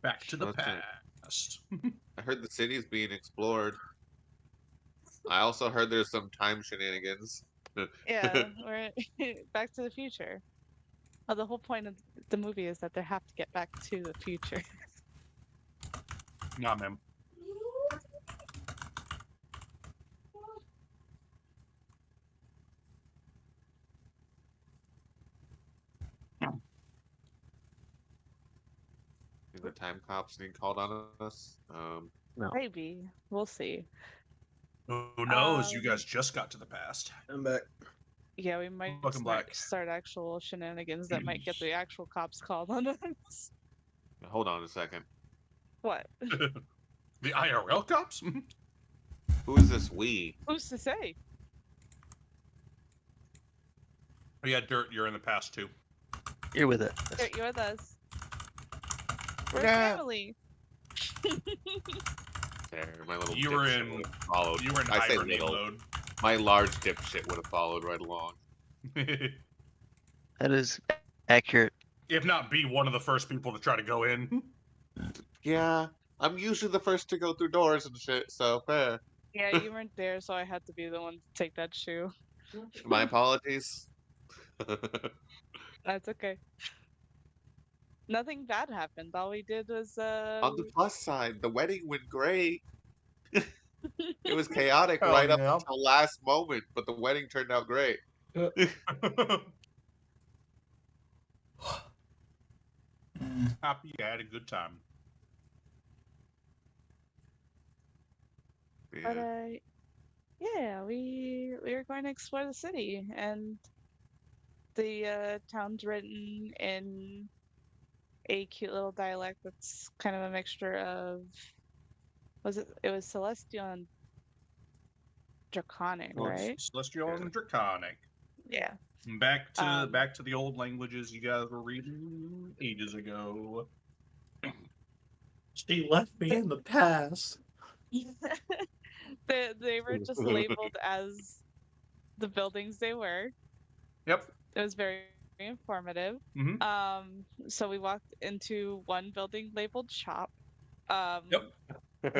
Back to the Listen, past. I heard the city is being explored. I also heard there's some time shenanigans. Yeah, we're Back to the Future. Well, the whole point of the movie is that they have to get back to the future. Nah, man. The time cops being called on us. No, Maybe. We'll see. Who knows? You guys just got to the past. I'm back. Yeah, we might Welcome back. start actual shenanigans that might get the actual cops called on us. Hold on a second. What? The IRL cops? Who is this we? Who's to say? Oh, yeah, Dirt, you're in the past too. You're with it. You're with us. We're Yeah. family. There, my little You were dipshit in- would have followed. You were in I say hibernate little. mode. My large dipshit would have followed right along. That is accurate. If not, be one of the first people to try to go in. Yeah, I'm usually the first to go through doors and shit, so fair. Yeah, you weren't there, so I had to be the one to take that shoe. My apologies. That's okay. Nothing bad happened. All we did was On the plus side, the wedding went great. It was chaotic Hell right up yeah. until last moment, but the wedding turned out great. Happy you had a good time. But Yeah. yeah, we were going to explore the city, and the town's written in a cute little dialect that's kind of a mixture of it was Celestial and Draconic, Well, right? Celestial and Draconic. Yeah. Back to the old languages you guys were reading ages ago. She left me in the past. They were just labeled as the buildings they were. Yep. It was very informative. Mhm. So we walked into one building labeled shop. Yep.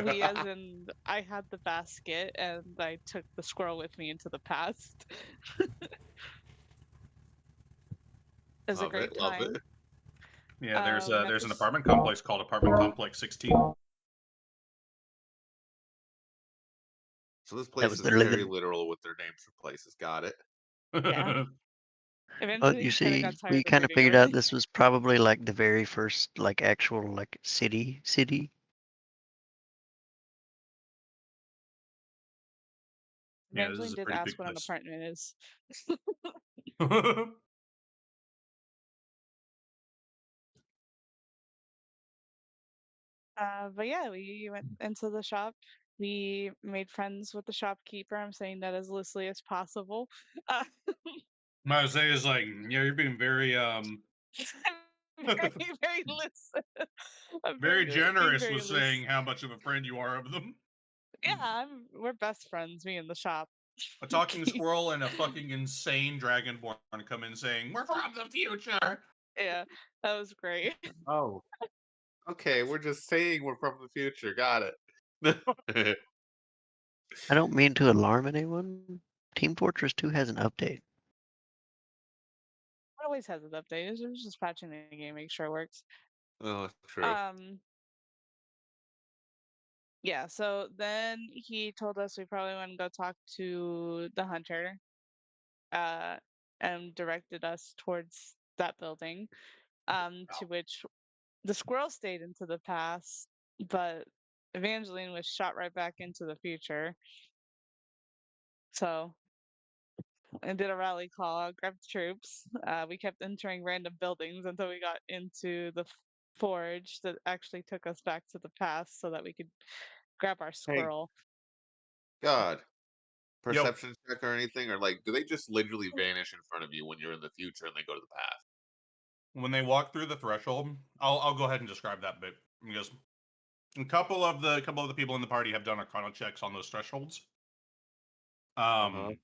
We, as in, I had the basket and I took the squirrel with me into the past. It was a Love great it, love time. it. Yeah, there's at an this- apartment complex called Apartment Complex 16. So this place was is literally very the- literal with their names for places. Got it. Yeah. Oh, Eventually, you we kinda see, got tired we of kind of reading figured out everything. this was probably like the very first, like actual, like city. Yeah, this Evangeline is a did pretty ask big what an place. apartment is. But yeah, we went into the shop. We made friends with the shopkeeper. I'm saying that as loosely as possible. Uh, Isaiah is like, yeah, you're being very very, very loose. I'm very being generous very with loose. saying how much of a friend you are of them. Yeah, we're best friends, me and the shop. A talking squirrel and a fucking insane dragonborn come in saying, "We're from the future." Yeah, that was great. Oh. Okay, we're just saying we're from the future. Got it. I don't mean to alarm anyone. Team Fortress 2 has an update. It always has an update. It was just patching the game, make sure it works. Oh, true. Yeah, so then he told us we probably want to go talk to the hunter, and directed us towards that building, to which the squirrel stayed into the past, but Evangeline was shot right back into the future. So, and did a rally call, grabbed troops. We kept entering random buildings until we got into the forge that actually took us back to the past so that we could grab our squirrel. God. Yo. Perception check or anything? Or like, do they just literally vanish in front of you when you're in the future and they go to the past? When they walk through the threshold, I'll go ahead and describe that bit because a couple of the people in the party have done Arcana checks on those thresholds. The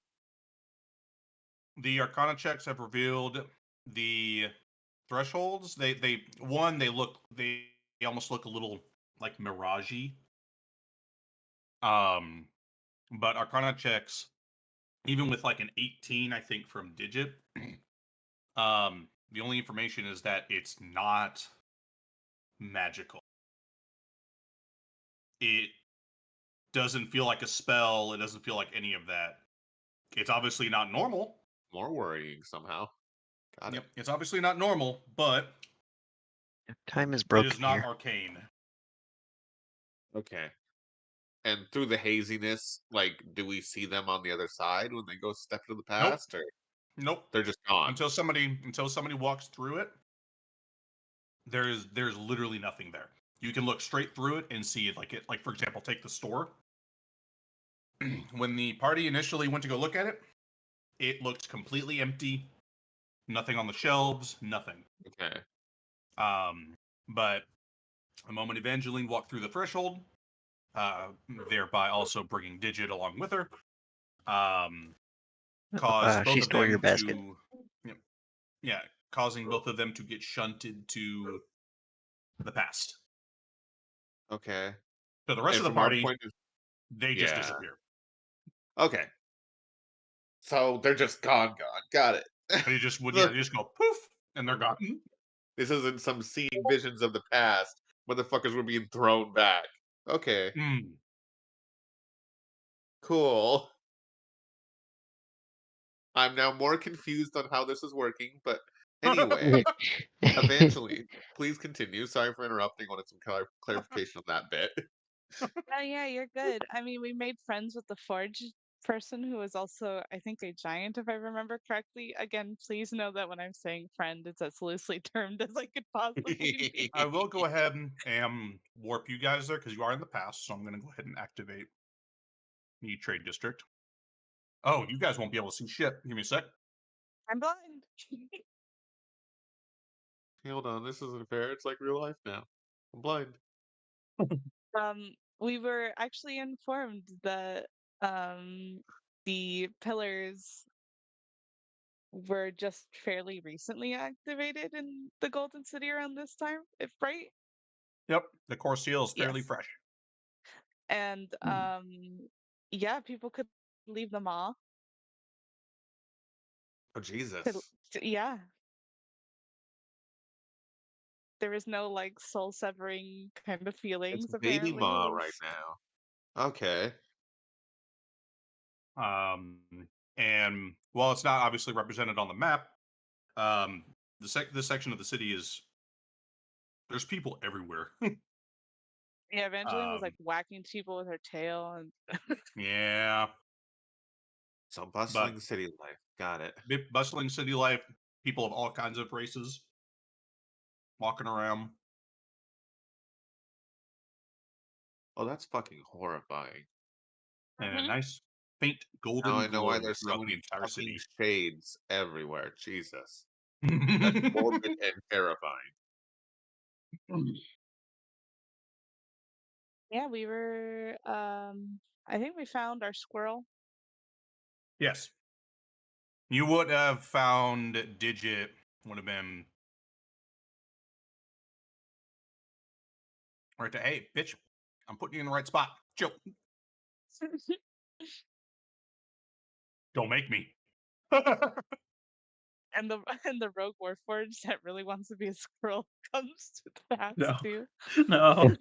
Arcana checks have revealed the thresholds. They almost look a little like mirage-y. But Arcana checks, even with like an 18, I think from Digit, the only information is that it's not magical. It doesn't feel like a spell. It doesn't feel like any of that. It's obviously not normal. More worrying somehow. Got Yep, it. it's obviously not normal, but Time is it broken is not here. arcane. Okay. And through the haziness, like, do we see them on the other side when they go step to the Nope. past, or Nope. they're just gone? Until somebody walks through it, there's literally nothing there. You can look straight through it and see it. Like for example, take the store. When the party initially went to go look at it, it looked completely empty. Nothing on the shelves, nothing. Okay. But the moment Evangeline walked through the threshold, thereby also bringing Digit along with her, caused both She of stole your them basket. to, yeah, causing both of them to get shunted to the past. Okay. So the rest And of the from our party, point of they just Yeah. disappear. Okay. So they're just gone. Got it. They just would, yeah, they just go poof, and they're gone. This isn't some seeing visions of the past. Motherfuckers were being thrown back. Okay. Mm. Cool. I'm now more confused on how this is working, but anyway, Evangeline, please continue. Sorry for interrupting. Wanted some clarification on that bit. Oh yeah, you're good. I mean, we made friends with the Forge person who was also, I think, a giant, if I remember correctly. Again, please know that when I'm saying friend, it's as loosely termed as I could possibly be. I will go ahead and warp you guys there because you are in the past. So I'm going to go ahead and activate the trade district. Oh, you guys won't be able to see shit. Give me a sec. I'm blind. Hold on, this isn't fair. It's like real life now. I'm blind. We were actually informed that the pillars were just fairly recently activated in the Golden City around this time, if right? Yep, the core seal is fairly Yes. fresh. And yeah, people could leave them off. Oh Jesus. Yeah. There is no like soul severing kind of It's feelings baby apparently. ma It right was- now. Okay. And while it's not obviously represented on the map, this section of the city there's people everywhere. Yeah, Evangeline was like Um, whacking people with her tail and yeah, So bustling city life. Got it. bustling city life, people of all kinds of races walking around. Oh, that's fucking horrifying. And a Mhm. nice faint golden Now I know why glow there's so throughout the many entire fucking city. shades everywhere. Jesus. That's morbid and terrifying. Yeah, we were I think we found our squirrel. Yes. You would have found Digit would have been right to, hey, bitch, I'm putting you in the right spot. Chill. Don't make me. And the and the rogue warforged that really wants to be a squirrel comes to the past No. too. No.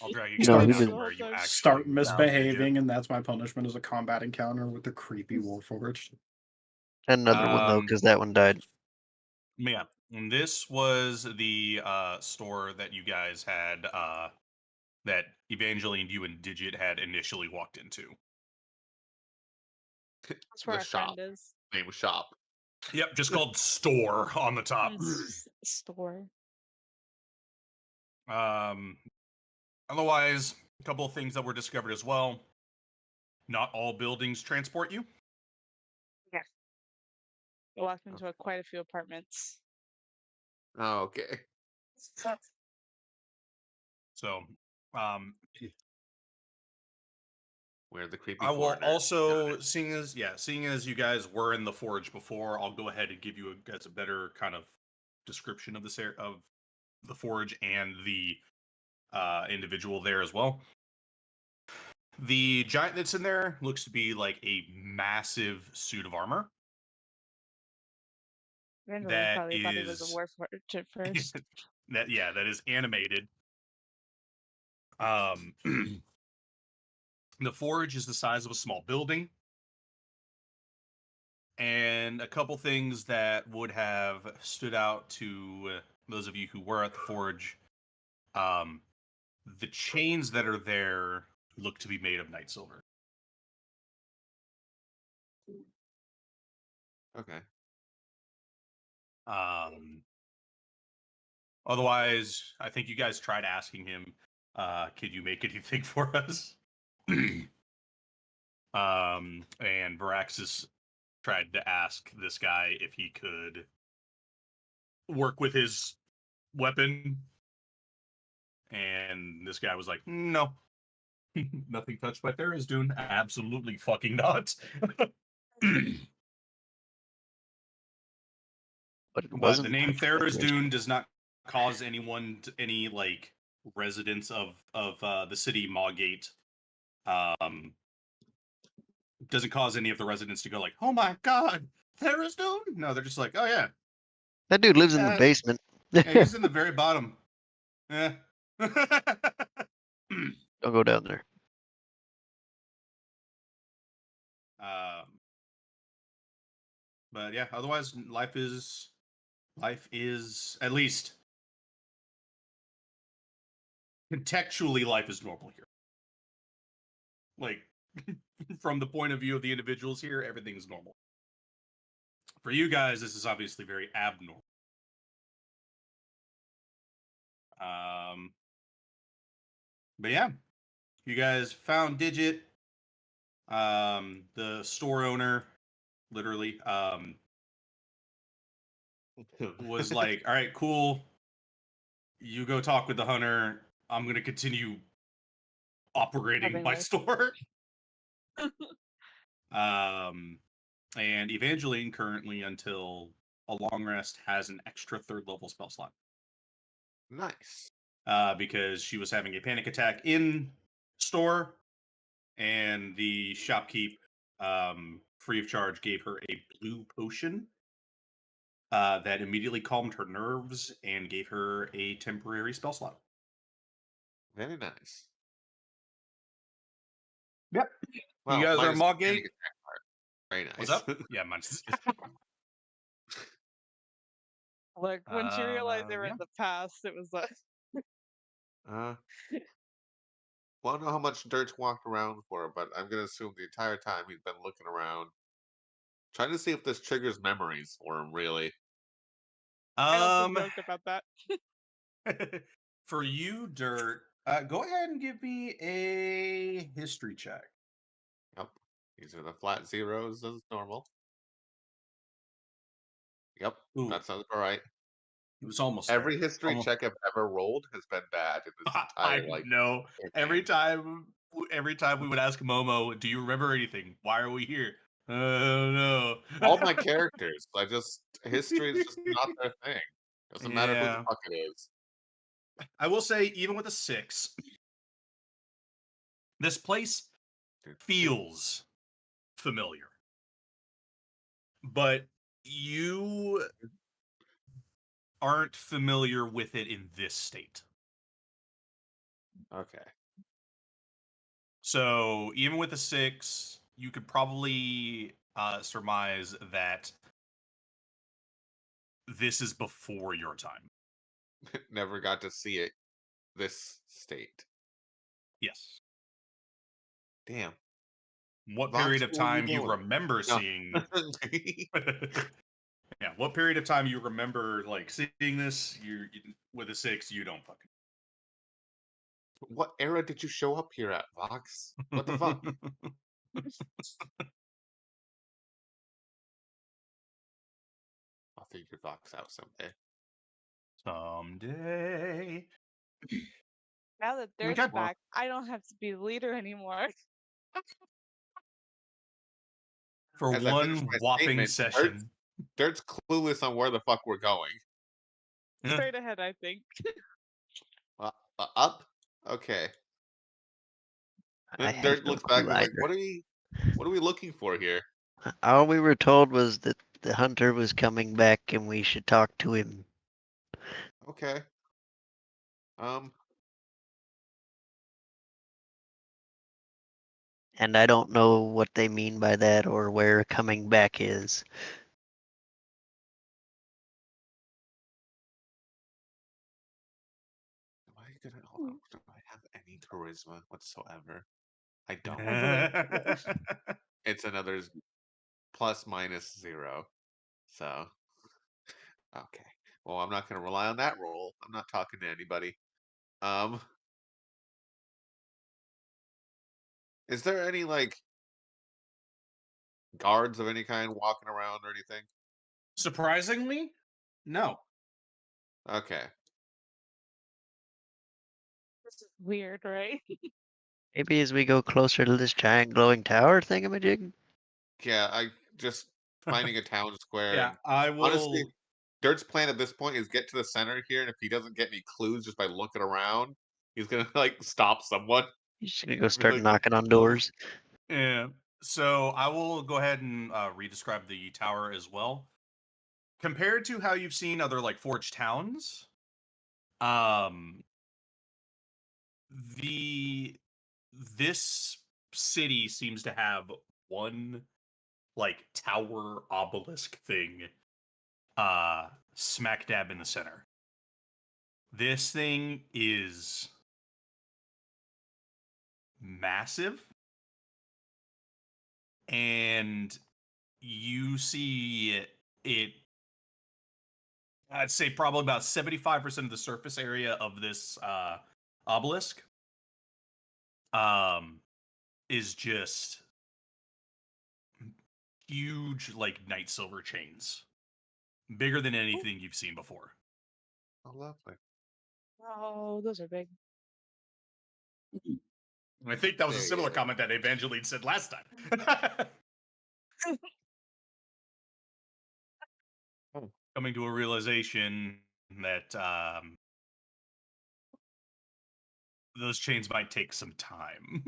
I'll drag you He's guys No, he down was- to where you actually Start found misbehaving, and that's my punishment as a combat encounter with the creepy Warforged. Another one though, Um, because that one died. Digit. Yeah. And this was the store that you guys had that Evangeline, you and Digit had initially walked into. That's where The our shop. friend is. Name of shop. Yep, just called store on the top. Store. Otherwise, a couple of things that were discovered as well. Not all buildings transport you. Yeah. We walked into quite a few apartments. Oh, okay. So, Where the creepy I will foreigner. also, seeing as you guys were in the forge before, I'll go ahead and give you guys a better kind of description of this the forge and the individual there as well. The giant that's in there looks to be like a massive suit of armor. Randall That probably thought it was a is- warforged at first. that is animated. The forge is the size of a small building. And a couple things that would have stood out to those of you who were at the forge. The chains that are there look to be made of night silver. Okay. Otherwise, I think you guys tried asking him, could you make anything for us? And Varaxis tried to ask this guy if he could work with his weapon. And this guy was like, no. Nothing touched by Tharizdun. Absolutely fucking not. But it But wasn't the name touched by Tharizdun does not cause anyone to, any like residents of the city Maugate. Doesn't cause any of the residents to go like, "Oh my god, Tharizdun!" No, they're just like, "Oh yeah, That dude lives in the basement. yeah he's in the very bottom." Yeah. Don't go down there. But yeah, otherwise life is at least contextually life is normal here. Like from the point of view of the individuals here, everything is normal. For you guys, this is obviously very abnormal. But yeah, you guys found Digit. The store owner, literally, was like, "All right, cool. You go talk with the hunter. I'm gonna continue operating Having my life. store." And Evangeline currently, until a long rest, has an extra 3rd level spell slot. Nice. Because she was having a panic attack in store, and the shopkeep, free of charge, gave her a blue potion that immediately calmed her nerves and gave her a temporary spell slot. Very nice. Yep. Well, you guys are minus the Maugate? panic attack part. Very nice. What's up? Yeah, mine's. Look, when she realized they were Yeah. in the past, it was like, Well, I don't know how much Dirt's walked around for, but I'm gonna assume the entire time he's been looking around, trying to see if this triggers memories for him. Really. I also joked about that. For you, Dirt, go ahead and give me a history check. Yep. These are the flat zeros as normal. Yep. Ooh. That sounds all right. It was almost Every there. history Almost. check I've ever rolled has been bad in this I entire like. know. Every campaign. time we would ask Momo, "Do you remember anything? Why are we here?" No. All my characters, history is just not their thing. Doesn't matter who Yeah. the fuck it is. I will say, even with a 6, this place feels familiar, but you aren't familiar with it in this state. Okay. So even with a 6, you could probably surmise that this is before your time. Never got to see it this state. Yes. Damn. What Vox, period of what are you time you doing? remember No. seeing? Yeah, what period of time you remember like seeing this? You with a 6, you don't fucking. What era did you show up here at, Vox? What the fuck? I'll figure Vox out someday. Someday. Now that Dirt's Okay. back, I don't have to be the leader anymore. For As I finish one my whopping statement, session. Dirt's clueless on where the fuck we're going. Straight ahead, I think. Up? Okay. I Then have Dirt no looks back clue and is like, either. what are we looking for here? All we were told was that the hunter was coming back and we should talk to him. Okay. Um, And I don't know what they mean by that or where coming back is. hold on, do I have any charisma whatsoever? I don't. It's another plus minus 0. So, okay. Well, I'm not gonna rely on that roll. I'm not talking to anybody. Um, is there any like guards of any kind walking around or anything? Surprisingly, no. Okay. This is weird, right? Maybe as we go closer to this giant glowing tower thingamajig? Yeah, I just finding a town square. Yeah, And I will. honestly, Dirt's plan at this point is get to the center here, and if he doesn't get any clues just by looking around, he's gonna like stop someone. He's just gonna go start like- knocking on doors. Yeah. So I will go ahead and re-describe the tower as well. Compared to how you've seen other like forged towns, this city seems to have one like tower obelisk thing smack dab in the center. This thing is massive, and you see it, I'd say probably about 75% of the surface area of this obelisk is just huge, like night silver chains, bigger than anything you've seen before. Oh, lovely. Oh, those are big. And I think that was a similar Big. comment that Evangeline said last time. Coming to a realization that those chains might take some time.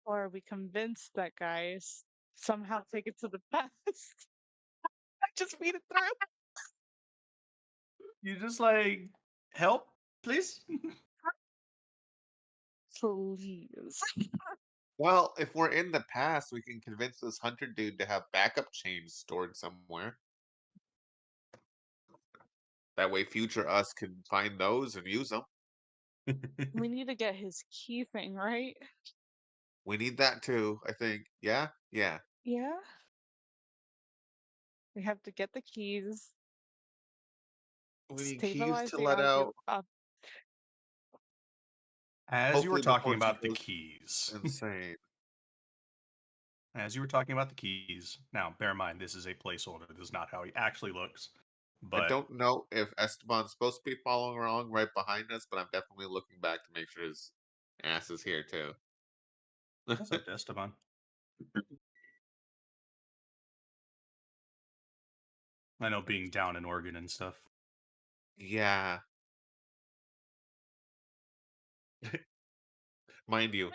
Or we convinced that guys somehow take it to the past. I just beat it through. You just like help, please. Please. Well, if we're in the past, we can convince this hunter dude to have backup chains stored somewhere. That way, future us can find those and use them. We need to get his key thing, right? We need that too, I think. Yeah? Yeah. Yeah. We have to get the keys, We need keys stabilize to the let audio. out. As you were Hopefully talking before he about the goes keys, insane. as you were talking about the keys, now bear in mind this is a placeholder. This is not how he actually looks. I But don't know if Esteban's supposed to be following along right behind us, but I'm definitely looking back to make sure his ass is here too. what's up, Esteban? I know being down in Oregon and stuff. Yeah. Mind you,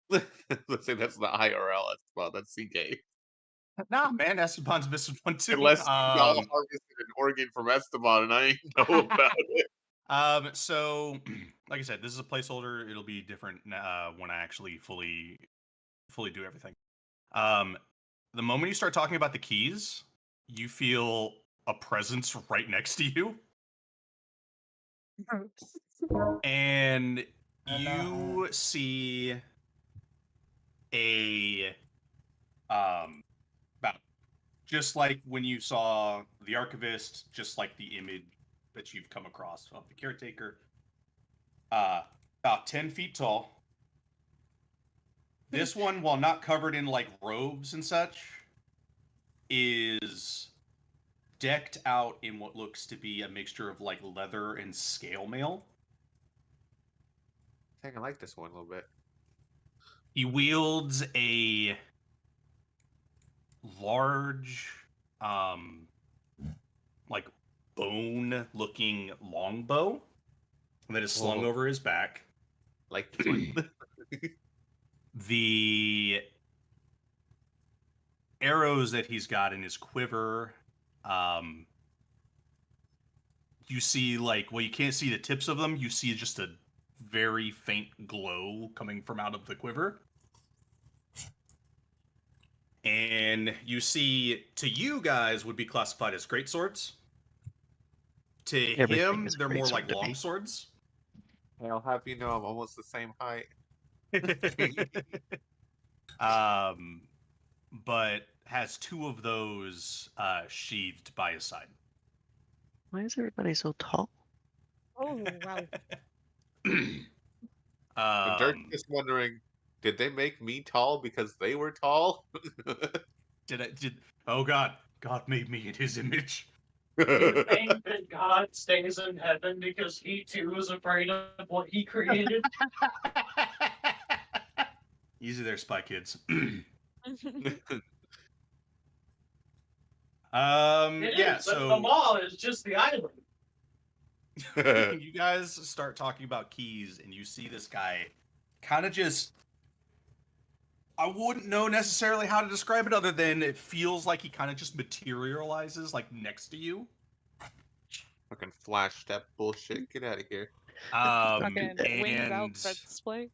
let's say that's the IRL Esteban, that's CK. Nah, man, Esteban's missing one too. Unless y'all harvested an organ from Esteban and I ain't know about it. So like I said, this is a placeholder. It'll be different when I actually fully do everything. The moment you start talking about the keys, you feel a presence right next to you, and you see a about just like when you saw the archivist, just like the image that you've come across of the caretaker, about 10 feet tall. This one, while not covered in like robes and such, is decked out in what looks to be a mixture of like leather and scale mail. I think I like this one a little bit. He wields a large, like bone-looking longbow that is slung Oh. over his back. Like this one. The arrows that he's got in his quiver, you see you can't see the tips of them. You see just a very faint glow coming from out of the quiver. And you see, to you guys, would be classified as great swords. To Everything him, is a they're great more sword like to me. long swords. I'll have you know I'm almost the same height. But has two of those sheathed by his side. Why is everybody so tall? Oh wow. And Dirk is wondering, did they make me tall because they were tall? Oh God made me in his image. Do you think that God stays in heaven because he too is afraid of what he created? Easy there, Spy Kids. It Yeah, is, and the so mall is just the island. you guys start talking about keys, and you see this guy kind of just. I wouldn't know necessarily how to describe it other than it feels like he kind of just materializes like next to you. Fucking flash step bullshit. Get out of here. Fucking winged out And for display.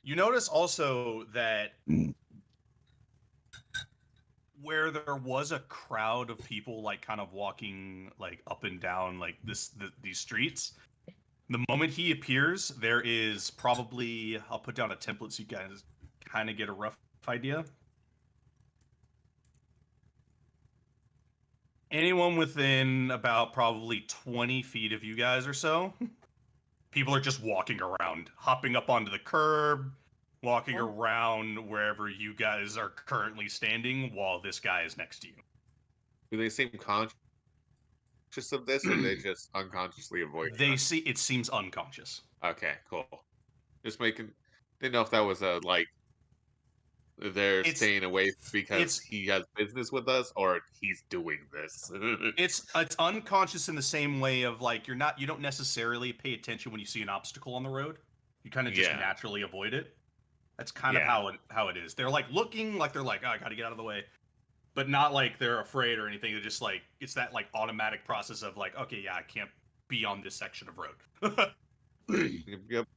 you notice also that where there was a crowd of people like kind of walking like up and down like these streets, the moment he appears, there is probably, I'll put down a template so you guys kind of get a rough idea. Anyone within about probably 20 feet of you guys or so, people are just walking around, hopping up onto the curb, walking around wherever you guys are currently standing while this guy is next to you. Do they seem conscious of this, or they just unconsciously avoid it? It seems unconscious. Okay, cool. Just making. Didn't know if that was a like. They're staying away because he has business with us, or he's doing this. It's unconscious in the same way of like you don't necessarily pay attention when you see an obstacle on the road. You kind of just naturally avoid it. That's kind of how it is. They're like looking like they're like, oh, I got to get out of the way, but not like they're afraid or anything. They're just like it's that like automatic process of like, okay, yeah, I can't be on this section of road. Yep.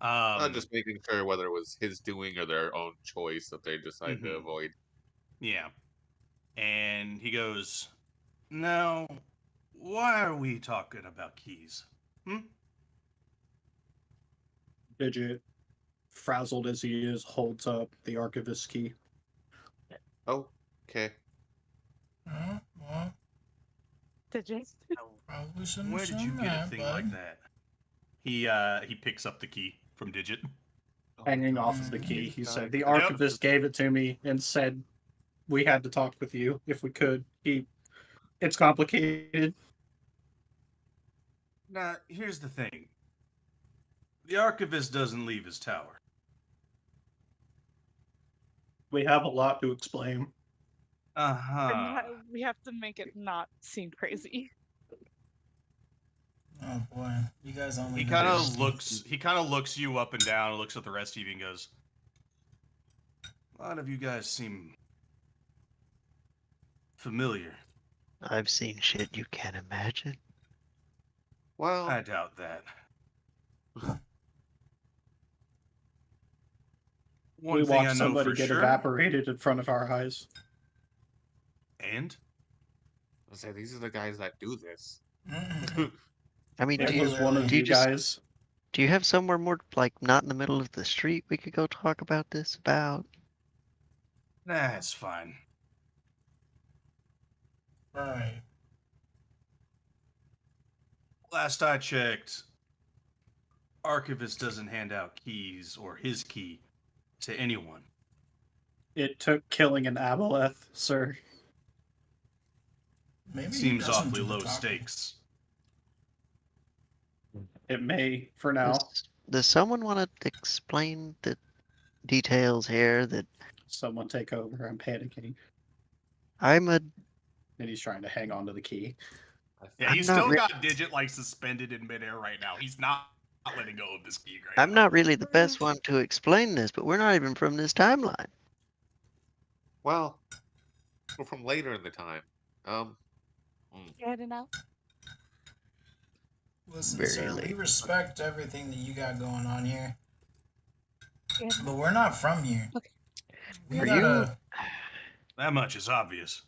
I'm just making sure whether it was his doing or their own choice that they decided to avoid. Yeah. And he goes, now, why are we talking about keys? Digit, frazzled as he is, holds up the archivist key. Oh, okay. Digit. Where did you get a thing like that? He picks up the key from Digit. Hanging off of the key, he said, the archivist gave it to me and said we had to talk with you if we could. It's complicated. Now, here's the thing. The archivist doesn't leave his tower. We have a lot to explain. We have to make it not seem crazy. Oh boy, you guys only. He kind of looks you up and down, looks at the rest of you, and goes, "A lot of you guys seem familiar." I've seen shit you can't imagine. Well, I doubt that. We watched somebody get evaporated in front of our eyes. And? I say these are the guys that do this. I mean, it was one of you guys. Do you have somewhere more like not in the middle of the street we could go talk about this about? Nah, it's fine. Right. Last I checked, Archivist doesn't hand out keys or his key to anyone. It took killing an aboleth, sir. Maybe seems awfully low stakes. It may, for now. Does someone want to explain the details here? That someone take over. I'm panicking. I'm a and he's trying to hang on to the key. Yeah, I'm he's not still re- got Digit like suspended in midair right now. He's not letting go of this key right I'm now. not really the best one to explain this, but we're not even from this timeline. Well, we're from later in the time. Get it out. Listen, Very sir, we late. respect everything that you got going on here, Get it but we're not from here. Okay. We Are gotta. That much is obvious.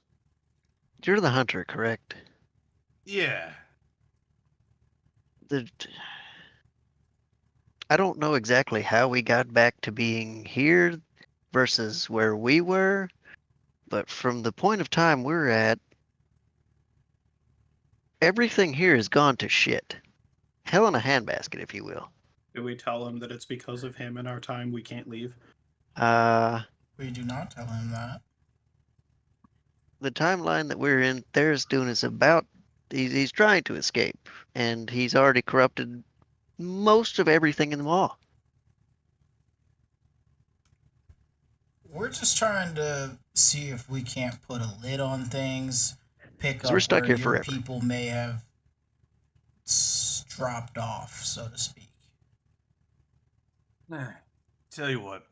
You're the hunter, correct? Yeah. I don't know exactly how we got back to being here versus where we were, but from the point of time we're at, everything here has gone to shit. Hell in a handbasket, if you will. Do we tell him that it's because of him in our time we can't leave? We do not tell him that. The timeline that we're in, Tharizdun is about. He's trying to escape, and he's already corrupted most of everything in the mall. We're just trying to see if we can't put a lid on things, pick 'Cause up we're stuck where here your forever. people may have dropped off, so to speak. Tell you what,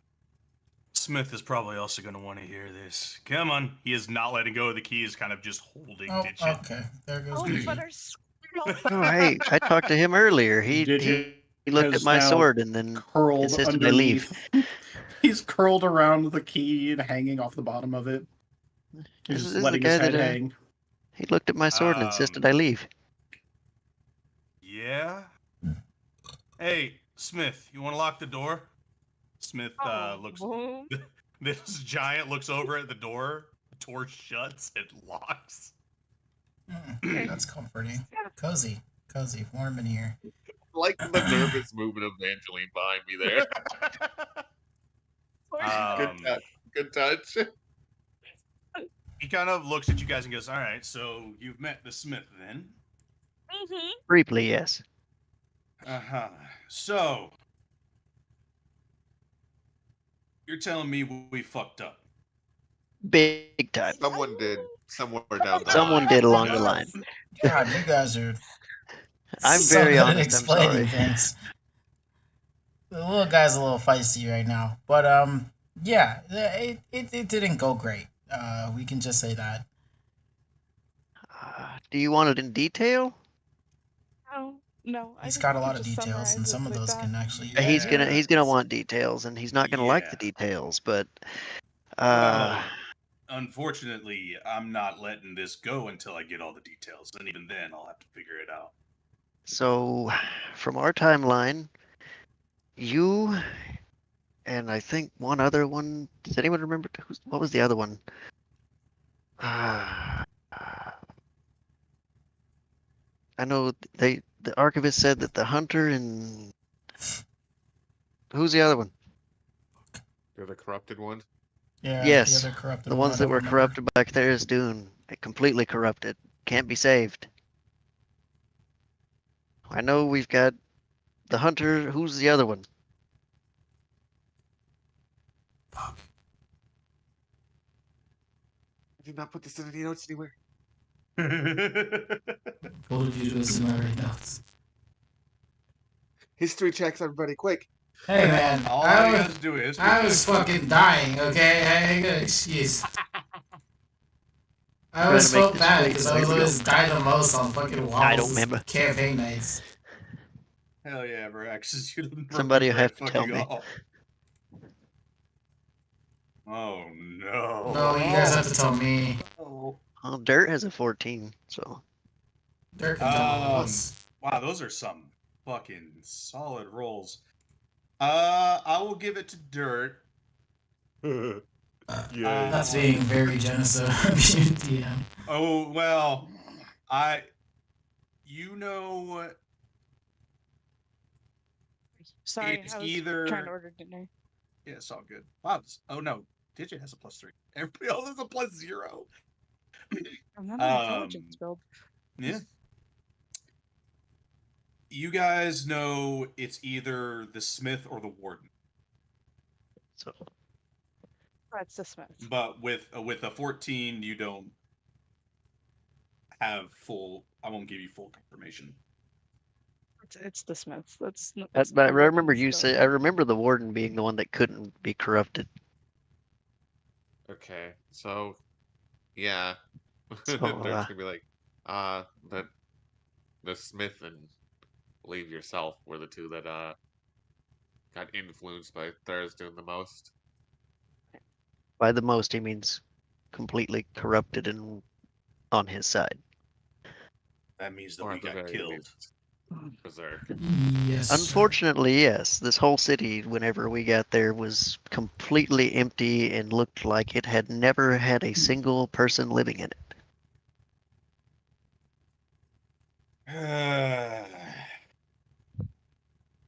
Smith is probably also going to want to hear this. Come on. He is not letting go of the key. He's kind of just holding Oh, Digit. okay. There goes Oh, the but our squirrel. Oh, hey, I talked to him earlier. He looked at has my now sword and then curled insisted I leave. underneath. He's curled around the key and hanging off the bottom of it. This He's is just the letting his guy head that hang. he looked at my sword and insisted I leave. Yeah? Hey, Smith, you want to lock the door? Smith looks. boom. This giant looks over at the door. The door shuts and locks. That's comforting. Cozy. Cozy. Warm in here. Like the nervous movement of Evangeline behind me there. Good touch. He kind of looks at you guys and goes, "All right, so you've met the Smith then?" Mm-hmm. Briefly, yes. So you're telling me we fucked up? Big time. Someone did somewhere down the Someone line. did along the line. God, you guys are. I'm so very good at honest, I'm explaining sorry. things. The little guy's a little feisty right now, but yeah, it didn't go great. We can just say that. Do you want it in detail? No. He's think got a we lot of just details, and summarize it some of like those that. can actually. He's Yeah. gonna want details, and he's not gonna like the Yeah. details. But Well, unfortunately, I'm not letting this go until I get all the details, and even then, I'll have to figure it out. so from our timeline, you and I think one other one. Does anyone remember what was the other one? I know the archivist said that the hunter and who's the other one? You're the corrupted one. Yeah. Yes, The other corrupted the one, ones I that don't were remember. corrupted by Tharizdun, completely corrupted, can't be saved. I know we've got the hunter. Who's the other one? Fuck. I did not put this in any notes anywhere. What would you do with my notes? History checks, everybody, quick. Hey man, All I gotta do is. I was fucking dying. Okay, I got an excuse. I always Trying to make felt this bad quick, because so I here was we go. always dying the most on fucking walls. I don't remember. Campaign nights. Hell yeah, Braxis, you didn't Somebody will remember have to it tell fucking me. all. Oh no. No, you guys have to tell me. Oh. Well, Dirt has a 14, so Dirk can tell Um, us. Wow, those are some fucking solid rolls. I will give it to Dirt. That's being very generous of you, DM. Oh well, you know, Sorry, it's I was either. trying to order dinner. Yeah, it's all good. Wow. Oh no, Digit has a +3. Everybody else has a +0. I'm not an intelligence build. Yeah. You guys know it's either the Smith or the Warden, That's the Smith. but with a 14, you don't have full. I won't give you full confirmation. It's the Smiths. That's But I the remember Wardens, you but- say. I remember the warden being the one that couldn't be corrupted. Okay, so yeah, So, Dirk's gonna be like, the Smith and believe yourself were the two that got influenced by Thurston the most. By the most, he means completely corrupted and on his side. That means that Or we at the got very killed. least, Berserk. Yes. sir. Unfortunately, yes. This whole city, whenever we got there, was completely empty and looked like it had never had a single person living in it.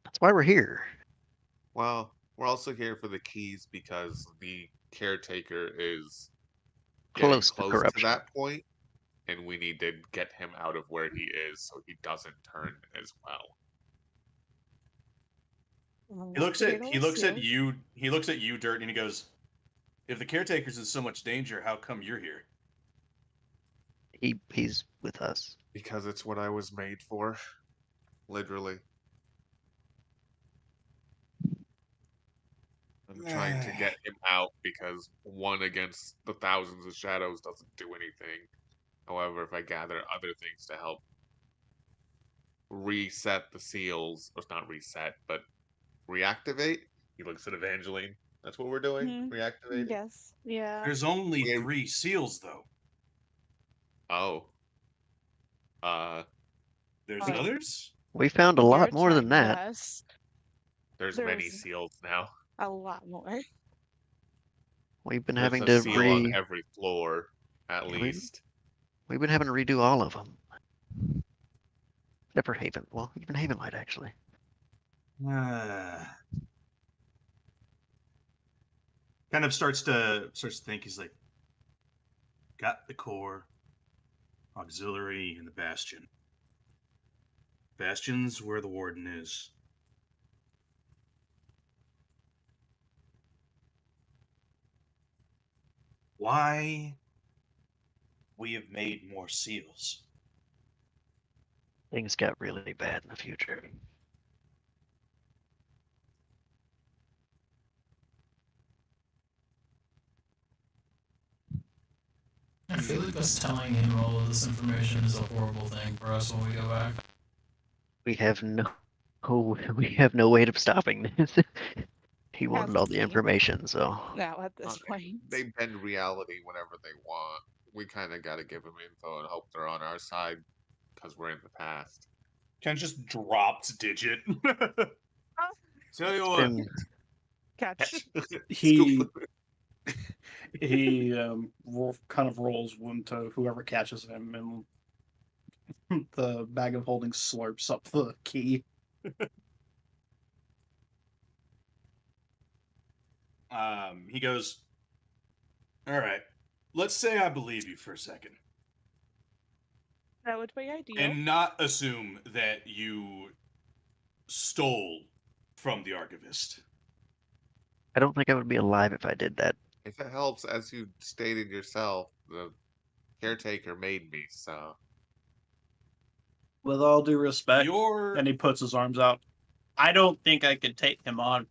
That's why we're here. Well, we're also here for the keys because the caretaker is getting Close to close to corruption. that point, and we need to get him out of where he is so he doesn't turn as well. He looks at Seal. you. He looks at you, Dirt, and he goes, "If the caretaker's in so much danger, how come you're here?" He's with us. Because it's what I was made for. Literally. I'm trying to get him out because one against the thousands of shadows doesn't do anything. However, if I gather other things to help reset the seals, or not reset, but reactivate, he looks at Evangeline. That's what we're doing? Mhm. Reactivating? Yes. Yeah. There's only Yeah. 3 seals, though. Oh. There's Oh. others. We found a lot You're more than trying to that. guess. There's many There's- seals now. A lot more. We've been There's having a to seal on every floor, at We- least. We've been having to redo all of them. Except for Haven. Well, even Haven Light, actually. Kind of starts to think. He's like, got the core, auxiliary, and the bastion. Bastion's where the warden is. Why we have made more seals? Things got really bad in the future. I feel like us telling him all of this information is a horrible thing for us when we go back. We have no we have no way of stopping this. He wanted As all a the team. information, so Now at this Okay. point. They bend reality whenever they want. We kind of got to give them info and hope they're on our side because we're in the past. Kind of just drops Digit. Tell you what, been Catch. He kind of rolls one to whoever catches him, and the bag of holding slurps up the key. he goes, all right, let's say I believe you for a second. That would be ideal. And not assume that you stole from the archivist. I don't think I would be alive if I did that. If it helps, as you stated yourself, the caretaker made me, so. With all due respect, Your and he puts his arms out. I don't think I could take him on.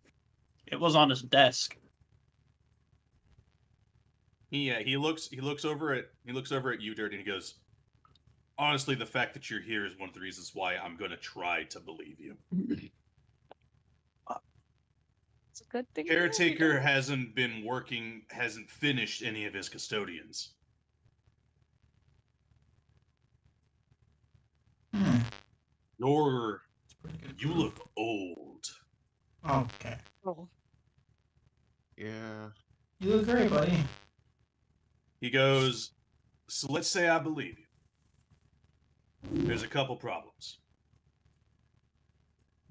It was on his desk. he looks over at you, Dirt, and he goes, honestly, the fact that you're here is one of the reasons why I'm gonna try to believe you. It's a good thing. to know, Caretaker hasn't finished any of his custodians. Hmm. It's pretty good. You look old. Okay. Oh, Yeah. You look great, buddy. He goes, so let's say I believe you. There's a couple problems.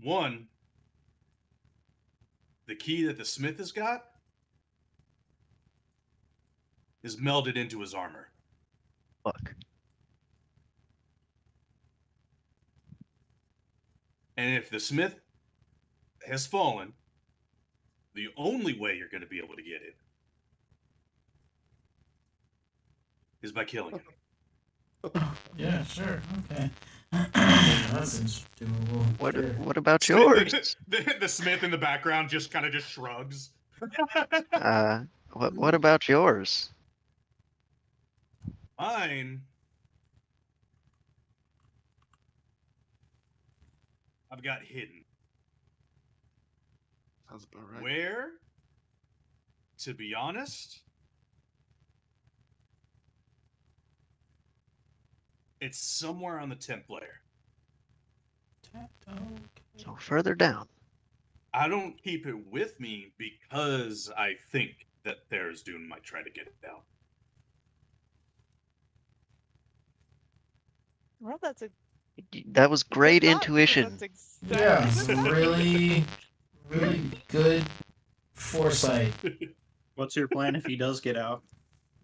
One, the key that the Smith has got is melded into his armor. Fuck. And if the Smith has fallen, the only way you're going to be able to get it is by killing him. Yeah, sure. Okay. That seems doable. What Sure. what about yours? The Smith in the background just kind of just shrugs. What about yours? Mine. I've got hidden. Sounds about right. Where? To be honest, it's somewhere on the 10th layer. So further down. I don't keep it with me because I think that There's Dune might try to get it out. Well, that's a That was great good thought, 'cause intuition. that's Yeah, exactly- some really, really good foresight. What's your plan if he does get out?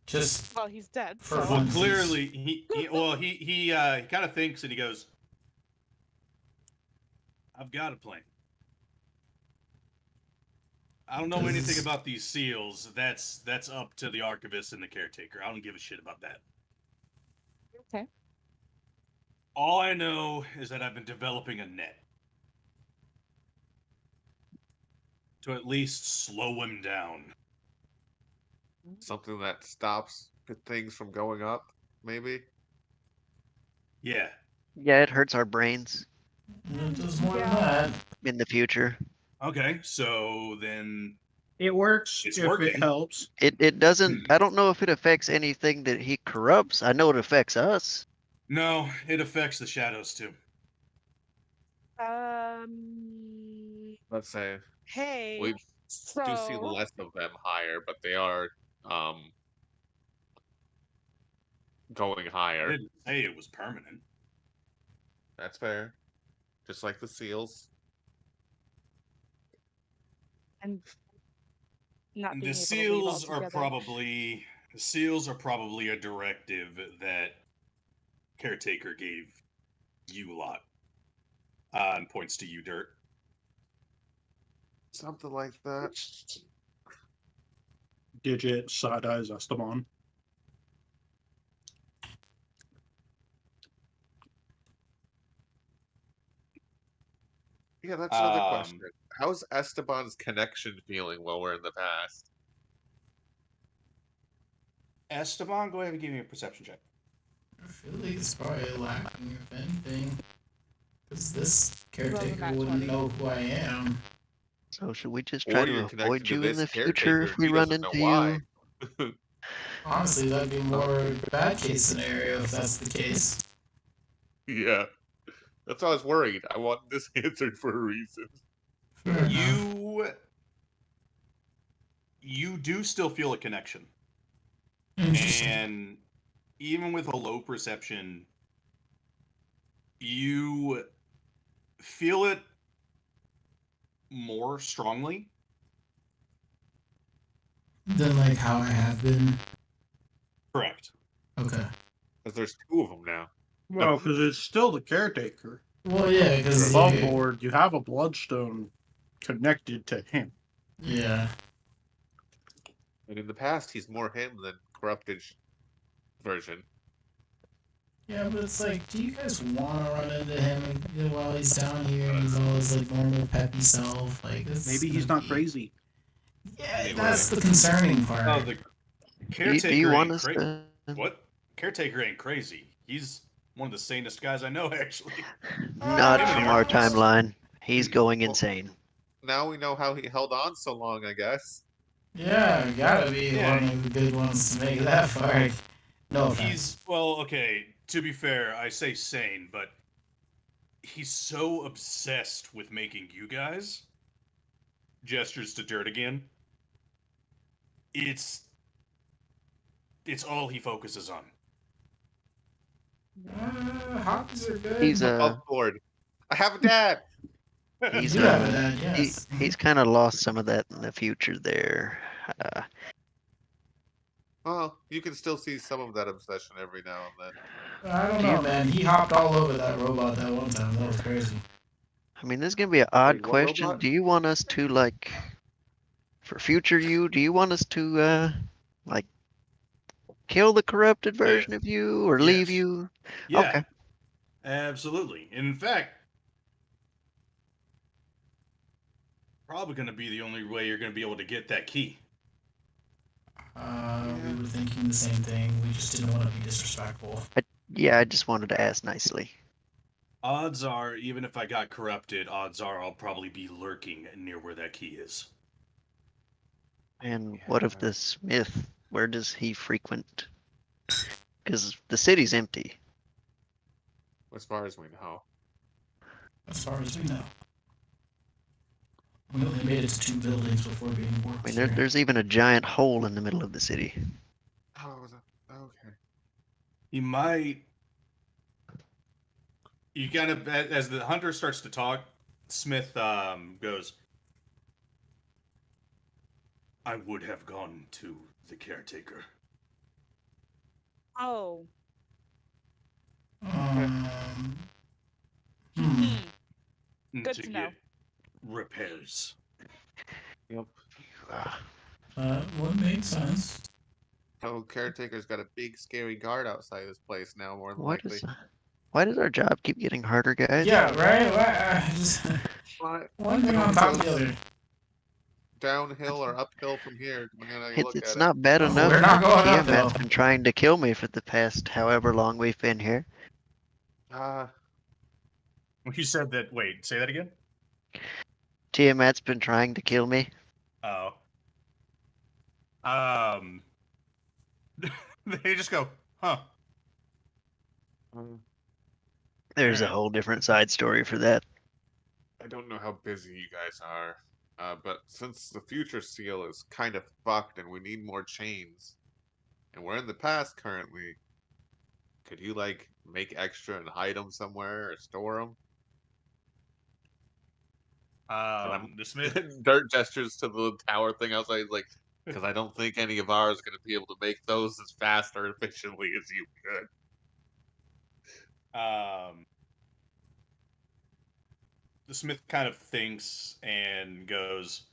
Just Well, he's dead. For so- Well, funsies. clearly, he kind of thinks and he goes, I've got a plan. I don't know anything Does- about these seals. That's up to the archivist and the caretaker. I don't give a shit about that. Okay. All I know is that I've been developing a net to at least slow him down. Something that stops good things from going up, maybe. Yeah. Yeah, it hurts our brains it does more than Yeah. that. in the future. Okay. So then, It works It's if working. it helps. It doesn't. I don't know if it affects anything that he corrupts. I know it affects us. no, it affects the shadows too. Let's say Hey. we so do see less of them higher, but they are going I higher. didn't say it was permanent. That's fair. Just like the seals. and not being The able to leave seals are altogether. probably a directive that caretaker gave you lot. And points to you, Dirt. Something like that. Digit, side eyes, Esteban. Yeah, that's another Um, question. How's Esteban's connection feeling while we're in the past? Esteban, go ahead and give me a perception check. I feel like it's probably lacking, if anything. Because this Roll the caretaker nat wouldn't 20. know who I am. So should we just Or try you're to connected avoid to you in this the future caretaker if and we he run doesn't know into why. you? Honestly, that'd be more bad case scenario if that's the case. Yeah. That's why I was worried. I want this answered for a reason. Fair enough. You do still feel a connection. Interesting. And even with a low perception, you feel it more strongly. Than like how I have been. Correct. Okay. Because there's two of them now. Well, because it's still the caretaker. Well, yeah, because Above board, you have a bloodstone connected to him. yeah. And in the past, he's more him than corrupted version. Yeah, but it's like, do you guys want to run into him while he's down here and he's all his like normal peppy self? Like, it's Maybe he's gonna not be- crazy. Yeah, Anyway. that's the concerning part. Oh, the caretaker Do you want ain't us crazy. to? What? Caretaker ain't crazy. He's one of the sanest guys I know, actually. Not Maybe from they our are. timeline. He's going Well- insane. Now we know how he held on so long, I guess. Yeah, gotta be Yeah. one of the good ones to make it that far. No offense. He's, well, okay, to be fair, I say sane, but he's so obsessed with making you guys, gestures to Dirt again, it's all he focuses on. Hoppies are good. He's Above board. I have a dad. He's You have that, yes. he's kind of lost some of that in the future there. Well, you can still see some of that obsession every now and then. I don't Do know, you- man. He hopped all over that robot that one time. That was crazy. I mean, this is gonna be an odd Wait, what question. robot? Do you want us to like, for future you? Do you want us to like kill the corrupted version of you or leave Yes. you? Yeah, Okay. absolutely. In fact, probably going to be the only way you're going to be able to get that key. We were thinking the same thing. We just didn't want to be disrespectful. Yeah, I just wanted to ask nicely. Odds are, even if I got corrupted, odds are I'll probably be lurking near where that key is. And what of the smith? Where does he frequent? Because the city's empty. As far as we know. As far as we know. We only made it to 2 buildings before being I warped mean, here. there's even a giant hole in the middle of the city. Oh, okay. He might. You kind of, as the hunter starts to talk, Smith goes, I would have gone to the caretaker. Oh. Good to to know. get repairs. Yep. What makes sense? Oh, caretaker's got a big scary guard outside this place now, more than What likely. is? Why does our job keep getting harder, guys? Yeah, right? Just What? one thing on top of the other. Downhill or uphill from here, depending on how you look It's at not bad Oh, enough. we're not going Tiamat's uphill. been trying to kill me for the past however long we've been here. it. You said that. Wait, say that again. Tiamat's been trying to kill me. Oh. They just go, huh? There's a Alright. whole different side story for that. I don't know how busy you guys are, but since the future seal is kind of fucked and we need more chains, and we're in the past currently, could you like make extra and hide them somewhere or store them? The Smith. Dirt gestures to the tower thing outside, like, because I don't think any of ours going to be able to make those as fast or efficiently as you could. The Smith kind of thinks and goes,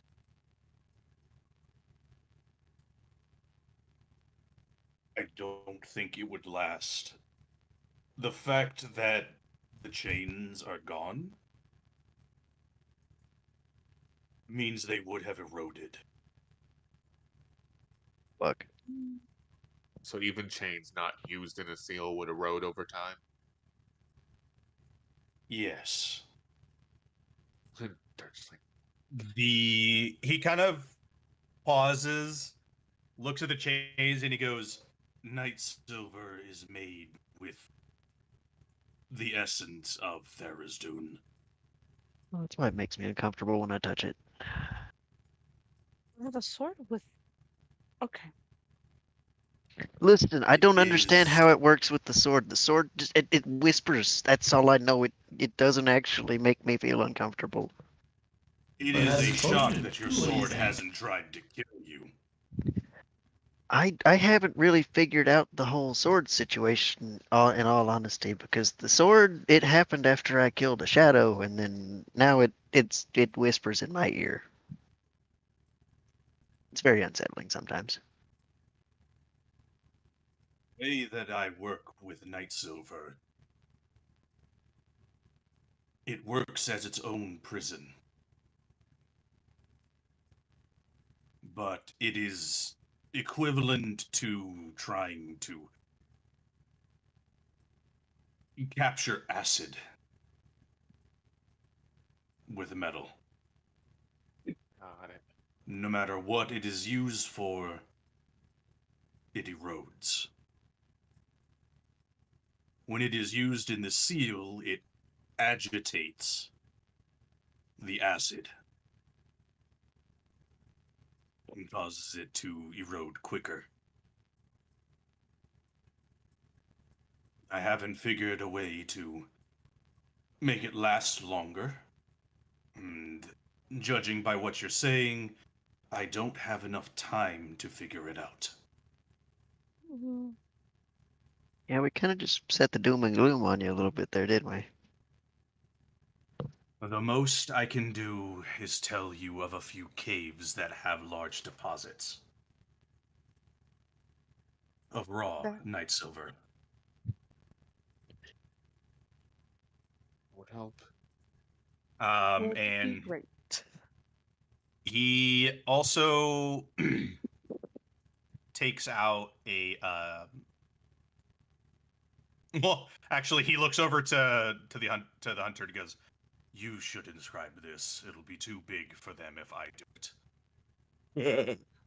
I don't think it would last. The fact that the chains are gone means they would have eroded. Fuck. So even chains not used in a seal would erode over time. Yes. Dirt's like, He kind of pauses, looks at the chains, and he goes, Night silver is made with the essence of Tharizdun. Well, that's why it makes me uncomfortable when I touch it. I have a sword with. Okay. Listen, I It don't understand is- how it works with the sword. The sword just it whispers. That's all I know. It doesn't actually make me feel uncomfortable. It But is as a a shock soldier, that your what do you sword think? hasn't tried to kill you. I haven't really figured out the whole sword situation in all honesty, because the sword, it happened after I killed a shadow, and then now it whispers in my ear. It's very unsettling sometimes. The way that I work with Night Silver, it works as its own prison. But it is equivalent to trying to capture acid with metal. got it. No matter what it is used for, it erodes. When it is used in the seal, it agitates the acid and causes it to erode quicker. I haven't figured a way to make it last longer. And judging by what you're saying, I don't have enough time to figure it out. Yeah, we kind of just set the doom and gloom on you a little bit there, didn't we? The most I can do is tell you of a few caves that have large deposits. of raw That- night silver. Would help. would be And great. he also takes out a well, actually, he looks over to the hunter and goes, "You should inscribe this. It'll be too big for them if I do it."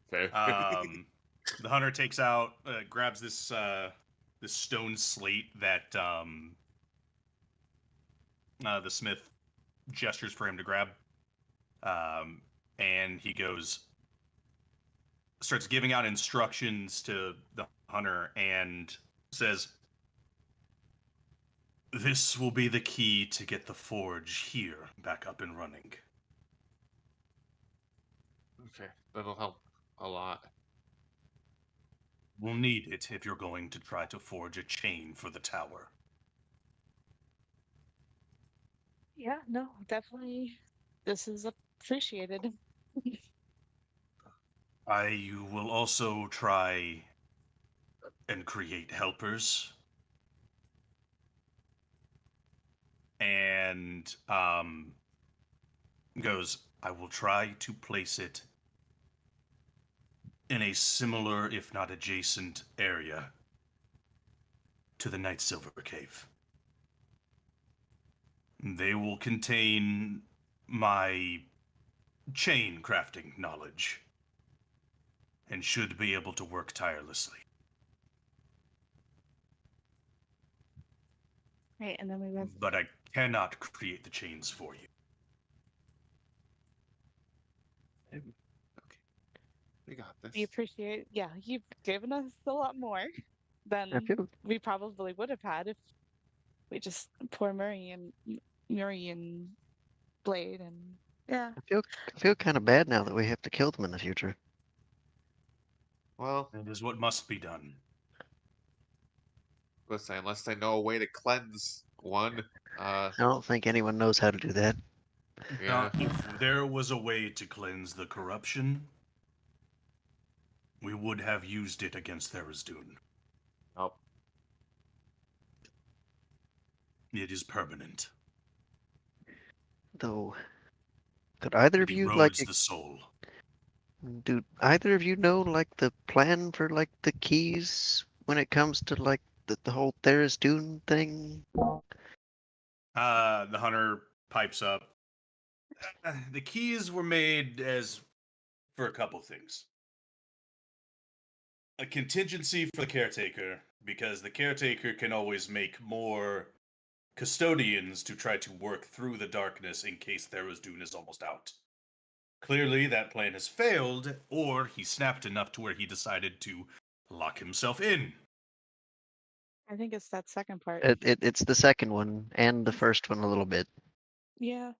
Fair. The hunter takes out, grabs this this stone slate that the smith gestures for him to grab, and he starts giving out instructions to the hunter and says, "This will be the key to get the forge here back up and running." Okay, that'll help a lot. We'll need it if you're going to try to forge a chain for the tower. Yeah, no, definitely. This is appreciated. I will also try and create helpers. And goes, "I will try to place it in a similar, if not adjacent, area to the Night Silver Cave. They will contain my chain crafting knowledge and should be able to work tirelessly. Right, and then we have But I cannot create the chains for you." Okay, we got this. we appreciate. Yeah, you've given us a lot more I than feel we probably would have had if we just poor Murray and Blade and yeah. I feel kind of bad now that we have to kill them in the future. Well, It is what must be done. listen, unless they know a way to cleanse one, I don't think anyone knows how to do that. yeah. If there was a way to cleanse the corruption, we would have used it against Tharizdun. Oh, It is permanent. Though, could either It of you erodes the soul. do either of you know like the plan for like the keys when it comes to like the whole Tharizdun thing? The hunter pipes up. The keys were made as for a couple things. A contingency for the caretaker, because the caretaker can always make more custodians to try to work through the darkness in case Tharizdun is almost out. Clearly, that plan has failed, or he snapped enough to where he decided to lock himself in. I think it's that second part. It's the second one and the first one a little bit. Yeah.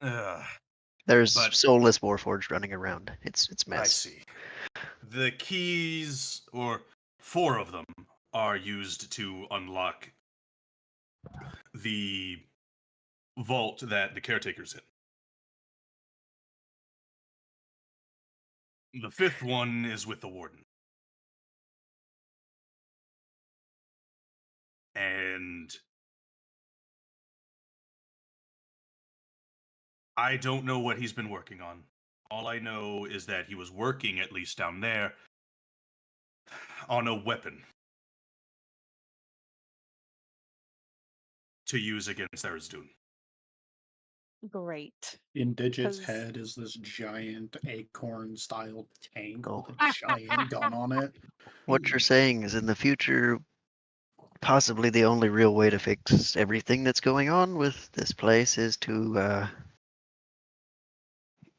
Ugh, There's But- soulless Warforged running around. It's I mess. see. The keys, or 4 of them, are used to unlock the vault that the caretaker's in. The 5th one is with the warden. And I don't know what he's been working on. All I know is that he was working, at least down there, on a weapon to use against Tharizdun. Great. In Digit's 'Cause- head is this giant acorn-style tank Oh. with a giant gun on it. What you're saying is in the future, possibly the only real way to fix everything that's going on with this place is to,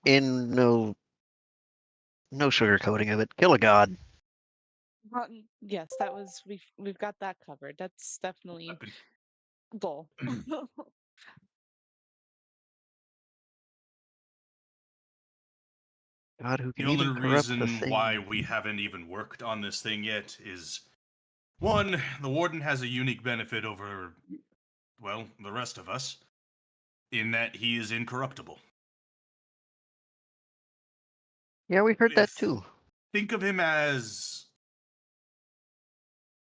in no sugarcoating of it, kill a god. Yes, that was we've got that covered. That's definitely Weapon. goal. God who The can only even corrupt the reason thing. why we haven't even worked on this thing yet is, one, the warden has a unique benefit over, well, the rest of us, in that he is incorruptible. Yeah, we heard that If- too. think of him as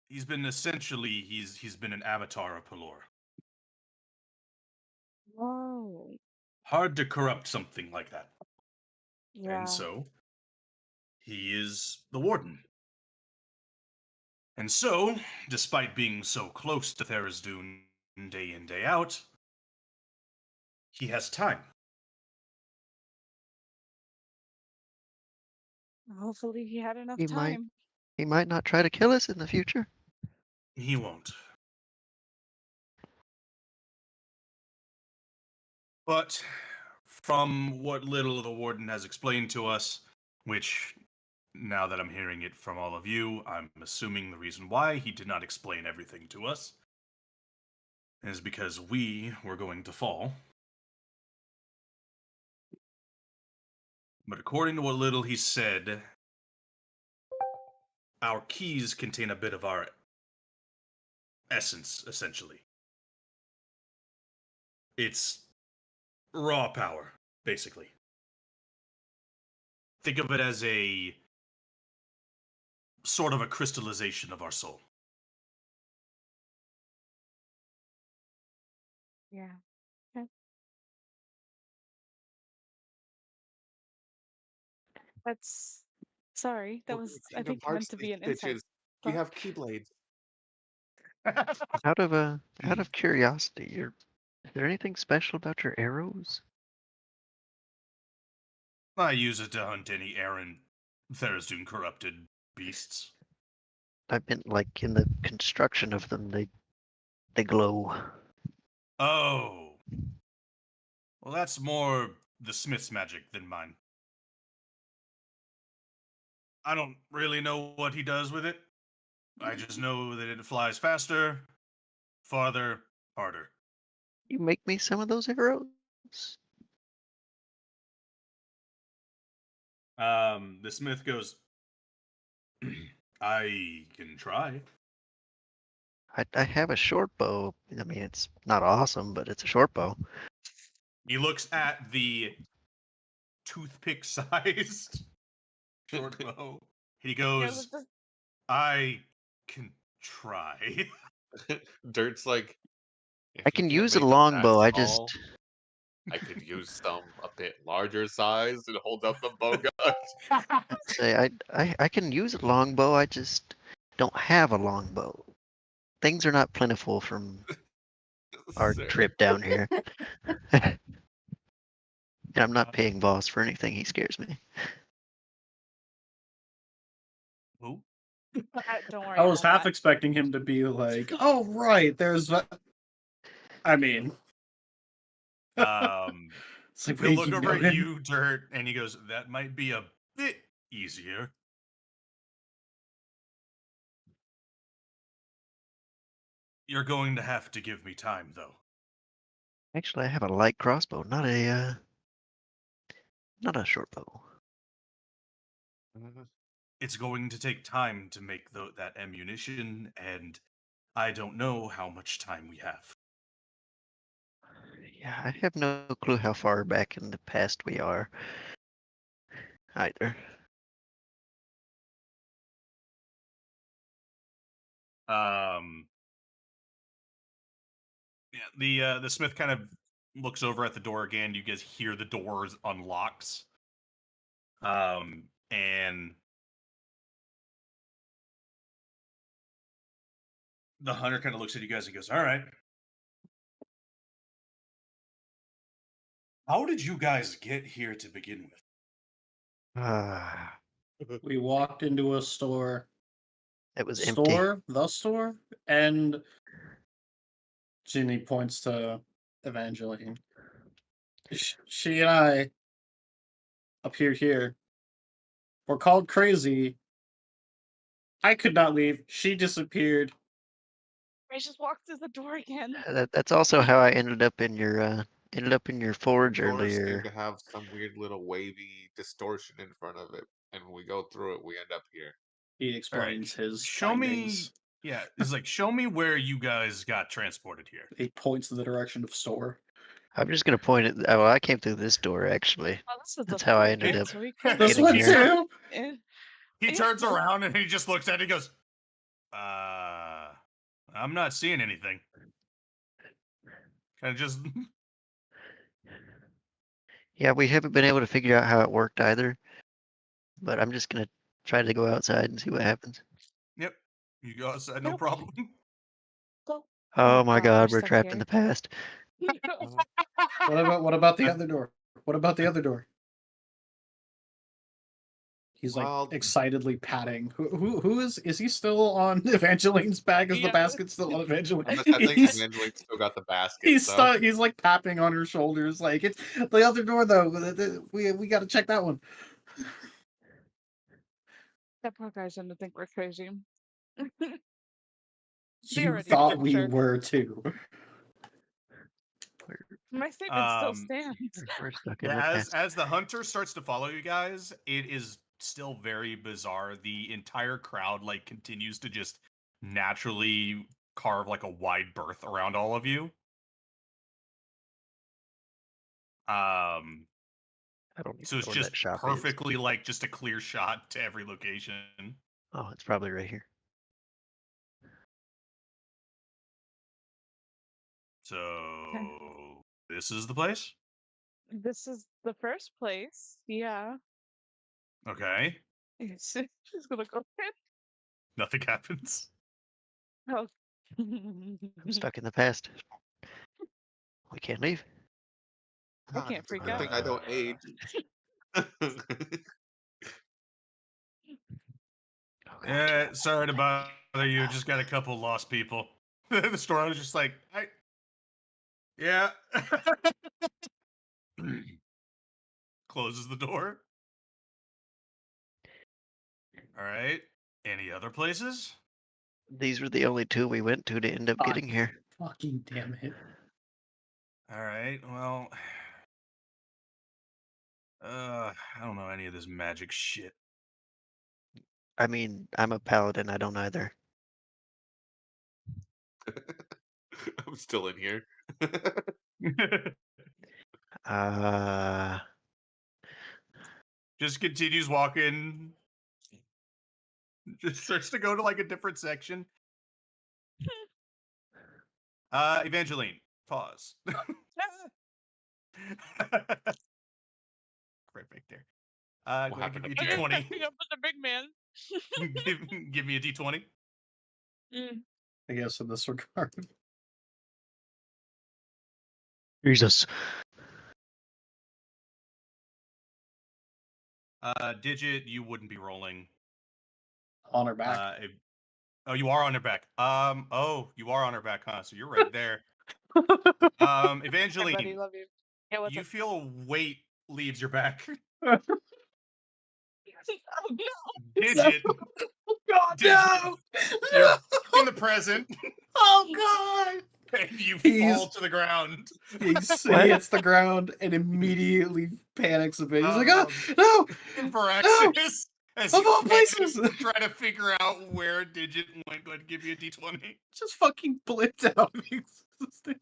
he's been essentially he's been an avatar of Pelor. Whoa. Hard to corrupt something like that. Yeah. And so he is the warden. And so, despite being so close to Tharizdun day in, day out, he has time. Hopefully he had enough He might. time. He might not try to kill us in the future. He won't. But from what little the warden has explained to us, which now that I'm hearing it from all of you, I'm assuming the reason why he did not explain everything to us is because we were going to fall. But according to what little he said, our keys contain a bit of our essence, essentially. It's raw power, basically. Think of it as a sort of a crystallization of our soul. Yeah. Okay. That's sorry. That We're was I Kingdom think meant Hearts to these be an inside. bitches. We thought. have keyblades. Out of curiosity, is there anything special about your arrows? I use it to hunt any errant Tharizdun corrupted beasts. I meant like in the construction of them, they glow. Oh. Well, that's more the smith's magic than mine. I don't really know what he does with it. I just know that it flies faster, farther, harder. You make me some of those arrows. The smith goes, I can try. I have a short bow. I mean, it's not awesome, but it's a short bow. He looks at the toothpick-sized short bow. He Yeah, goes, let's just- I can try. Dirt's like, if I you can can't use a make them longbow. that I small, just I could use some a bit larger size and hold up the bow gun. say I can use a longbow. I just don't have a longbow. Things are not plentiful from our Sir. trip down here. And I'm not paying boss for anything. He scares me. Who? Don't worry. I was about half that. expecting him to be like, "Oh right, there's." I mean, it's like, He'll wait, look you over know at him? you, Dirt, and he goes, that might be a bit easier. You're going to have to give me time, though. Actually, I have a light crossbow, not a short bow. It's going to take time to make that ammunition, and I don't know how much time we have. Yeah, I have no clue how far back in the past we are. Either. Yeah, the smith kind of looks over at the door again. You guys hear the doors unlocks. And the hunter kind of looks at you guys and goes, all right. How did you guys get here to begin with? Ah, We walked into a store. it was empty. The store, and Ginny points to Evangeline. She and I appeared here. We're called crazy. I could not leave. She disappeared. I just walked through the door again. That's also how I ended up in your forge Doors seem earlier. to have some weird little wavy distortion in front of it, and when we go through it, we end up here. He explains his Show me. findings. Yeah, it's like, show me where you guys got transported here. He points in the direction of store. I'm just gonna point it. Well, I came through this door actually. Well, this is That's the how I front ended gate, up so we could This getting one here. too. Eh, He turns around and he just looks at it. He goes, I'm not seeing anything. Kind of just. Yeah, we haven't been able to figure out how it worked either. But I'm just gonna try to go outside and see what happens. Yep. You go outside, no Nope. problem. Go. Oh my God, we're stuck trapped in here. the past. What about the other door? What about the other door? He's like Well- excitedly patting. Who is he still on Evangeline's back? Is the Yeah. basket still on Evangeline? I think He's- Evangeline still got the basket. He's so. he's like tapping on her shoulders, like it's the other door though. We got to check that one. That poor guy's gonna think we're crazy. You already thought did, we sure. were too. My statement still Um, stands. We're stuck in the Yeah, past. as the hunter starts to follow you guys, it is still very bizarre. The entire crowd like continues to just naturally carve like a wide berth around all of you. I don't even So it's know where just that shop is. perfectly like just a clear shot to every location. Oh, it's probably right here. So this is the place? This is the first place. Yeah. Okay. She's gonna go in. Nothing happens. Oh. I'm stuck in the past. We can't leave. I God, can't it's a freak good out. thing I don't age. Oh, God. Yeah, sorry to bother you. Just got a couple lost people. The store owner's just like, yeah. Closes the door. All right. Any other places? These were the only two we went to end up God. getting here. Fucking damn it! All right. Well, I don't know any of this magic shit. I mean, I'm a paladin. I don't either. I'm still in here. Just continues walking. Just starts to go to like a different section. Evangeline, pause. Right back there. What Go ahead, happened give up me a there? d20. Catching up with the big man. give me a d20. I guess in this regard. Jesus. Digit, you wouldn't be rolling. On her back. Oh, you are on her back. Oh, you are on her back, huh? So you're right there. Hey, buddy, Evangeline, love you. Yeah, what's you up? feel a weight leaves your back. Oh no! Digit, God, Digit, no! you're in the present, Oh God! and you He's- fall to the ground. He hits the ground and immediately panics a bit. He's like, "Oh no!" Varaxis, as Of you all panic, places! try to figure out where Digit went. Go ahead and give you a d20. Just fucking blipped out of existence.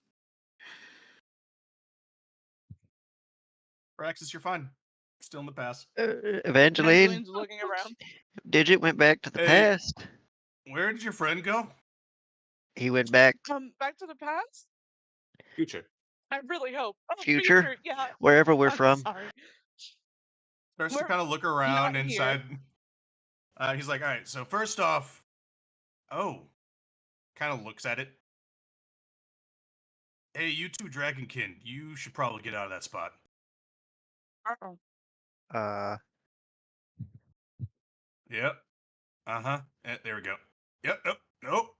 Varaxis, you're fine. Still in the past. Evangeline, Evangeline's looking around. Digit went back to the Hey. past. Where did your friend go? He went back Back to the past? Future. I really hope. Oh, Future? yeah. wherever we're I'm from. Sorry. Starts to We're kind of look around not here. inside. He's like, all right, so first off, kind of looks at it. Hey, you two Dragonkin, you should probably get out of that spot. Uh-oh. Yep. Uh-huh. There we go. Yep, nope.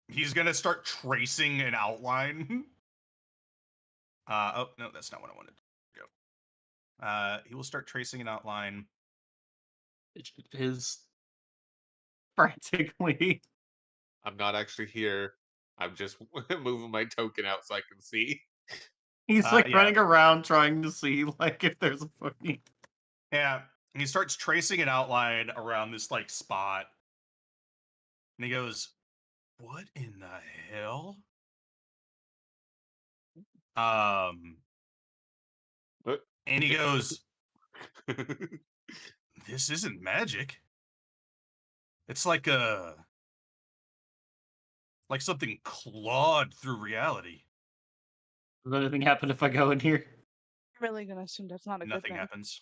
He's gonna start tracing an outline. Oh, no, that's not what I wanted to go. He will start tracing an outline. It is frantically. I'm not actually here. I'm just moving my token out so I can see. He's like Yeah. running around trying to see like if there's a fucking. Yeah, he starts tracing an outline around this like spot. And he goes, "What in the hell?" What? And he goes, this isn't magic. It's like something clawed through reality. Does anything happen if I go in here? I'm really gonna assume that's not a good Nothing thing. happens.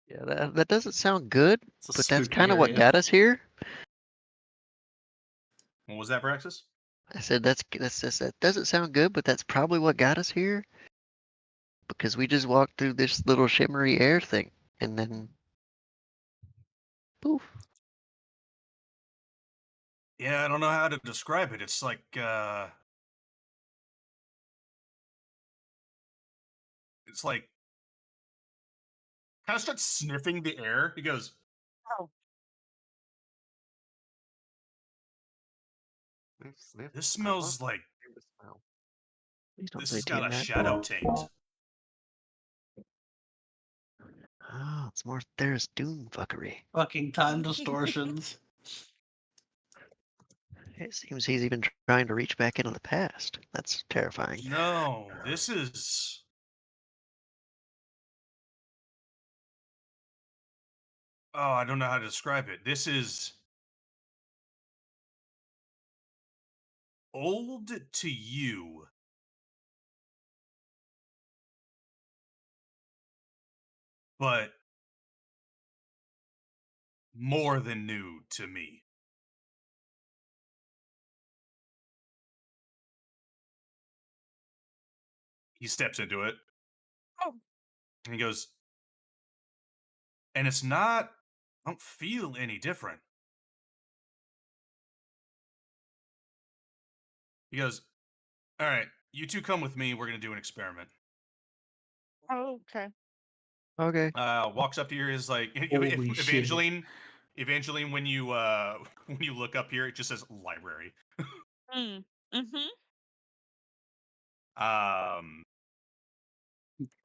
Yeah, that doesn't sound good, It's a but that's spooky kind of what area. got us here. What was that, Braxis? I said that doesn't sound good, but that's probably what got us here. Because we just walked through this little shimmery air thing, and then poof. Yeah, I don't know how to describe it. It's like kind of starts sniffing the air. He goes, Oh, Sniff, sniff. "This I love smells like the smell. Please don't this say has got a Tiamat. shadow taint." Oh, it's more There's Dune fuckery. Fucking time distortions. It seems he's even trying to reach back into the past. That's terrifying. No, this is. Oh, I don't know how to describe it. This is old to you, but more than new to me. He steps into it. Oh. And he goes, and it's not, I don't feel any different. He goes, all right, you two come with me. We're going to do an experiment. oh, okay. Okay. Walks up to here is like, Holy shit. Evangeline, when you when you look up here, it just says library. Mm. Mm-hmm.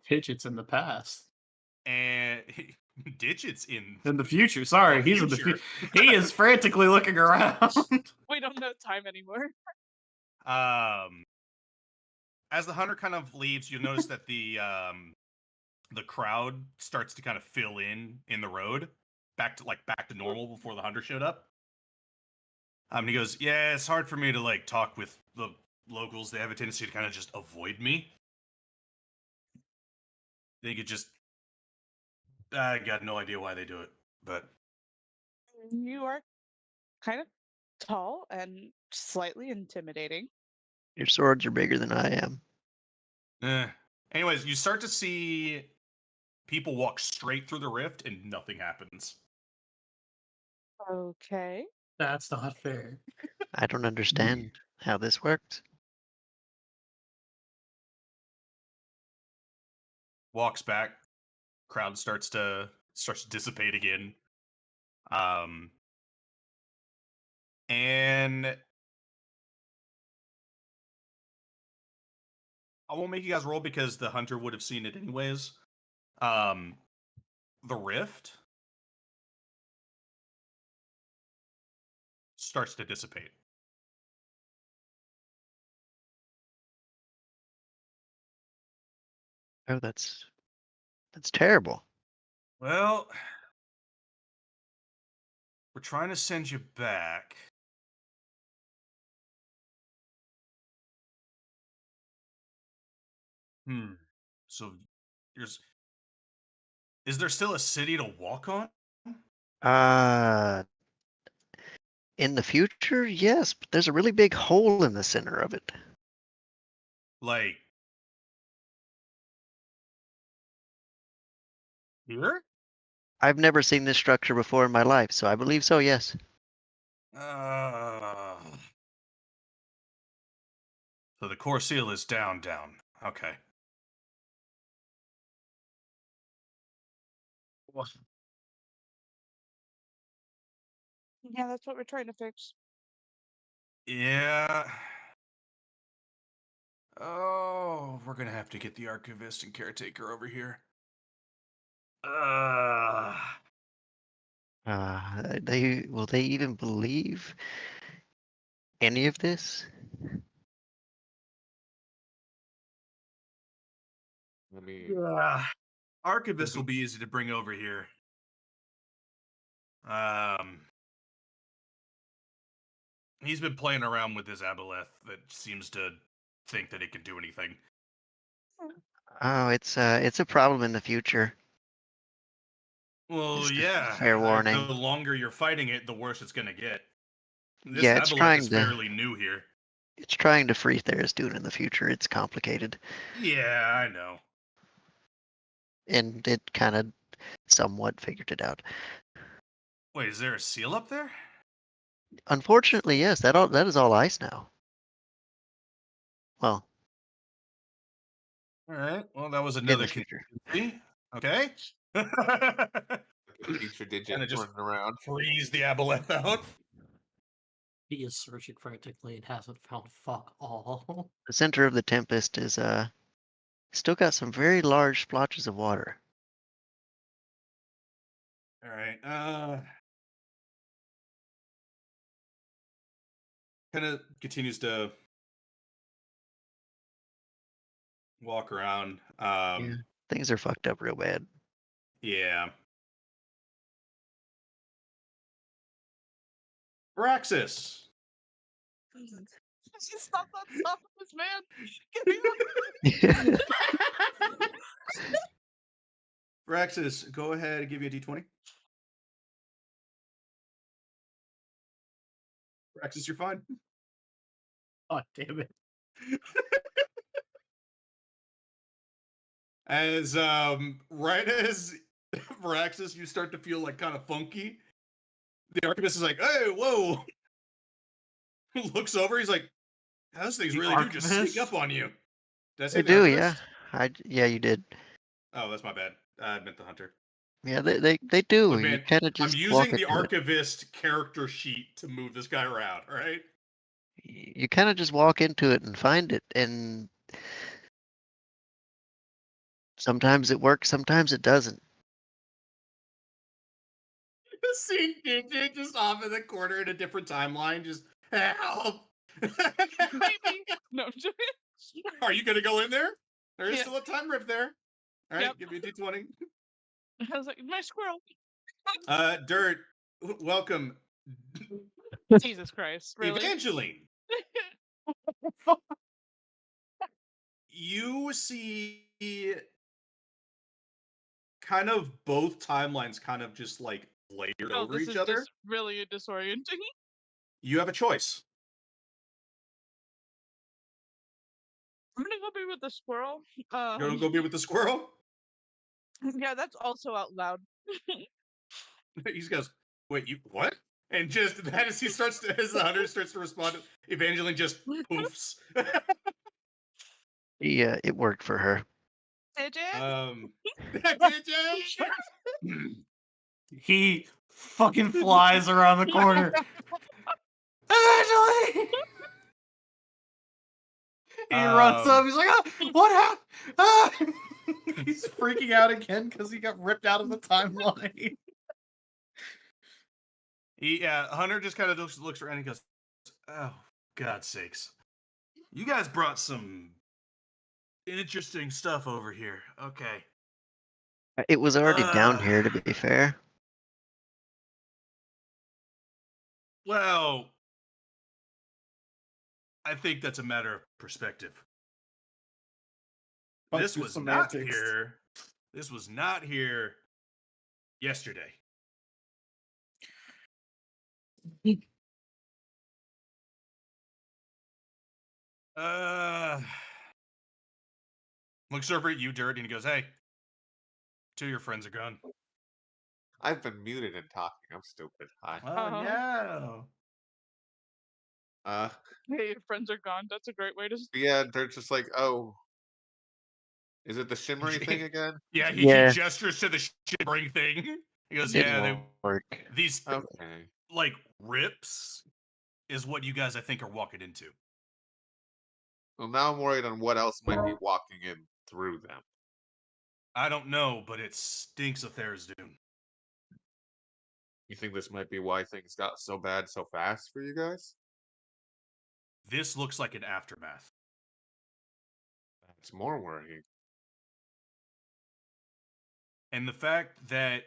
Fidget's in the past. And Digits in In the future, sorry, the he's in the future. future. He is frantically looking around. We don't know time anymore. As the hunter kind of leaves, you'll notice that the crowd starts to kind of fill in the road back to normal before the hunter showed up. And he goes, yeah, it's hard for me to like talk with the locals. They have a tendency to kind of just avoid me. They could just, I got no idea why they do it, but You are kind of tall and slightly intimidating. Your swords are bigger than I am. Anyways, you start to see people walk straight through the rift and nothing happens. Okay. That's not fair. I don't understand how this works. Walks back, crowd starts to dissipate again. And I won't make you guys roll because the hunter would have seen it anyways. The rift starts to dissipate. Oh, that's terrible. Well, we're trying to send you back. So is there still a city to walk on? In the future, yes, but there's a really big hole in the center of it. Like here? I've never seen this structure before in my life, so I believe so, yes. So the core seal is down. Okay. Yeah, that's what we're trying to fix. Yeah. Oh, we're gonna have to get the archivist and caretaker over here. Will they even believe any of this? I mean, Archivist will be easy to bring over here. He's been playing around with his aboleth that seems to think that it can do anything. Oh, it's a problem in the future. Well, Just a yeah. fair warning. The longer you're fighting it, the worse it's gonna get. This Yeah, it's aboleth trying is to fairly new here. it's trying to free Tharizdun in the future. It's complicated, Yeah, I know. and it kind of somewhat figured it out. Wait, is there a seal up there? Unfortunately, yes, that is all ice now. Well, All right. Well, that was in another the future. contingency. Okay. Future digit Kinda just- running around. Freeze the aboleth out. He is searching frantically and hasn't found fuck all. The center of the tempest is still got some very large splotches of water. All right. Kind of continues to walk around. Yeah. Things are fucked up real bad. Yeah. Braxis. Stop on top of this man! Get me up! Braxis, go ahead and give me a d20. Braxis, you're fine. Oh, damn it. As right as Braxis, you start to feel like kind of funky. The archivist is like, "Hey, whoa!" Looks over. He's like, "Those things The really do just sneak archivist? up on you." Did I say They the do, archivist? yeah. Yeah, you did. Oh, that's my bad. I meant the hunter. Yeah, they do. Look, You man, kind of I'm just walk using the into it. archivist character sheet to move this guy around. All right. You kind of just walk into it and find it, and sometimes it works, sometimes it doesn't. Seeing Digit just off in the corner in a different timeline, just help. Maybe. No, I'm joking. Are you gonna go in there? There is Yeah. still a time rift there. All right, Yep. give me a d20. I was like, my squirrel. Dirt, welcome, Jesus Christ, really? Evangeline. You see kind of both timelines kind of just like layered Oh, over this each is other. just really disorienting. You have a choice. I'm gonna go be with the squirrel. You're gonna go be with the squirrel? Yeah, that's also out loud. He goes, "Wait, you what?" And just that as he starts to, as the hunter starts to respond, Evangeline just poofs. Yeah, it worked for her. Did it? Did you? He fucking flies around the corner. Eventually, He runs up. He's like, "Ah, what happened?" Ah! He's freaking out again because he got ripped out of the timeline. Hunter just kind of looks around and he goes, "Oh, God's sakes. You guys brought some interesting stuff over here. Okay. It was already down here, to be fair. Well, I think that's a matter of perspective. Bunch This of was not semantics. here. This was not here yesterday. Looks over at you, Dirt, and he goes, "Hey, two of your friends are gone." I've been muted and talking. I'm stupid. Hi. Oh no. Hey, your friends are gone. That's a great way to. Yeah, they're just like, oh, is it the shimmery thing again? Yeah, he Yeah. gestures to the shimmering thing. He goes, Didn't "Yeah, work. these Okay. like rips is what you guys I think are walking into." Well, now I'm worried on what else might be walking in through them. I don't know, but it stinks of Tharizdun. You think this might be why things got so bad so fast for you guys? This looks like an aftermath. It's more worrying. And the fact that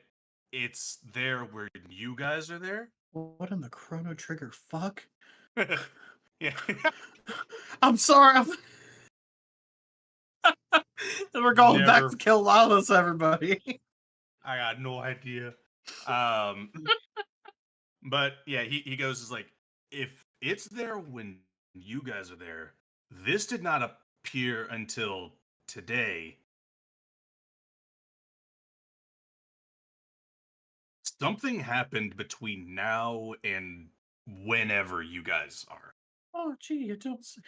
it's there where you guys are there. What in the Chrono Trigger fuck? Yeah. I'm sorry. We're going back Never- to kill Lawless, everybody. I got no idea. But yeah, he goes is like, if it's there when you guys are there, this did not appear until today. Something happened between now and whenever you guys are. Oh, gee, you don't say.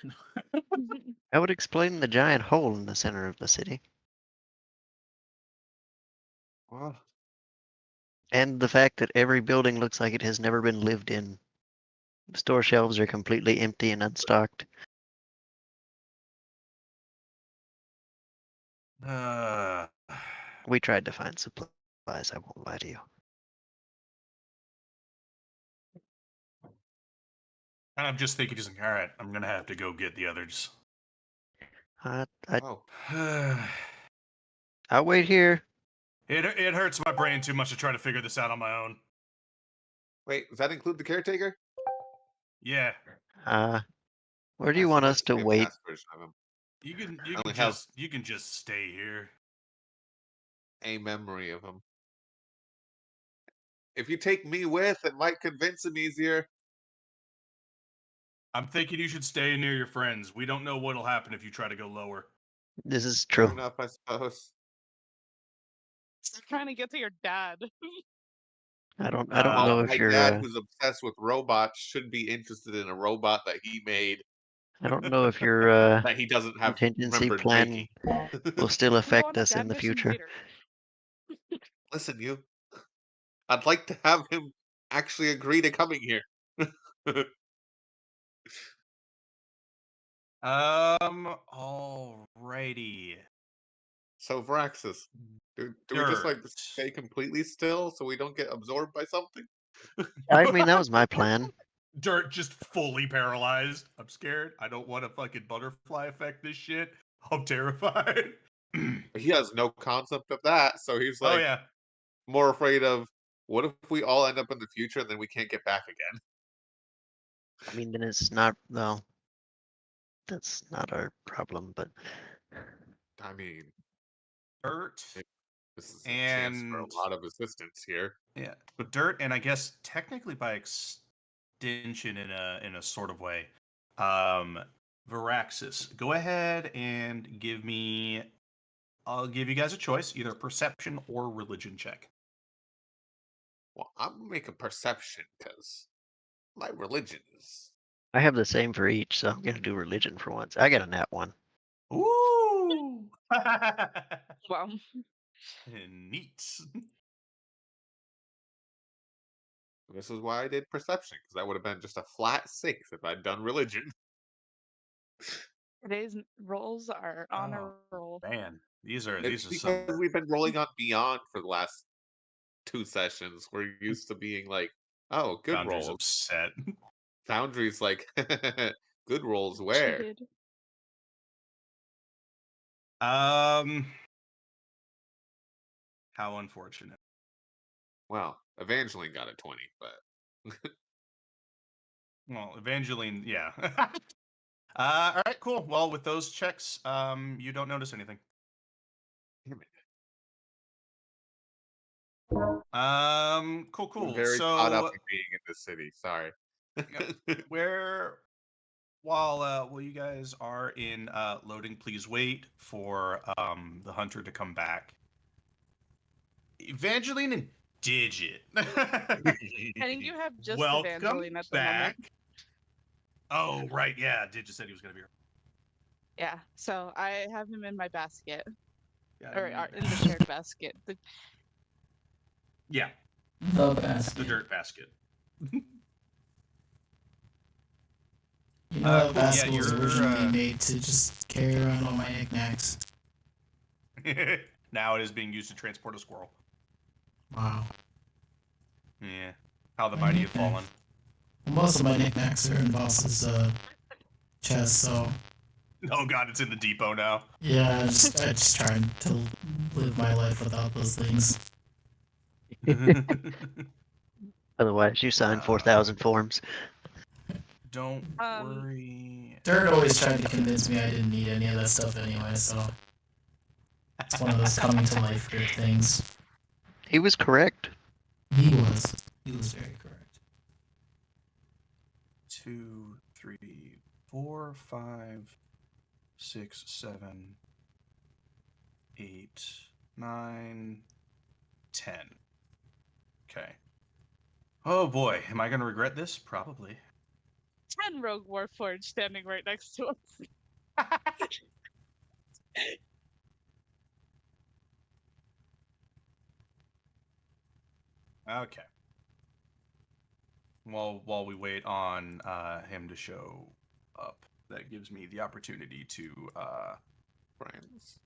That would explain the giant hole in the center of the city. Well, And the fact that every building looks like it has never been lived in. The store shelves are completely empty and unstocked. We tried to find supplies, I won't lie to you. And I'm just thinking, just like, all right, I'm gonna have to go get the others. oh, I'll wait here. It hurts my brain too much to try to figure this out on my own. wait, does that include the caretaker? Yeah, Where do you Ah, so want there us should to be a wait? fast version of him. you only can have- just stay here. A memory of him. If you take me with, it might convince him easier. I'm thinking you should stay near your friends. We don't know what'll happen if you try to go lower. This is Fair true. enough, I suppose. Stop trying to get to your dad. I don't Well, know if My you're dad, who's obsessed with robots, should be interested in a robot that he made I don't know if your that he doesn't have contingency remembered plan making. will still Go affect on a us dad in the mission future. later. Listen, you. I'd like to have him actually agree to coming here. Alrighty. So, Vraxis, do we just like Dirt. stay completely still so we don't get absorbed by something? I mean, that was my plan. Dirt just fully paralyzed. I'm scared. I don't want to fucking butterfly effect this shit. I'm terrified. He has no concept of that, so he's Oh like yeah. more afraid of what if we all end up in the future and then we can't get back again? I mean, then it's not, well, that's not our problem, but I mean, Dirt. this is a chance for And- a lot of assistance here. Yeah. Dirt, and I guess technically by extension in a sort of way. Varaxis, go ahead and give me. I'll give you guys a choice, either perception or religion check. Well, I'm gonna make a perception because my religion is. I have the same for each, so I'm gonna do religion for once. I got a nat 1. Ooh. Well, Neat. This is why I did perception because that would have been just a flat 6 if I'd done religion. today's rolls are on a roll. Man, these are It's some. because we've been rolling on Beyond for the last 2 sessions. We're used to being like, oh, good Foundry's rolls. upset. Foundry's like, good rolls where? Cheated. How unfortunate. Well, Evangeline got a 20, but Well, Evangeline, yeah. All right, cool. Well, with those checks, you don't notice anything. damn it. Cool. I'm very So caught up in being in the city. Sorry. while you guys are in loading, please wait for the hunter to come back. Evangeline and Digit. I think you have just Welcome Evangeline at the back. moment. Oh right, yeah. Digit said he was gonna be here. Yeah, so I have him in my basket, Yeah, or in the shared basket. yeah, The the basket. dirt basket. You know, that cool. basket Yeah, was you're, originally made to just carry around all my knickknacks. Now it is being used to transport a squirrel. Wow. Yeah. How the My mighty have knickknacks. fallen. Most of my knickknacks are in Boss's chest, so Oh god, it's in the depot now. yeah, I just trying to live my life without those things. Otherwise, you sign 4,000 forms. Don't Um, worry. Dirt always tried to convince me I didn't need any of that stuff anyway, so it's one of those coming to life Dirt things. He was correct. He was. He was very correct. 2, 3, 4, 5, 6, 7, 8, 9, 10. Okay. Oh boy, am I gonna regret this? Probably. 10 Rogue Warforged standing right next to us. Okay. While we wait on him to show up, that gives me the opportunity to Friends.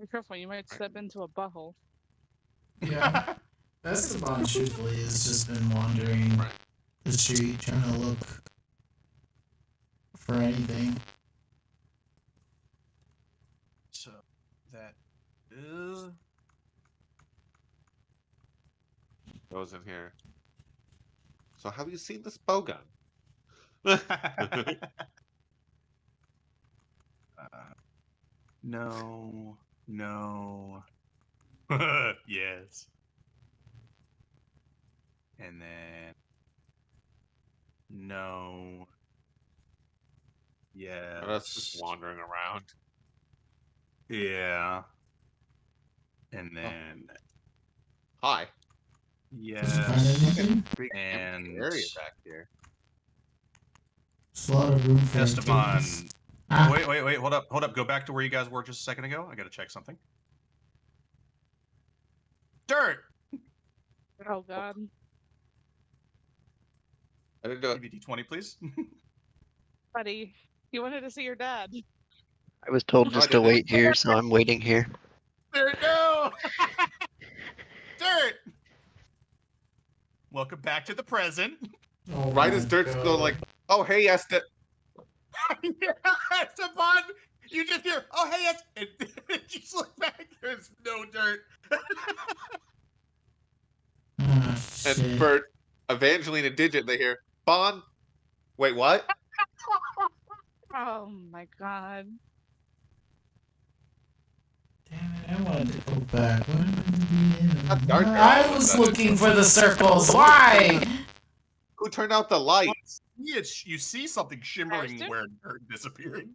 Be careful, you might step into a butthole. Yeah. Esteban, truthfully, has just been wandering the street trying to look for anything. So that is Goes in here. So have you seen this bow gun? no. Yes. And then no. Yeah. That's just wandering around. Yeah. And then Hi. Did you yes. find anything? Big And empty area back here. There's a lot of room for Esteban. activities. Ah, Wait, hold up. Go back to where you guys were just a second ago. I gotta check something. Dirt! Oh god. I didn't do it. DVD 20, please. Buddy, you wanted to see your dad. I was told just to wait here, so I'm waiting here. Dirt, no! Dirt! Welcome back to the present. oh Right my as Dirt's God. going like, oh hey Esta. Esteban, you just hear, oh hey, yes, and you just look back. There's no dirt. Ah, And shit. for Evangeline and Digit, they hear, Bon. Wait, what? Oh my god. Damn it, I wanted to go back. What happened to the end? That's dark there all I of a was sudden. looking for the circles. Why? Who turned out the lights? You see something shimmering Ashton? where dirt disappearing.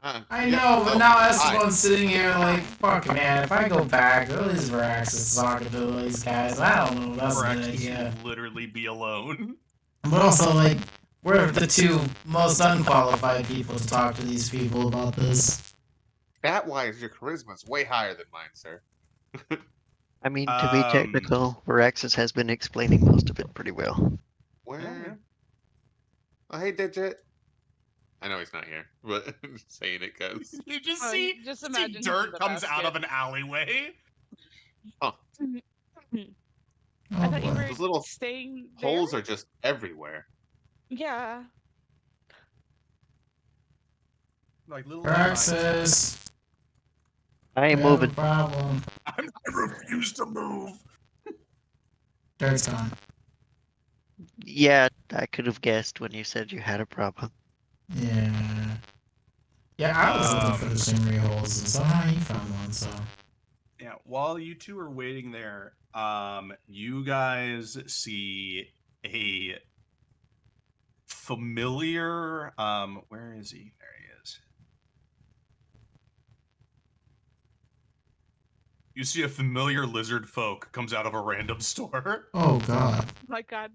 I Yeah, know, but so- now Hi. Esteban's sitting here like, fuck man, if I go back, all these Varax is talking to these guys. I don't know, that's a good Varaxis idea. will literally be alone. But also, like, we're the two most unqualified people to talk to these people about this. Stat-wise, your charisma's way higher than mine, sir. I mean, to be technical, Varaxis has been explaining most of it pretty well. Where? Yeah. Oh, hey, Digit. I know he's not here, but I'm just saying it because. You just Oh, see, just see imagine him in dirt the comes out of basket. an alleyway. Oh I thought you boy. were Those little staying there? Holes are just everywhere. Yeah. Like little. Varaxis, I ain't we have a moving. problem. I refuse to move. Dirt's gone. Yeah, I could have guessed when you said you had a problem. Yeah. Yeah, I was looking for the shimmery holes, and somehow you found one, so. Yeah, while you two are waiting there, you guys see a familiar. Where is he? There he is. You see a familiar lizard folk comes out of a random store. Oh god. My god.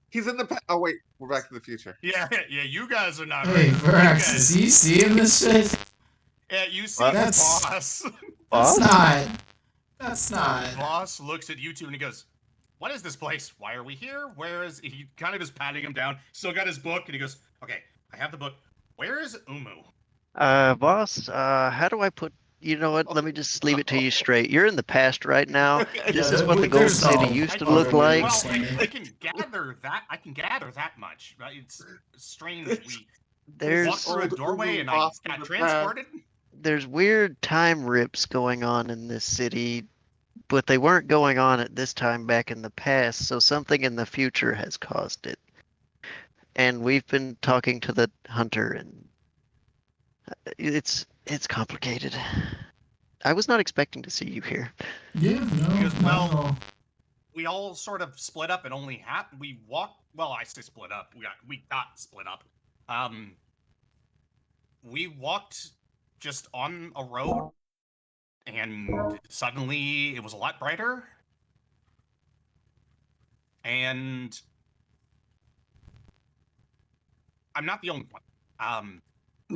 He's in the. Oh wait, we're back to the future. Yeah, you guys are not. Hey, ready. You Varaxis, guys- you seeing this shit? Yeah, you see What? the That's- boss. That's Boss? not. That's not. Boss looks at you two and he goes, "What is this place? Why are we here? Where is?" He kind of is patting him down. Still got his book, and he goes, "Okay, I have the book. Where is Umu?" Boss, how do I put... You know what? Let me just leave it to you straight. You're in the past right now. This is what the Golden There's City no- used to I- look like. Well, Explain I it. can gather that. I can gather that much. Right? It's strange. We walked There's... through a Old doorway Umu and I off to got the transported. there's weird time rips going on in this city, but they weren't going on at this time back in the past, so something in the future has caused it. And we've been talking to the hunter, and it's complicated. I was not expecting to see you here. Yeah, no, Because, not well, at all. we all sort of split up and only we walked. Well, I say split up. We got split up. We walked just on a road, and suddenly it was a lot brighter. And I'm not the only one.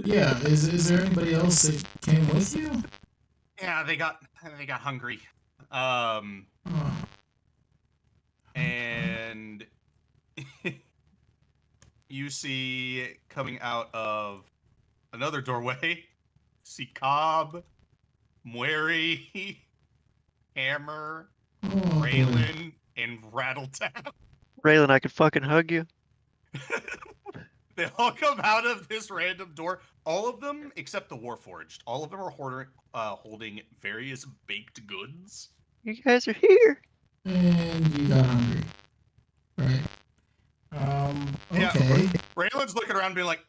Yeah, is there anybody else that came with you? Yeah, they got hungry. Oh, And you see coming out of another doorway, see Cobb, Mweri, Hammer, boy. Raylan, and Rattletown. Raylan, I could fucking hug you. They all come out of this random door. All of them, except the Warforged. All of them are holding various baked goods. You guys are here. And you got hungry. Right. Yeah. Okay. Raylan's looking around being like,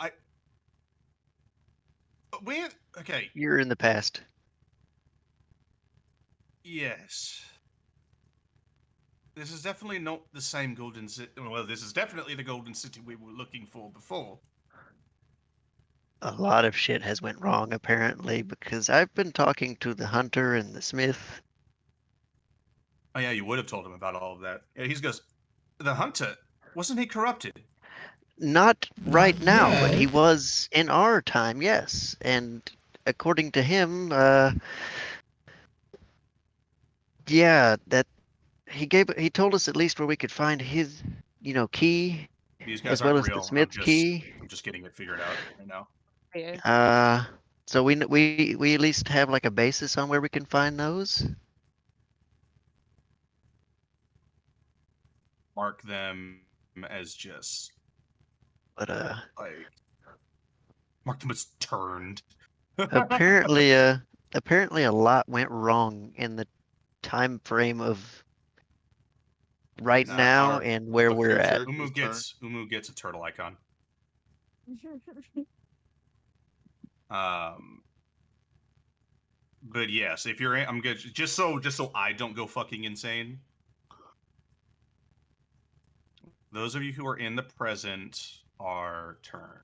okay, You're in the past. yes. This is definitely not the same Golden City. Well, this is definitely the Golden City we were looking for before. A lot of shit has went wrong apparently because I've been talking to the hunter and the smith. Oh yeah, you would have told him about all of that. Yeah, he goes, the hunter, wasn't he corrupted? Not right now, but he yet. was in our time, yes. And according to him, yeah, that he told us at least where we could find his, key, These guys as well aren't as real. the smith's key. I'm just getting it figured out right now. Yeah. So we at least have like a basis on where we can find those. Mark them as just But like mark them as turned. apparently a lot went wrong in the time frame of right Nah, now our- and where the we're at. future. Umu gets a turtle icon. But yes, if you're, I'm good. Just so I don't go fucking insane. Those of you who are in the present are turned.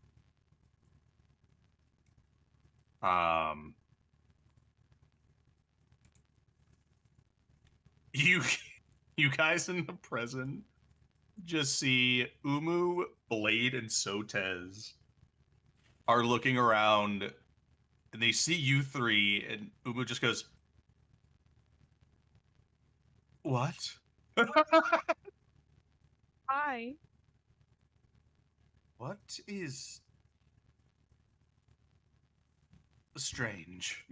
You guys in the present just see Umu, Blade, and Sotez are looking around, and they see you three, and Umu just goes, "What?" Hi. What is strange?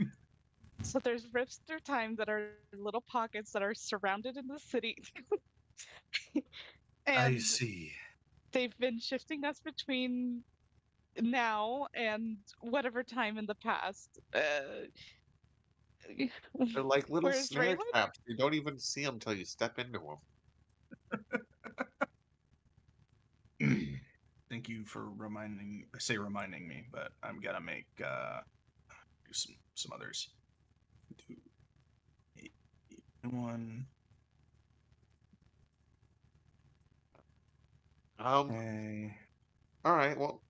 So there's rifts through time that are little pockets that are surrounded in the city. I And see. they've been shifting us between now and whatever time in the past. They're like little Where's snare Raylan? traps. You don't even see them till you step into them. Thank you for reminding me, but I'm gonna make do some others. 2, 8, 1. Okay. All right. Well,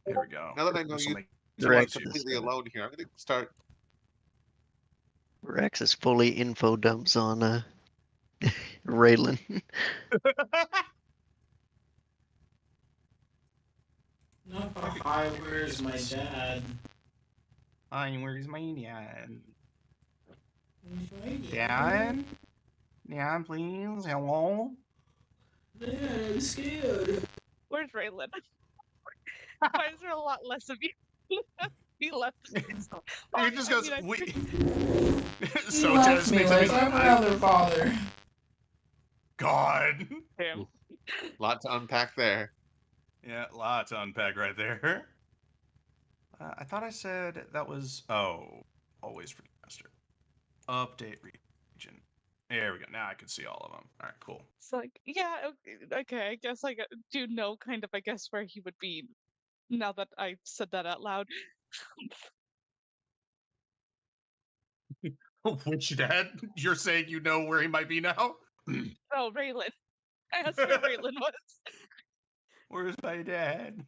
There we go. now that I know This'll you make are Rex completely is, alone here, I'm gonna start. Rex is fully info dumps on Raylan. Not the hi, where's my dad? Hi, where's my dad? Where's my Dad? Dad, please. Hello. Dad, I'm scared. Where's Raylan? Why is there a lot less of you? He left. He just goes, we. He So left Dennis me makes like a I'm another father. God. Damn. Lot to unpack there. Yeah, lot to unpack right there. I thought I said that was always for master. Update region. There we go. Now I can see all of them. All right, cool. It's like, yeah, okay, I guess I do know kind of, I guess, where he would be now that I said that out loud. Which dad? You're saying you know where he might be now? Oh, Raylan. I asked where Raylan was. Where's my dad?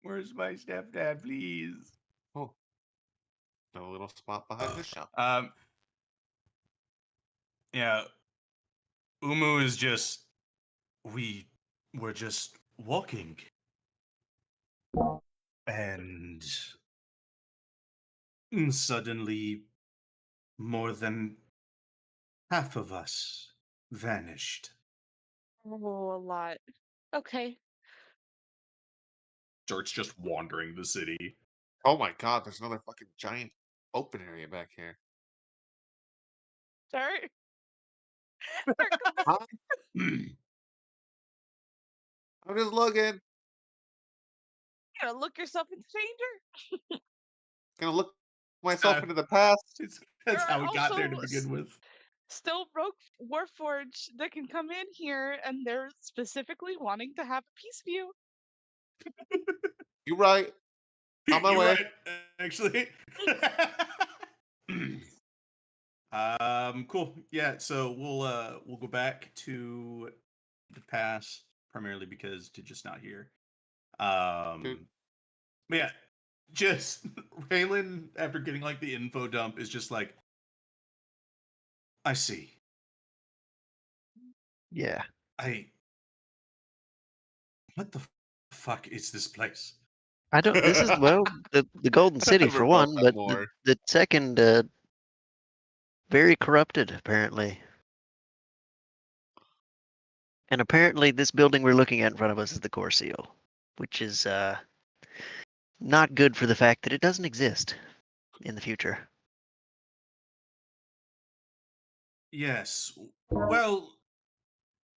Where's my stepdad, please? Oh, a little spot behind the shop. Yeah. Umu is just. We were just walking. And. Suddenly, more than half of us vanished. Oh, a lot. Okay. Starts just wandering the city. Oh my god, there's another fucking giant open area back here. Start. Huh? I'm just looking. You know, look yourself into danger. Gonna look myself into the past. That's There how are we got there to also begin with. Still rogue Warforged that can come in here, and they're specifically wanting to have a peace view. You're right. On my You're way. right, actually. Cool. Yeah, so we'll go back to the past primarily because to just not here. But yeah, just Raylan after getting like the info dump is just like, I see. Yeah. What the fuck is this place? I don't. This is the Golden City for Revolt one, that but more. the second, very corrupted apparently. And apparently, this building we're looking at in front of us is the Core Seal, which is not good for the fact that it doesn't exist in the future. Yes. Well,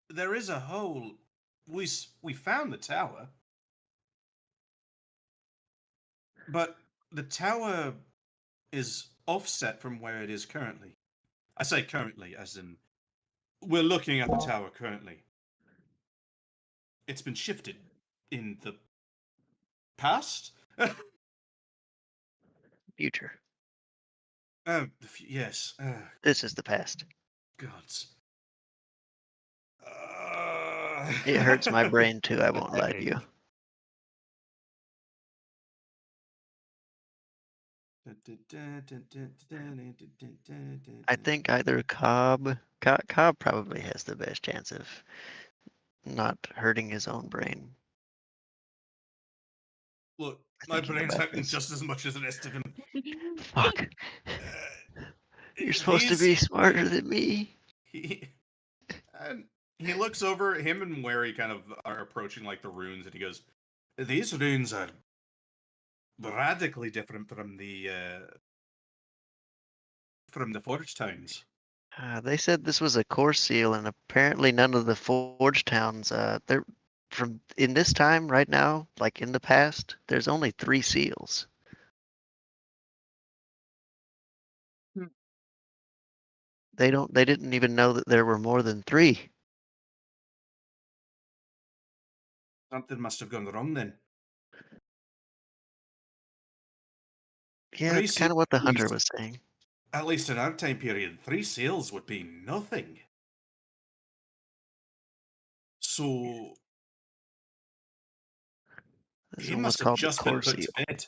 there is a hole. We found the tower, but the tower is offset from where it is currently. I say currently, as in we're looking at the tower currently. It's been shifted in the past. Future. Oh, yes. This is the past. Gods. It hurts my brain too. I won't lie to you. I think either Cobb probably has the best chance of not hurting his own brain. Look, I my think brain's about hurting this. just as much as the rest of him. Fuck. You're supposed to be smarter than me. And he looks over at him and Wary kind of are approaching like the runes, and he goes, "These runes are radically different from the Forge Towns." They said this was a core seal, and apparently none of the Forge Towns. They're from in this time right now, like in the past. There's only 3 seals. They didn't even know that there were more than 3. Something must have gone wrong then. Yeah, 3 that's kind of what the hunter seals, was saying. at least in our time period, 3 seals would be nothing. So This he one was must have called the just been core put seal. to bed.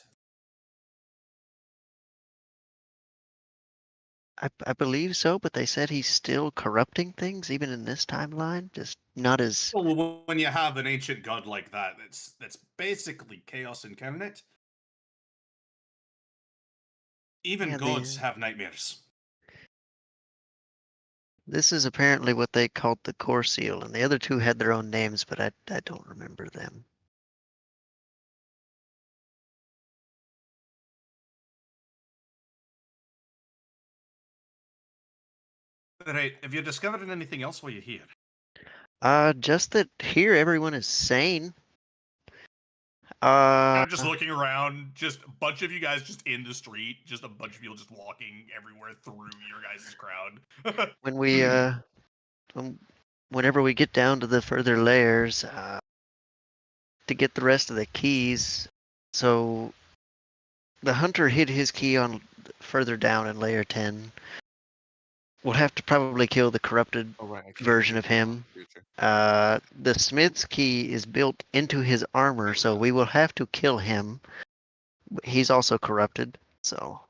I believe so, but they said he's still corrupting things even in this timeline. Just not as Well, when you have an ancient god like that, that's basically chaos incarnate. Even Yeah, gods have nightmares. This is apparently what they called the core seal, and the other 2 had their own names, but I don't remember them. Right. Have you discovered anything else while you're here? Just that here everyone is sane. I'm just Uh, looking around, just a bunch of you guys just in the street, just a bunch of people just walking everywhere through your guys' crowd. when we whenever we get down to the further layers, to get the rest of the keys, so the hunter hid his key on further down in layer 10. We'll have to probably kill the corrupted Oh, right. I can't version do of that in him. the future. The smith's key is built into his armor, so we will have to kill him. He's also corrupted, so.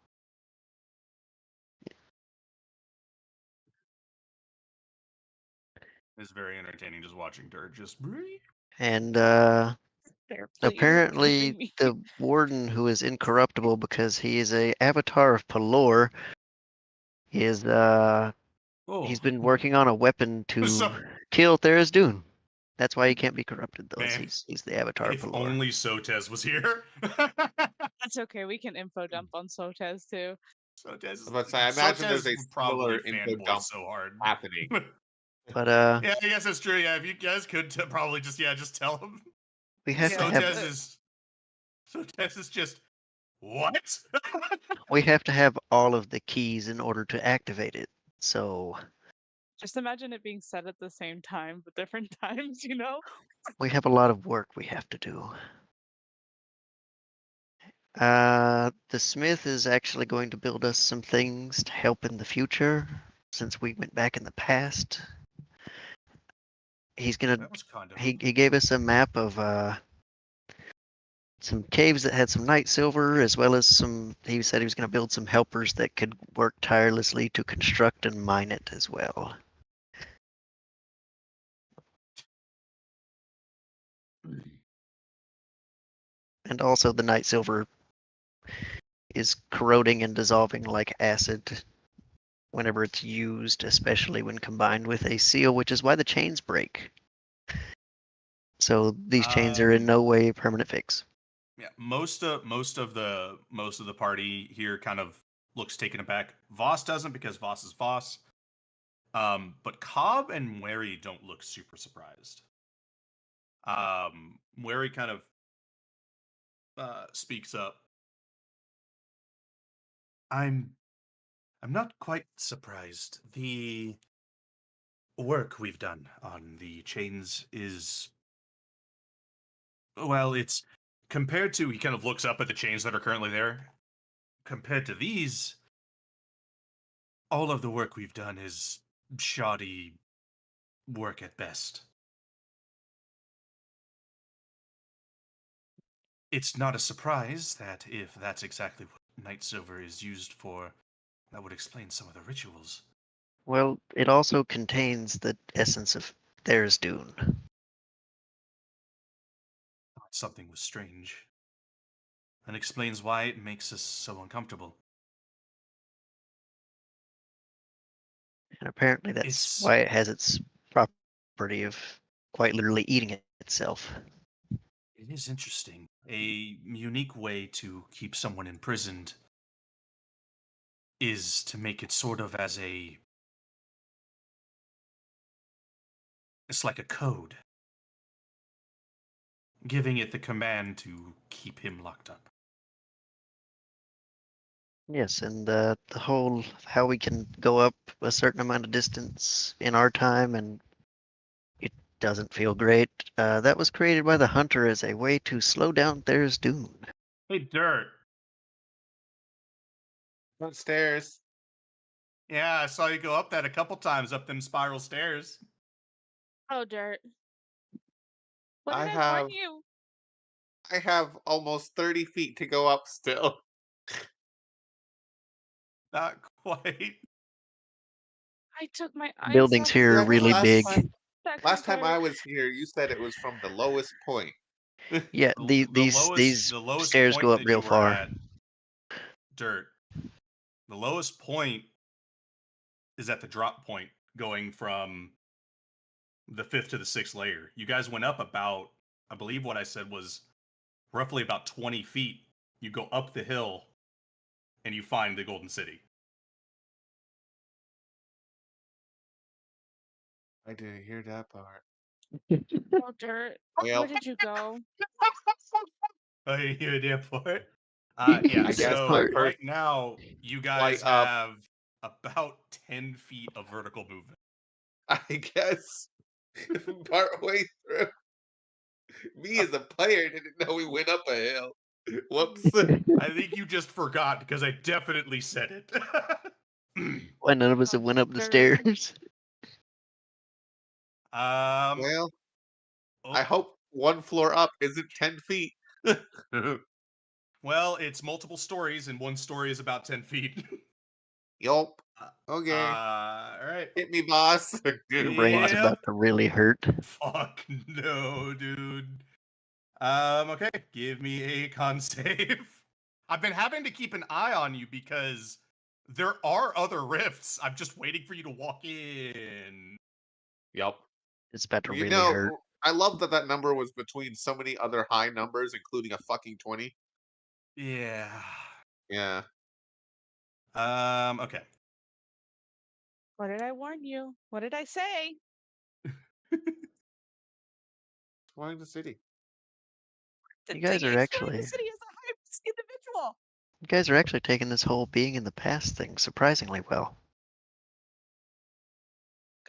It's very entertaining just watching Dirt just. And There, please, apparently leave me. the warden, who is incorruptible because he is a avatar of Pelor, is Oh, he's been working on a weapon to So- kill Tharizdun. That's why he can't be corrupted, though. Man, He's the avatar of if Pelor. only Sotez was here. That's okay. We can info dump on Sotez too. Sotez is. But I imagine there's Sotez a would probably similar info fanboy dump so hard. happening. But Yeah, I guess that's true. Yeah, if you guys could probably just tell him. we have to have Sotez is just what? all of the keys in order to activate it. So Just imagine it being said at the same time, but different times, you know? we have a lot of work we have to do. The smith is actually going to build us some things to help in the future, since we went back in the past. He's gonna That was kind of. he gave us a map of some caves that had some night silver, as well as he said he was gonna build some helpers that could work tirelessly to construct and mine it as well. And also the night silver is corroding and dissolving like acid whenever it's used, especially when combined with a seal, which is why the chains break. So these chains are in no way a permanent fix. Yeah, most of the party here kind of looks taken aback. Voss doesn't because Voss is Voss. But Cobb and Wary don't look super surprised. Wary kind of speaks up. I'm not quite surprised. The work we've done on the chains is, well, it's compared to, he kind of looks up at the chains that are currently there. Compared to these, all of the work we've done is shoddy work at best. It's not a surprise that if that's exactly what Night Silver is used for, that would explain some of the rituals. Well, it also contains the essence of Tharizdun. Something was strange. And explains why it makes us so uncomfortable. And apparently that's why it has its property of quite literally eating itself. It is interesting. A unique way to keep someone imprisoned is to make it sort of as it's like a code. Giving it the command to keep him locked up. Yes, and the whole how we can go up a certain amount of distance in our time and it doesn't feel great. That was created by the hunter as a way to slow down Tharizdun. Hey, Dirt. Downstairs. Yeah, I saw you go up that a couple times, up them spiral stairs. Oh, Dirt. What I did I have- warn you? I have almost 30 feet to go up still. Not quite. I took my eyes Buildings off here are Yeah, really last big. time- Second Last time I Dirt. was here, you said it was from the lowest point. Yeah, The these lowest stairs point go up that real you were far. at, Dirt. The lowest point is at the drop point going from the 5th to the 6th layer. You guys went up about, I believe what I said was roughly about 20 feet. You go up the hill and you find the Golden City. I didn't hear that part. Oh, Dirt. Well, Where did you go? Oh, you did for it. I Yeah. I guess So my Part. first right now, you guys flight up. have about 10 feet of vertical movement. I guess partway through, me as a player didn't know we went up a hill. Whoops. I think you just forgot because I definitely said it. Why none of us have went up the Sure. stairs? Well, I oh, hope one floor up isn't 10 feet. well, it's multiple stories, and one story is about 10 feet. Yup. Uh, Okay. all right. Hit me, boss. Your brain's Yep. about to really hurt. Fuck no, dude. Okay, give me a con save. I've been having to keep an eye on you because there are other rifts. I'm just waiting for you to walk in. Yup. It's about to You really know, hurt. I love that that number was between so many other high numbers, including a fucking 20. Yeah. Yeah. Okay. What did I warn you? What did I say? Exploring the city. The You guys are exploring the actually city as a high risk individual. you guys are actually taking this whole being in the past thing surprisingly well.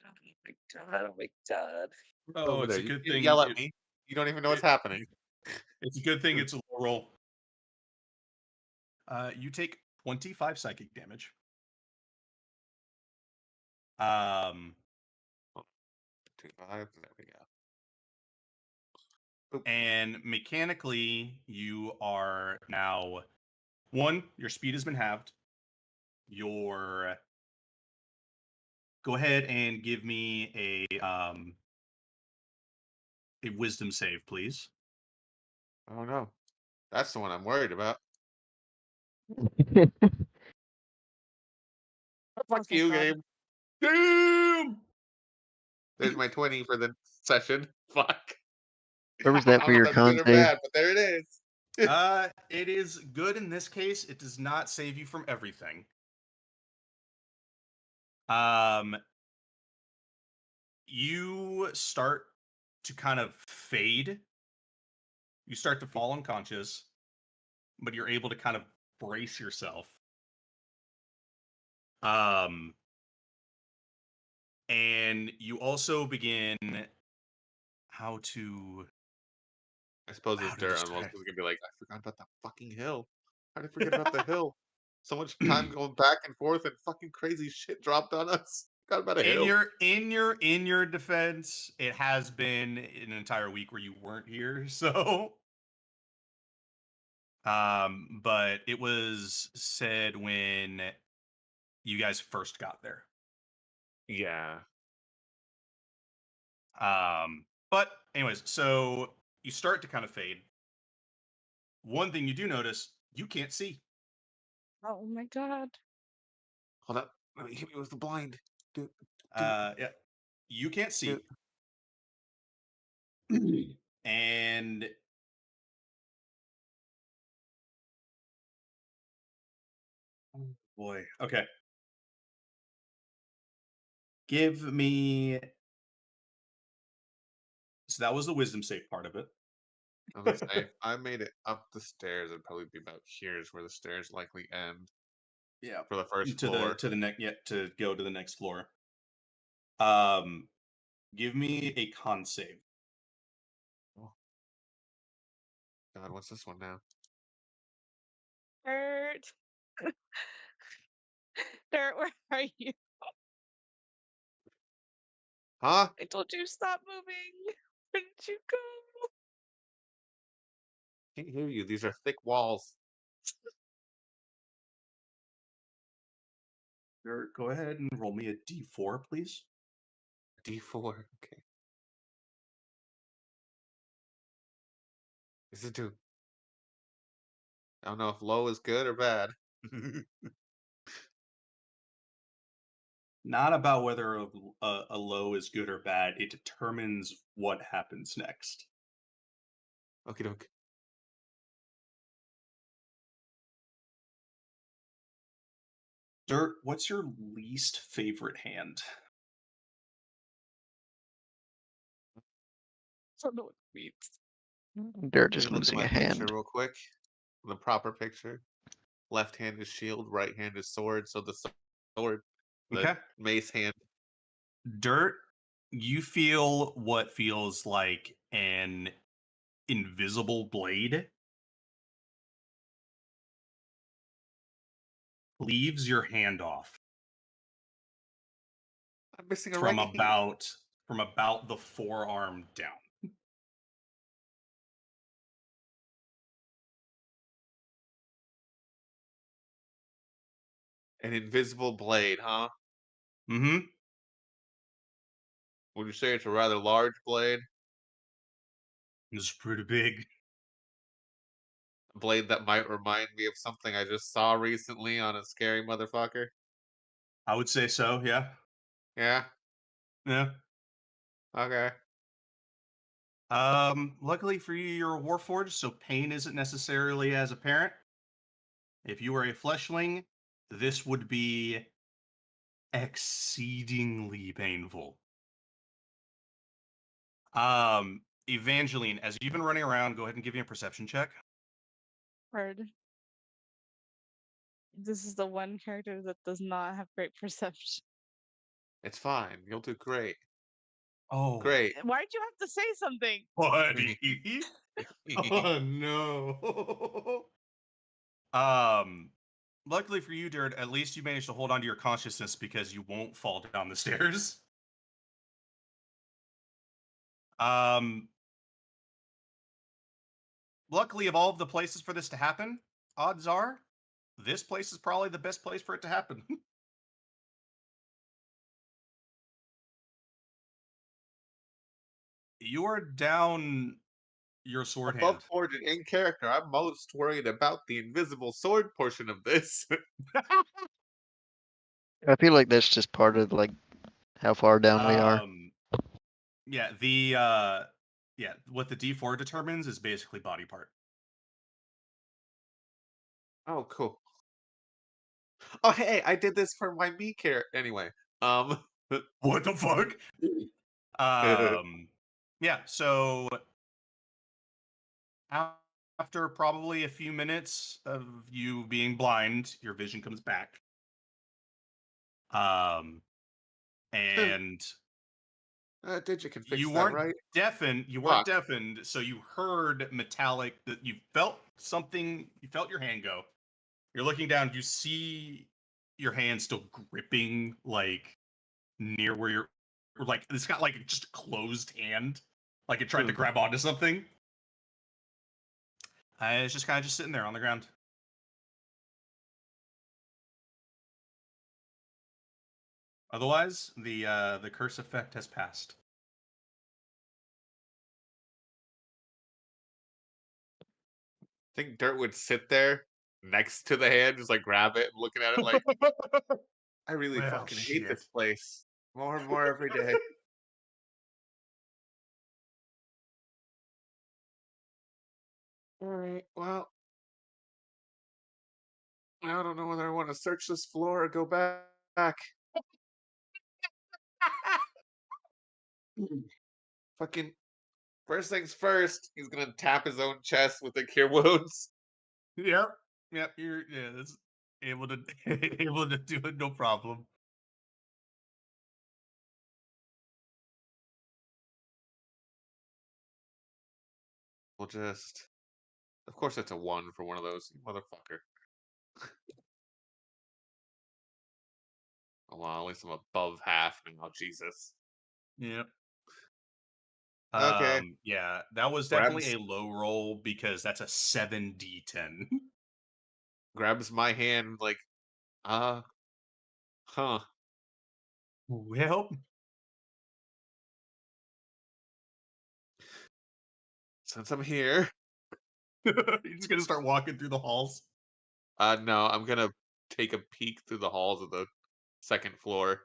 Oh my god! Oh my god! Oh, Over it's there. a You good can't thing. yell at me. You don't even know what's it- happening. It's a good thing it's a low roll. You take 25 psychic damage. 25. There we go. Boop. And mechanically, you are now one, your speed has been halved. Your go ahead and give me a wisdom save, please. Oh no. That's the one I'm worried about. Fuck my you, God. game. Damn! There's my 20 for the session. Fuck. Where was I that don't for know your if that's good or con save? bad, but there it is. It is good in this case. It does not save you from everything. You start to kind of fade. You start to fall unconscious, but you're able to kind of brace yourself. And you also begin how to. I suppose How it's to dirt. I'm describe- also gonna be like, I forgot about that fucking hill. How did I forget about the hill? So much time going back and forth and fucking crazy shit dropped on us. Forgot about a hill. in your defense, it has been an entire week where you weren't here, so but it was said when you guys first got there. Yeah. But anyways, so you start to kind of fade. One thing you do notice, you can't see. Oh my god! Hold up. Let me hit me with the blind. Dude, Yeah, you can't see. And oh boy, okay. Give me. So that was the wisdom save part of it. I was gonna say, if I made it up the stairs, it'd probably be about here's where the stairs likely end Yeah, for the first to floor. the next, yet to go to the next floor. Give me a con save. God, what's this one now? Dirt. Dirt, where are you? Huh? I told you stop moving. Where did you go? Can't hear you. These are thick walls. Go ahead and roll me a d4, please. D4. Okay. Is it 2? I don't know if low is good or bad. Not about whether a low is good or bad. It determines what happens next. Okie doke. Dirt, what's your least favorite hand? I don't know what it means. Dirt Let is me look at losing my a picture hand. real quick. The proper picture. Left hand is shield, right hand is sword. So the sword, the Okay. mace hand. Dirt, you feel what feels like an invisible blade leaves your hand off I'm missing a from right hand. about the forearm down. An invisible blade, huh? Mm-hmm. Would you say it's a rather large blade? It's pretty big. A blade that might remind me of something I just saw recently on a scary motherfucker? I would say so, yeah. Yeah? Yeah. Okay. Luckily for you, you're a warforged, so pain isn't necessarily as apparent. If you were a fleshling, this would be exceedingly painful. Evangeline, as you've been running around, go ahead and give me a perception check. Heard. This is the one character that does not have great perception. It's fine. You'll do great. Oh, Great. Why'd you have to say something? buddy. Oh no. Luckily for you, Dirt, at least you managed to hold on to your consciousness because you won't fall down the stairs. Luckily, of all of the places for this to happen, odds are this place is probably the best place for it to happen. You are down your sword hand. Above board and in character, I'm most worried about the invisible sword portion of this. I feel like that's just part of like how far down we are. Yeah, what the D4 determines is basically body part. Oh, cool. Oh, hey, I did this for my me character. Anyway, What the fuck? Yeah, so after probably a few minutes of you being blind, your vision comes back. And Digit can fix you that, weren't right? deafened. You weren't deafened, so you heard metallic. That you felt something. You felt your hand go. You're looking down. You see your hand still gripping, like near where you're. Like it's got like just a closed hand, like it tried to grab onto something. It's just kind of just sitting there on the ground. Otherwise, the curse effect has passed. I think Dirt would sit there next to the hand, just like grab it and looking at it like, I really Well, fucking hate this shit. place. More and more every day. Alright, well. I don't know whether I want to search this floor or go back. Fucking first things first, he's gonna tap his own chest with the cure wounds. Yep. That's able to able to do it, no problem. We'll just, of course, it's a 1 for one of those, you motherfucker. Oh, well, at least I'm above half now. Jesus. Yep. Okay. Yeah, that was Grabs- definitely a low roll because that's a 7d10. Grabs my hand like, huh. Well, Since I'm here, you're just gonna start walking through the halls. no, I'm gonna take a peek through the halls of the second floor.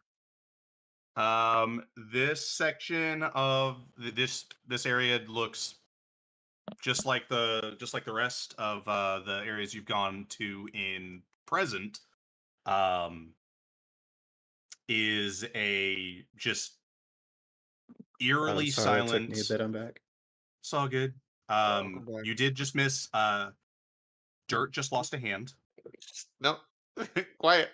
This section of this area looks just like the rest of the areas you've gone to in present. Is a just eerily Sorry, silent. it took me a bit. I'm back. It's all good. Welcome back. You did just miss. Dirt just lost a hand. No, quiet.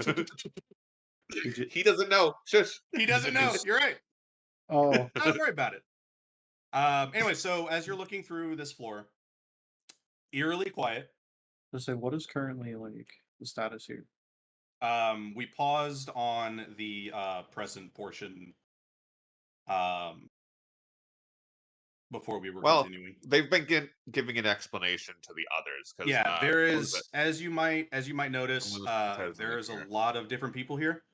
ju- He doesn't know. Shush. He doesn't know. You're right. Oh, Don't worry about it. Anyway, so as you're looking through this floor, eerily quiet. let's say what is currently like the status here? We paused on the present portion before we were Well, continuing. they've been giving an explanation to the others. 'Cause, Yeah, there what was is, it? as you might notice, Someone was present there is a here. lot of different people here.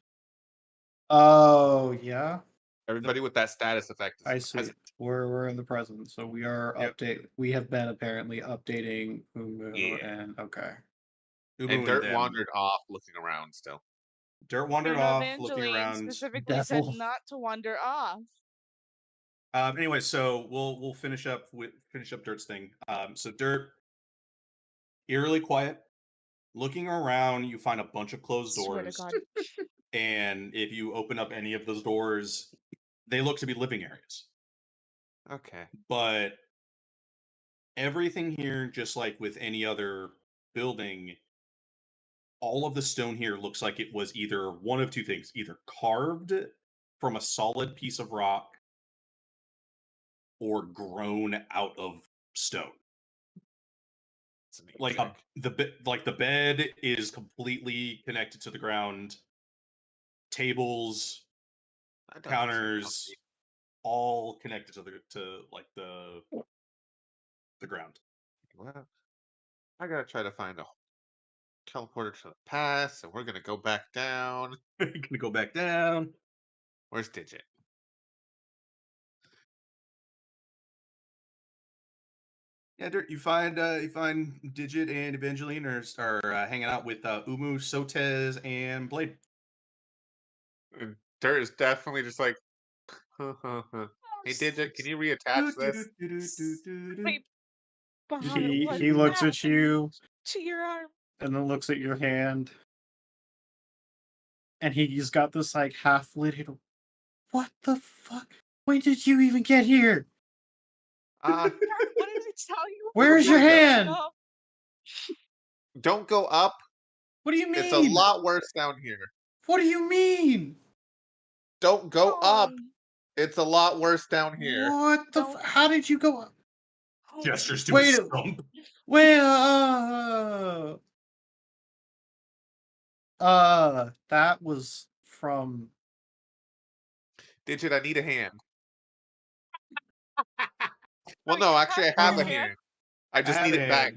Oh yeah, Everybody with that status effect is I see. present. We're in the present, so we are Yep. We have been apparently updating Umu Yeah. and okay. Umu And Dirt them. wandered off, looking around still. Dirt wandered No, off, Evangeline looking around. specifically said Devil. not to wander off. Anyway, so we'll finish up Dirt's thing. So Dirt, eerily quiet, looking around, you find a bunch of closed Swear to doors, God. and if you open up any of those doors, they look to be living areas. Okay. But everything here, just like with any other building, all of the stone here looks like it was either one of two things: either carved from a solid piece of rock or grown out of stone. It's a neat Like trick. the bed is completely connected to the ground. Tables, That doesn't seem counters, all connected to the ground. comfy. Well, I gotta try to find a teleporter to the past, and we're gonna go back down. Gonna go back down. Where's Digit? Yeah, Dirt, you find Digit and Evangeline are hanging out with Umu, Sotez, and Blade. And Dirt is definitely just like, hey Digit, can you reattach this? Wait, Bob, He what looks at happened you to your arm? and then looks at your hand, and he's got this like half lit. What the fuck? When did you even get here? Uh, What did I tell you? Where's your hand? No. don't go up. What do you mean? It's a lot worse down here. What do you mean? Don't go up. Oh, It's a lot worse down here. What the? Don't- How did you go up? oh. Gestures to Wait his a- stump. Wait, that was from. Digit, I need a hand. Well, no, actually, I have a hand. I just need it back.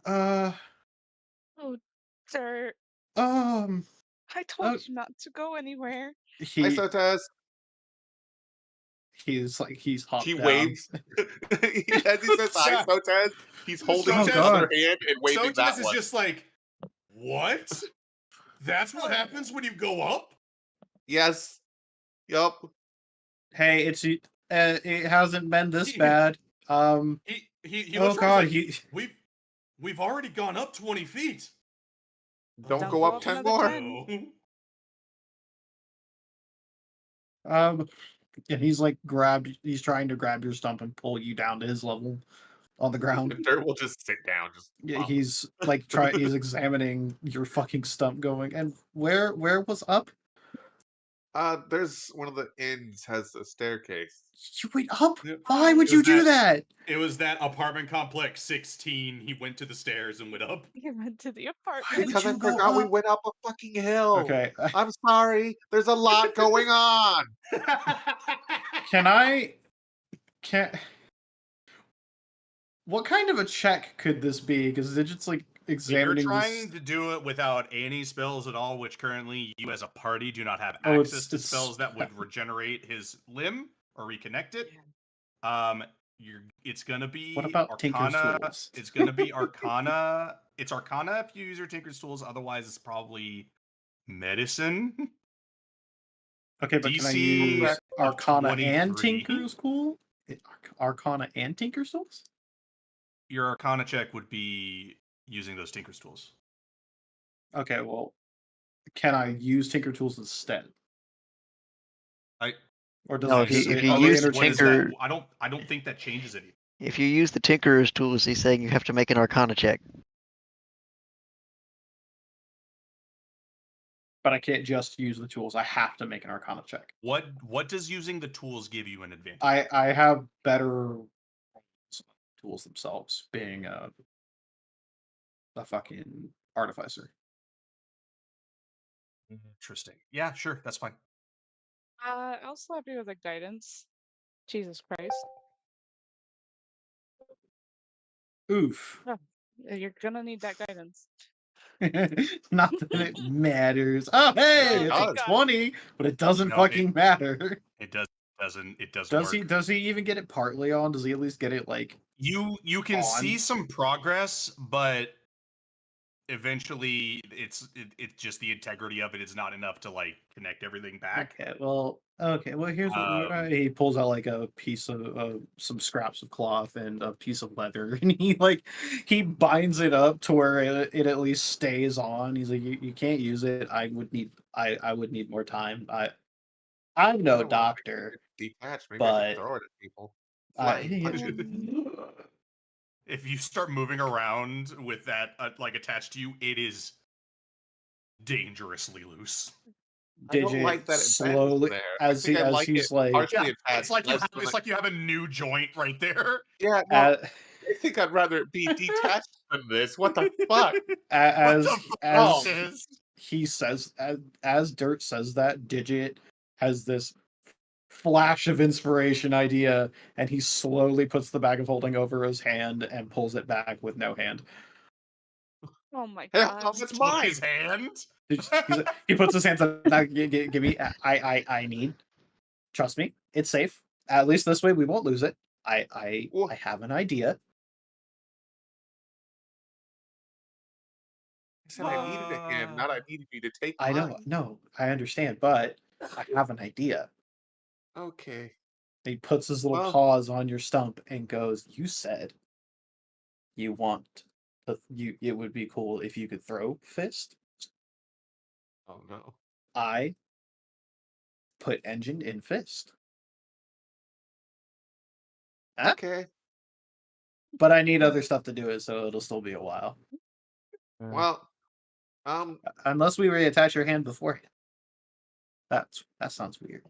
Oh, Dirt. I told Oh. you not to go anywhere. Hi, He Sotaz. he's hopped He down. waves. As he says hi, Sotaz, he's holding Sotaz- his God. other hand and waving that Sotez is one. just like, what? That's what happens when you go up? Yes. Yup. Hey, it hasn't been this bad. He Oh looks around, God, he's like, we've already gone up 20 feet. Don't go up 10 another more. 10. and he's like he's trying to grab your stump and pull you down to his level on the ground. And Dirt will just sit down. Yeah, Wow. he's like he's examining your fucking stump going, and where was up? There's one of the inns has a staircase. You went up? Yep. Why would It you was do that? It was that apartment complex 16. He went to the stairs and went up. He went to the Why apartment. would Because I you go forgot we up? went up a fucking hill. Okay, I'm sorry. There's a lot going on. what kind of a check could this be? Because it's just like You're examining trying this. to do it without any spells at all, which currently you as a party do not have Oh, access to it's- spells that would regenerate his limb or reconnect it. It's gonna be What about Tinker's Arcana. Tools? It's gonna be Arcana. It's Arcana if you use your Tinker's Tools. Otherwise, it's probably Medicine. Okay, but can I DC use of Arcana and 23. Tinker's Tool? Arcana and Tinker's Tools? Your Arcana check would be using those Tinker's Tools. Okay, well, can I use Tinker Tools instead? Or does No, it if just you are they use the What is interchangeable? that? I don't think that changes anything. If you use the Tinkerer's tools, he's saying you have to make an Arcana check. But I can't just use the tools. I have to make an Arcana check. What does using the tools give you an advantage? I have better tools themselves, being a fucking artificer. Interesting. Yeah, sure, that's fine. I'll slap you with a guidance. Jesus Christ. Oof. You're gonna need that guidance. Not that it matters. Oh, hey, Oh it's my a God. 20, but it doesn't No, fucking matter. It doesn't Does work. he? Does he even get it partly on? Does he at least get it like? You can see on? some progress, but eventually it's just the integrity of it is not enough to like connect everything back. Okay, well, here's what he pulls out like a piece of some scraps of cloth and a piece of leather, and he binds it up to where it at least stays on. He's like, you can't use it. I would need more time. I'm no I don't wanna doctor, detach. Maybe I but can throw it at people. I Flying punches. If you start moving around with that like attached to you, it is dangerously loose. I don't Digit like that it bends slowly there. as I think I like he's it like partially attached. It's like less than it's like you have a new joint right there. Yeah, no, uh, I think I'd rather it be detached than this. What the fuck? as What the fuck as is this? he says as Dirt says that, Digit has this flash of inspiration idea, and he slowly puts the bag of holding over his hand and pulls it back with no hand. Oh my Hell, God. no, that's Took mine. his hand. He puts his hands up. Now, give me. I need. Trust me, it's safe. At least this way, we won't lose it. I have an idea. I said I needed a hand, not I needed you to take I know. mine. No, I understand, but I have an idea. Okay. He puts his little Well- paws on your stump and goes, "You said you want you. It would be cool if you could throw fist. Oh no. I put engine in fist. Huh? Okay. But I need other stuff to do it, so it'll still be a while. Well, Unless we reattach your hand beforehand. That sounds weird.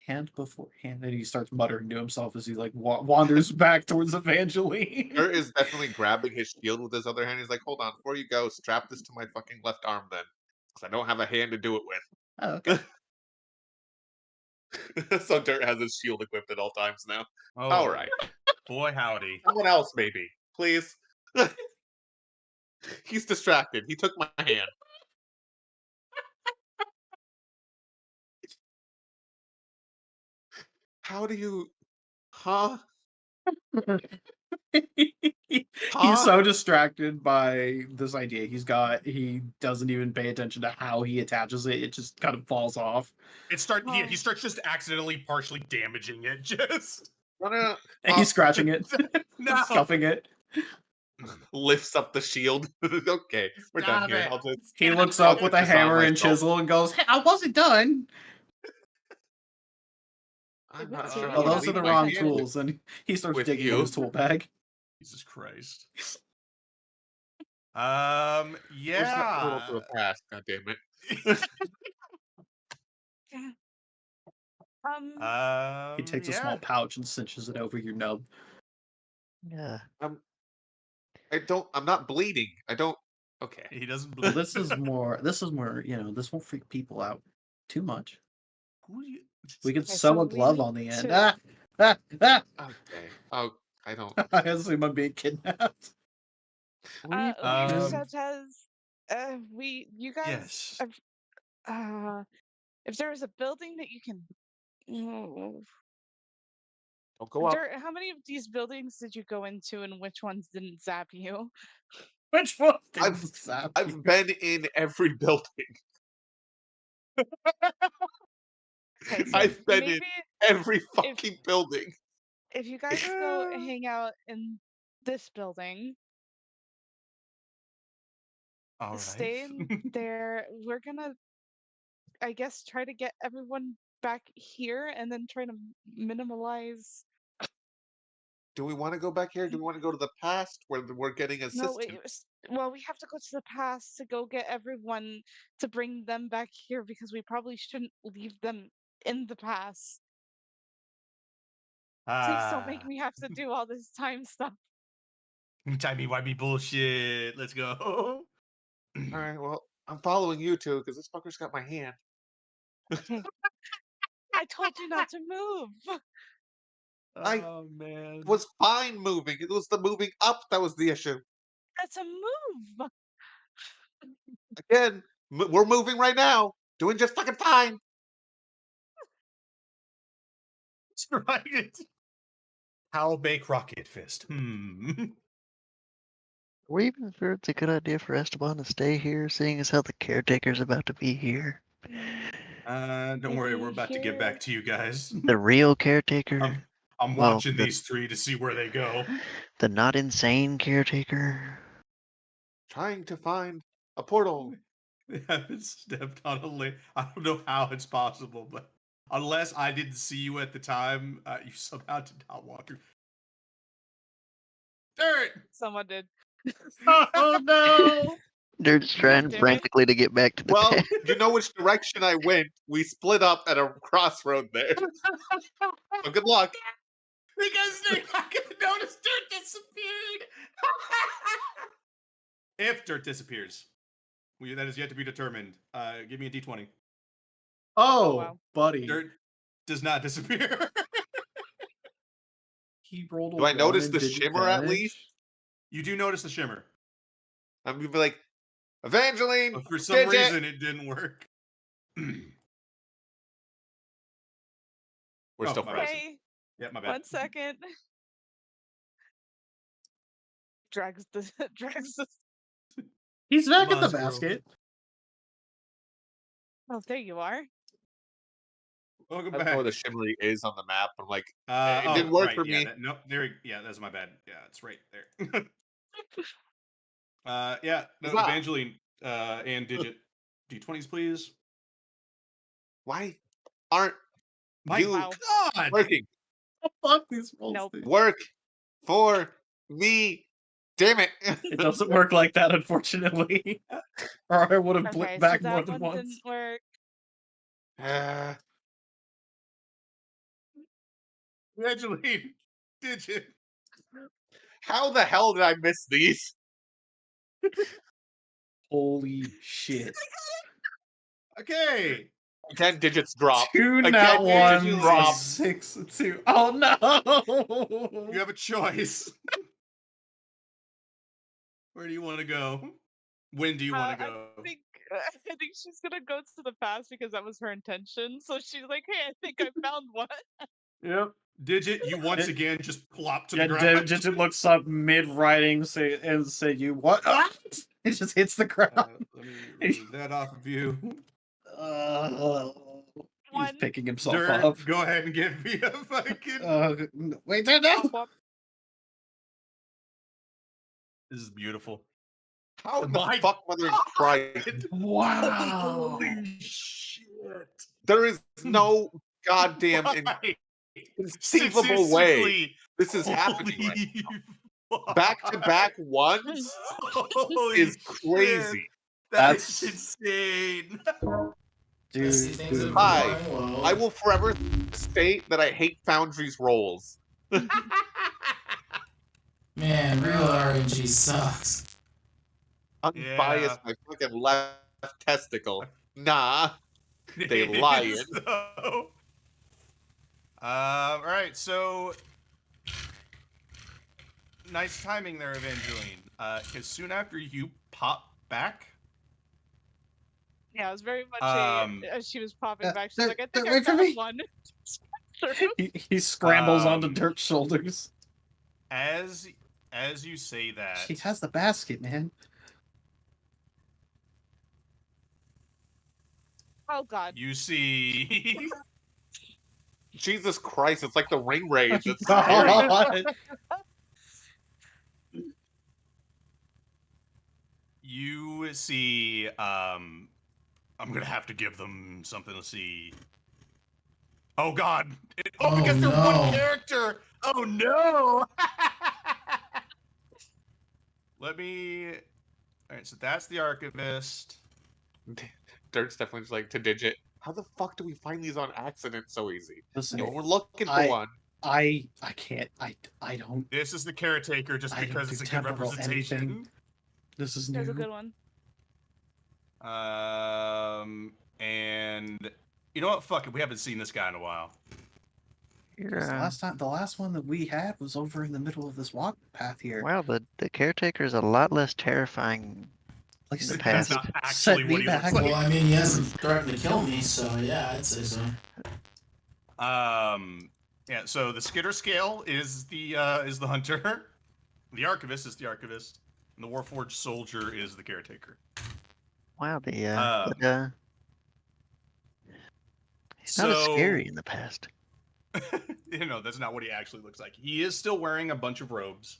Hand before hand. And he starts muttering to himself as he like wanders back towards Evangeline. Kurt is definitely grabbing his shield with his other hand. He's like, hold on, before you go, strap this to my fucking left arm then. Because I don't have a hand to do it with. Oh, okay. So Dirt has his shield equipped at all times now. Oh, Alright. boy, howdy. Someone else, maybe. Please. He's distracted. He took my hand. How do you... Huh? He's so distracted by this idea he doesn't even pay attention to how he attaches it. It just kind of falls off. He starts just accidentally partially damaging it. Just No. And he's scratching it, no. scuffing it. Lifts up the shield. Okay, we're done Stop here. it. I'll just... He Stop looks it. up with a I'll disarm hammer and myself. chisel and goes, "Hey, I wasn't done." I'm not sure. Oh, Oh, I wanna those are leave the my wrong hand tools. And he starts with digging in you. his tool bag. Jesus Christ. Where's that Yeah. portal to the past? God damn it. He takes a small pouch and cinches it over your nub. Yeah. I'm not bleeding. I don't... Okay. He doesn't Well, believe. this is more, this won't freak people out too much. Who do you- We could Okay, sew so a we glove need on the end. to- Ah! Okay. Oh, I don't... I assume I'm being kidnapped. Leader Um, Sanchez, you guys, Yes. if there is a building that you can move, Don't go up. how many of these buildings did you go into, and which ones didn't zap you? Which one? I've been in every building. Okay, so I've been in maybe every fucking building. if you guys go hang out in this building, All right. stay in there. We're gonna, I guess, try to get everyone back here and then try to minimalize. Do we want to go back here? Do we want to go to the past where we're getting No, assistance? well, we have to go to the past to go get everyone to bring them back here because we probably shouldn't leave them in the past. Please don't make me have to do all this time stuff. Timey-wimey bullshit. Let's go. All right, well, I'm following you two because this fucker's got my hand. I told you not to move. Oh, man. It was fine moving. It was the moving up that was the issue. That's a move. Again, we're moving right now. Doing just fucking fine. Right. How bake rocket fist? Are we even sure it's a good idea for Esteban to stay here, seeing as how the caretaker's about to be here? Don't worry, we're about to get back to you guys. The real caretaker? I'm Well, watching these three to see where they go. The not insane caretaker? Trying to find a portal. They haven't stepped on a link. I don't know how it's possible, but unless I didn't see you at the time, you somehow did not walk through. Dirt! Someone did. Oh no! They're just trying Damn it. frantically to get back to the Well, past. you know which direction I went. We split up at a crossroad there. So good luck. Because they're not gonna notice Dirt disappeared. If Dirt disappears, that is yet to be determined. Give me a d20. Oh, wow. buddy. Dirt does not disappear. He rolled a Do I notice one the and did shimmer at advantage? least? You do notice the shimmer, I'm gonna be like, Evangeline, but for some Digit! reason it didn't work. We're Oh, still my frozen. Okay, Yeah, my bad. 1 second. Drags the He's back Come in the on, squirrel. basket. Oh, there you are. Welcome I don't back. know where the shimmery is on the map. I'm like, It didn't work right, for yeah, me. No, there. Yeah, that's my bad. Yeah, it's right there. Yeah. No, Huzzah. Evangeline and Digit, d20s, please. why aren't My you Wow. God! working? Fuck these rolls. Nope. dude. Work for me. Damn it. It doesn't work like that, unfortunately. Or I would have Okay, blipped so back more that than one once. didn't work. Evangeline, Digit. How the hell did I miss these? Holy shit. Okay. 10 digits drop. 2 I nat can't ones, digit a drop. 6, a 2. Oh no! You have a choice. Where do you want to go? When do you want to go? I think she's gonna go to the past because that was her intention. So she's like, "Hey, I think I found one." Yep. Digit, you once It- again just plop to Yeah, the ground. just it looks up mid-writing and say, "You what?" Ah! It just hits the ground. Let me remove that off of you. He's One. picking himself Dirt, up. go ahead and give me a fucking. Wait, no! Swap. This is beautiful. How the My fuck, mother of Christ? Wow! Holy shit! There is no goddamn Why? inconceivable way Statistically, this is happening right holy now. Back-to-back ones Holy is shit. crazy. That's That's- insane. Dude, See, things have been Hi. going well. I will forever state that I hate Foundry's rolls. Man, real RNG sucks. Unbiased, Yeah. my fucking left testicle. Nah. They It lying. is, though. All right, so nice timing there, Evangeline. Because soon after you pop back, Yeah, it was very much as she was popping Yeah, back. She's there- like, "I think there- I wait for found me." one." he scrambles onto Um, Dirt's shoulders. as you say that, She has the basket, man. Oh God. you see Jesus Christ, it's like the ring rage. It's Oh, scary. God. you see I'm gonna have to give them something to see. Oh God! Oh, Because they're no. one character. Oh no! Let me. All right, so that's the archivist. Dirt's definitely just like to Digit. How the fuck do we find these on accident so easy? Listen, You know, we're looking for I- one. I can't. I don't. This is the caretaker, just I don't because do it's a good temporal representation. anything. This is There's new. a good one. And you know what? Fuck it. We haven't seen this guy in a while. 'Cause the last one that we had was over in the middle of this walk path here. Wow, the caretaker is a lot less terrifying. Like in the set- past. That's not set actually me what he looks back. like. Well, I mean, he hasn't threatened to kill me, so yeah, I'd say so. Yeah. So the skitter scale is the hunter. The archivist is the archivist, and the warforged soldier is the caretaker. Wow, Um, he's not as so- scary in the past. That's not what he actually looks like. He is still wearing a bunch of robes.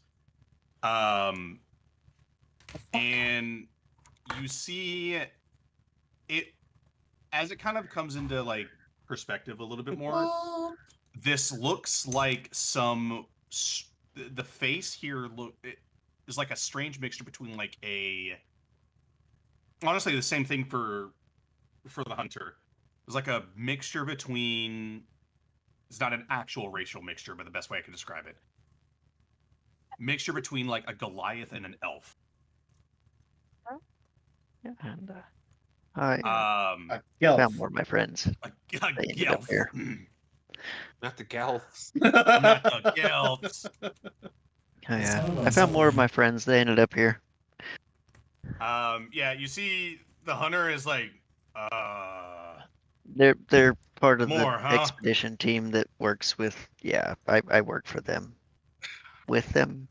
And you see it as it kind of comes into like perspective a little bit more. This looks like the face here is like a strange mixture between like honestly the same thing for the hunter. It's like a mixture between. It's not an actual racial mixture, but the best way I can describe it. Mixture between like a Goliath and an elf. Yeah, and I Gelf. found more of my friends. A They ended up Gelf. here. Not the Gelfs. Not the Gelfs. Oh, It's yeah, not about I found more of something. my friends. They ended up here. Yeah, you see the hunter is like, They're part of More, the huh? expedition team that works with. Yeah, I work for them. With them.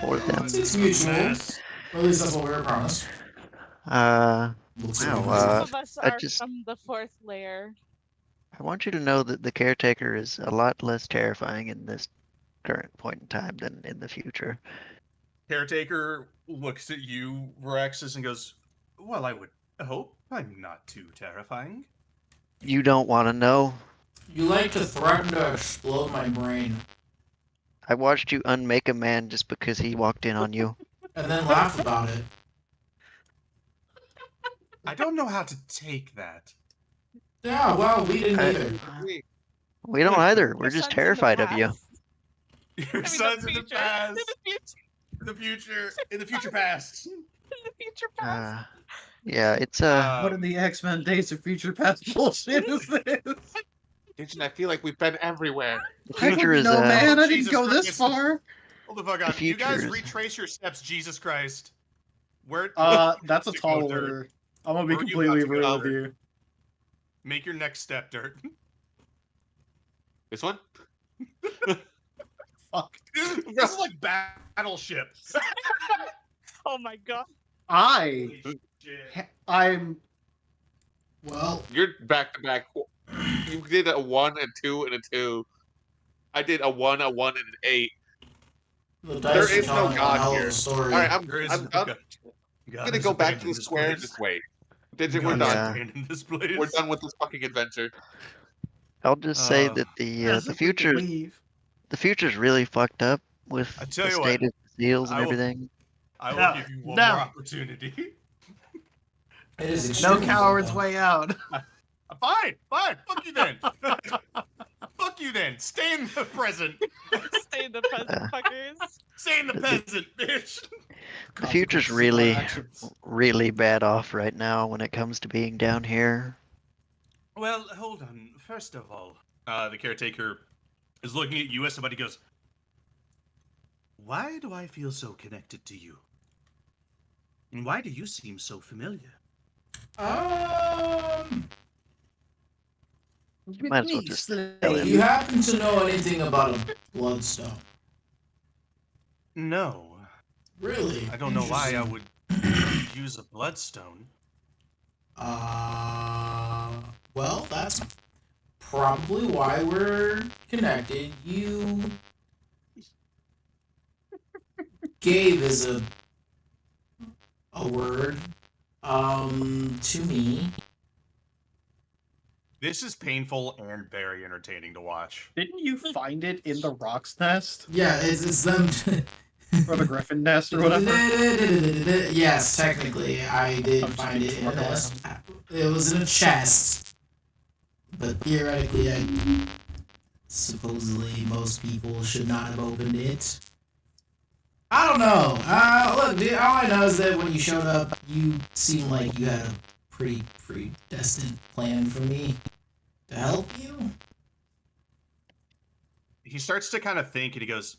For them. It's mutual. mess. Or at least that's what we were promised. Looks Wow, like Some Uh, of us I are just- from the fourth layer. I want you to know that the caretaker is a lot less terrifying in this current point in time than in the future. Caretaker looks at you, Rexus, and goes, "Well, I would hope I'm not too terrifying." You don't want to know. You like to threaten to explode my brain, I watched you unmake a man just because he walked in on you. and then laugh about it. I don't know how to take that. Yeah, well, we didn't I- either. We don't either. We're Your just son's in the terrified of you. past. Your I mean, son's in the future. past. In the future. In the future past. In the future past. Yeah, it's What in the X-Men Days of Future Past bullshit is this? Digit, I feel like we've been everywhere. the I future wouldn't is know, man. I didn't Jesus go this Christ. far. Hold the fuck on. The You guys future is- retrace your steps, Jesus Christ. Where? That's a to tall go, Dirt? order. I'm gonna be Where are you completely about to real go? with you. Make your next step, Dirt. This one? Fuck. This is like Battleship. Oh my god. I'm Well, You're back to back. You did a 1, a 2, and a 2. I did a 1, a 1, and an 8. the There dice are is no telling a God hell of here. a story. All right, I'm There is done. no I'm God. gonna go back to the square this way. Digit, we're God is done. abandoned this place. We're done with this fucking adventure. I'll just say Uh, that I the think we can future leave. the future's really fucked up with I tell the you what, state of the seals and I will- everything. I will No, give you one no. more opportunity. It is No extremely coward's fucked up. way out. Fine. Fuck you then. Fuck you then. Stay in the present. Stay in the present, fuckers. Stay in the present, bitch. The future's Consequences of my really, actions. really bad off right now when it comes to being down here. Well, hold on. First of all, the caretaker is looking at you as somebody goes, "Why do I feel so connected to you? And why do you seem so familiar?" Might as well just Say- tell him. Do you happen to know anything about a bloodstone? No, Really? I don't know why I Interesting. would use a bloodstone. Well, that's probably why we're connected. You gave as a word to me, This is painful and very entertaining to watch. Didn't you find it in the roc's nest Yeah, it's them. or the griffin nest or whatever? Yes, technically, I did I'm just find it. fucking around. It was in a chest, but theoretically, supposedly most people should not have opened it. I don't know. Look, dude, all I know is that when you showed up, you seemed like you had a pretty predestined plan for me to help you. He starts to kind of think, and he goes,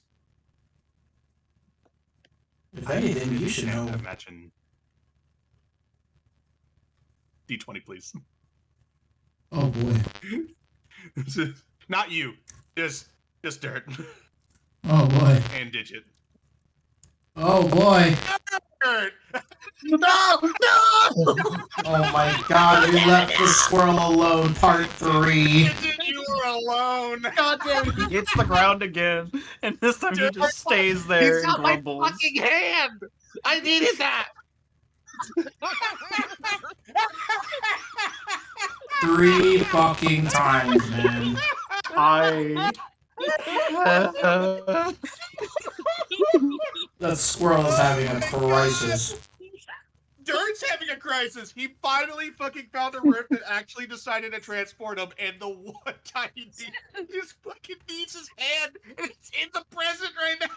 If anything, you really should can't know. imagine. D20, please. Oh boy. Not you. Just Dirt Oh boy. and Digit. Oh boy. Dirt! No! Oh my god, we left the squirrel alone, part 3. Digit, you were alone. God damn it, he hits the ground again, and this time he just stays there and grumbles. hand. I needed that. 3 fucking times, man. That squirrel is having a crisis. Dirt's having a crisis. He finally fucking found a rift that actually decided to transport him, and the one time he just fucking needs his hand, and it's in the present right now.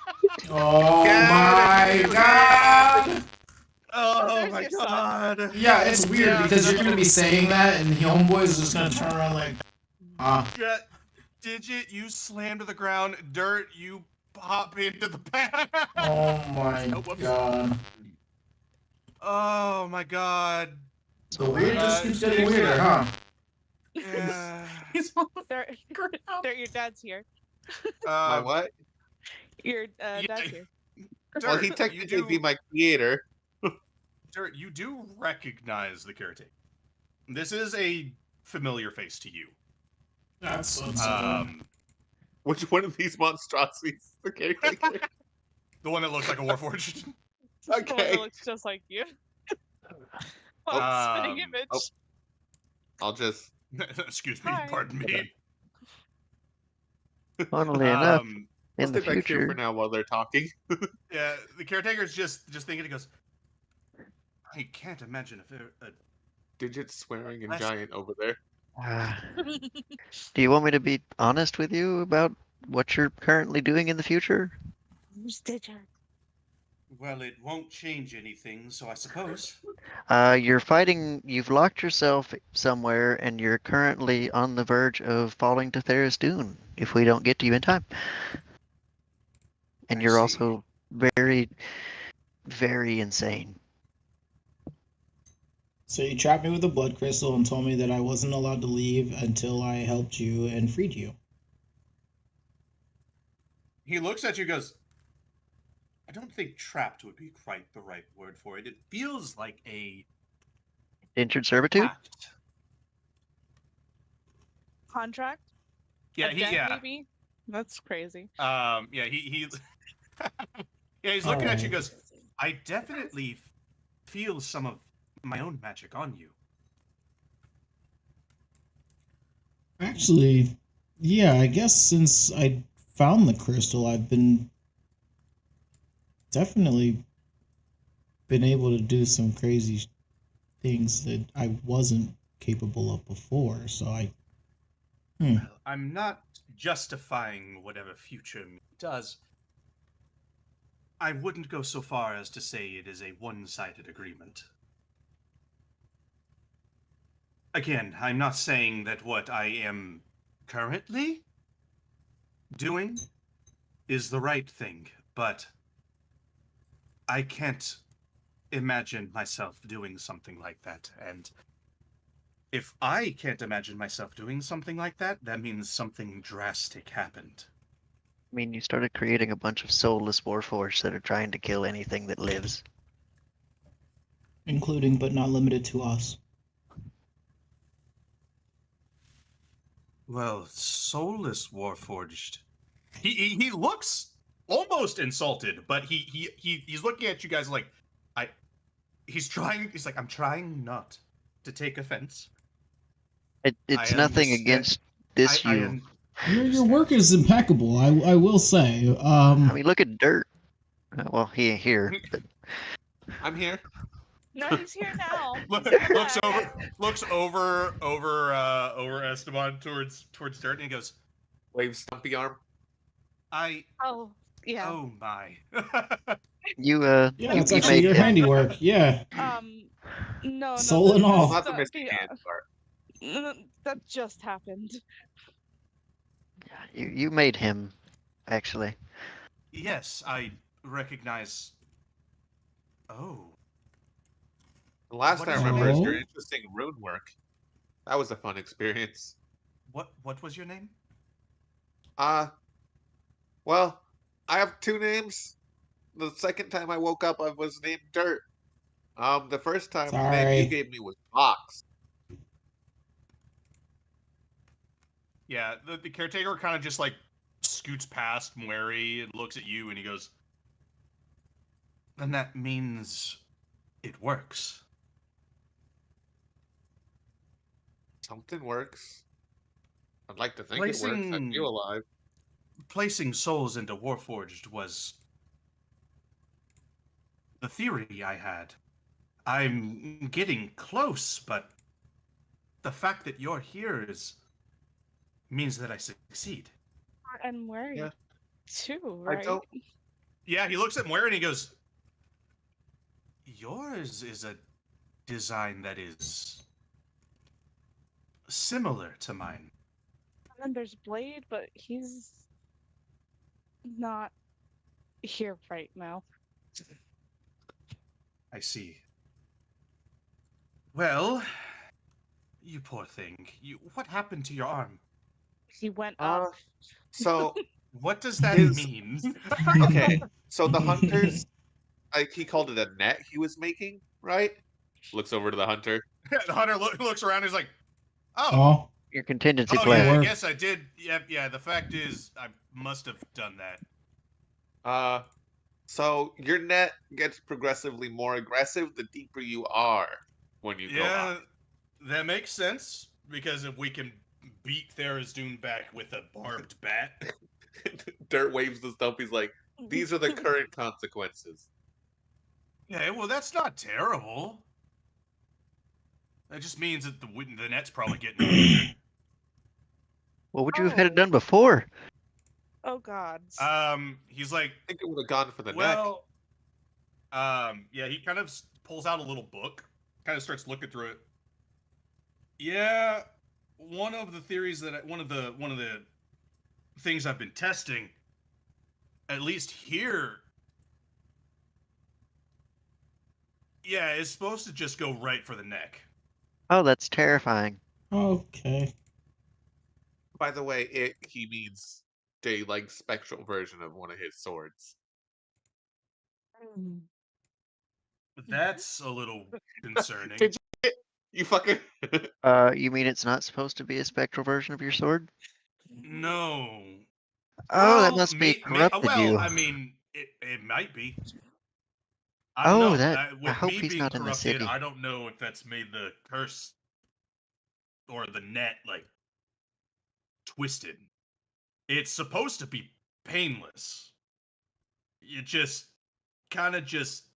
Oh my god! Oh my god. Yeah, it's weird because you're gonna be saying that, and the homeboy's just gonna turn around like, Yeah, Digit, you slam to the ground. Dirt, you pop into the path. oh my Whoops. god. Oh my god. The weird just keeps getting weirder, huh? Yeah. He's on the Dirt, ground. Dirt, your dad's here. My what? Your dad's here. Well, he Dirt, technically you be do, my creator. Dirt, you do recognize the caretaker. This is a familiar face to you. That's what's Which one of these monstrosities is the caretaker? The one that looks like a warforged. The one Okay. that looks just like you. Oh, spinning image. oh. I'll just. Excuse me, Hi. pardon me. Funnily enough, Um, I'll in the stay back here for future, now while they're talking. yeah, the caretaker's just thinking. He goes, I can't imagine if a Digit swearing and Bless- giant over there. do you want me to be honest with you about what you're currently doing in the future? well, it won't change anything, so I suppose. You've locked yourself somewhere, and you're currently on the verge of falling to Theris Dune if we don't get to you in time. And I you're see. also very, very insane. So you trapped me with a blood crystal and told me that I wasn't allowed to leave until I helped you and freed you. He looks at you, and goes, I don't think trapped would be quite the right word for it. It feels like a Injured servitude? pact. Contract? Yeah, A debt, yeah. maybe? That's crazy. Yeah, he yeah, he's looking at you, and goes, I definitely feel some of my own magic on you. Actually, yeah, I guess since I found the crystal, I've definitely been able to do some crazy things that I wasn't capable of before. So I'm not justifying whatever future me does. I wouldn't go so far as to say it is a one-sided agreement. Again, I'm not saying that what I am currently doing is the right thing, but I can't imagine myself doing something like that. And if I can't imagine myself doing something like that, that means something drastic happened. I mean, you started creating a bunch of soulless warforged that are trying to kill anything that lives. including but not limited to us. Well, soulless warforged. He looks almost insulted, but he's looking at you guys like he's like, I'm trying not to take offense. It's am nothing mis- against this I you. am. Your work is impeccable. I will say. I mean, look at Dirt. Well, he ain't here, but I'm here. No, he's here now. Look, He's in the looks back. over Esteban towards Dirt, and he goes, Wave stumpy arm. Oh, yeah. Oh my. you Yeah, you, that's you actually made your him. handiwork. Yeah. No, Soul and all. Not the stumpy Misty Hand part. that just happened. You made him, actually. Yes, I recognize. Oh, The last What I is remember is your Oh? interesting rune work. That was a fun experience. what was your name? Well, I have two names. The second time I woke up, I was named Dirt. The first time the name you Sorry. gave me was Fox. Yeah, the caretaker kind of just like scoots past Mary and looks at you, and he goes, "Then that means it works." Something works. I'd like to think it works. I Placing- feel alive. Placing souls into Warforged was the theory I had. I'm getting close, but the fact that you're here means that I succeed. And worried Yeah. too, I right? don't. Yeah, he looks at Moira and he goes, "Yours is a design that is similar to mine." And then there's Blade, but he's not here right now. I see. Well, you poor thing. What happened to your arm? He went Uh, up. So What does that His- mean? okay, so the hunters, like he called it a net he was making, right? Looks over to the hunter. The hunter looks around. He's like, "Oh, Oh. Your contingency oh plan. yeah, I Work. guess I did. Yeah. The fact is, I must have done that." So your net gets progressively more aggressive the deeper you are when you go Yeah, up. that makes sense because if we can beat Tharizdun back with a barbed bat, Dirt waves the stump. He's like, "These are the current consequences." yeah, well, that's not terrible. That just means that the net's probably getting weaker. What would you have had it Oh. done before? Oh God. He's like, I think it would have gone for the neck. well, yeah, he kind of pulls out a little book, kind of starts looking through it. Yeah, one of the theories that one of the things I've been testing, at least here, yeah, is supposed to just go right for the neck. Oh, that's terrifying. Okay. By the way, he means a like spectral version of one of his swords. That's a little concerning. Did you fucking You mean it's not supposed to be a spectral version of your sword? No. Oh, that Well, must be may- corrupted well, you. I mean, it might be. I don't Oh, know. that- I With hope me he's being not in the corrupted, city. I don't know if that's made the curse or the net like twisted. It's supposed to be painless. It just kind of just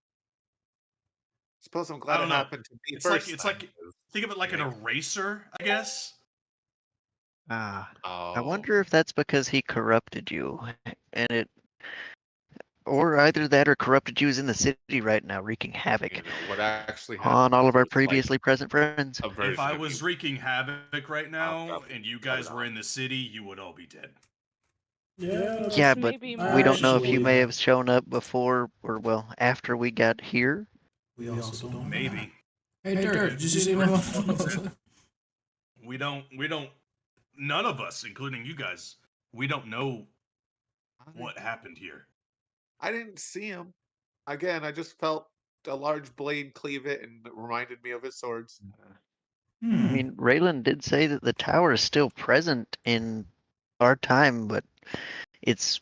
Suppose I'm I glad don't it know. happened to me It's like- first. it's time, like- 'cause- think of it like an Yeah. eraser, I guess. Ah, Oh, I wonder if that's because he corrupted you, and it, or either that or corrupted you is in the city right now, wreaking havoc you know, what actually on all happened of our was, like, previously present friends. a version If I of was you. wreaking havoc right now up and you cut it guys were off. in the city, you would all be dead. Yeah. Yeah, This but may be we don't know if you Actually- may have shown up before or, well, after we got here. We also don't know Maybe. that. Hey, Dirt, did you see anyone? We don't none of us, including you guys, we don't know what happened here. I didn't see him. Again, I just felt a large blade cleave it, and it reminded me of his swords. I mean, Raylan did say that the tower is still present in our time, but it's,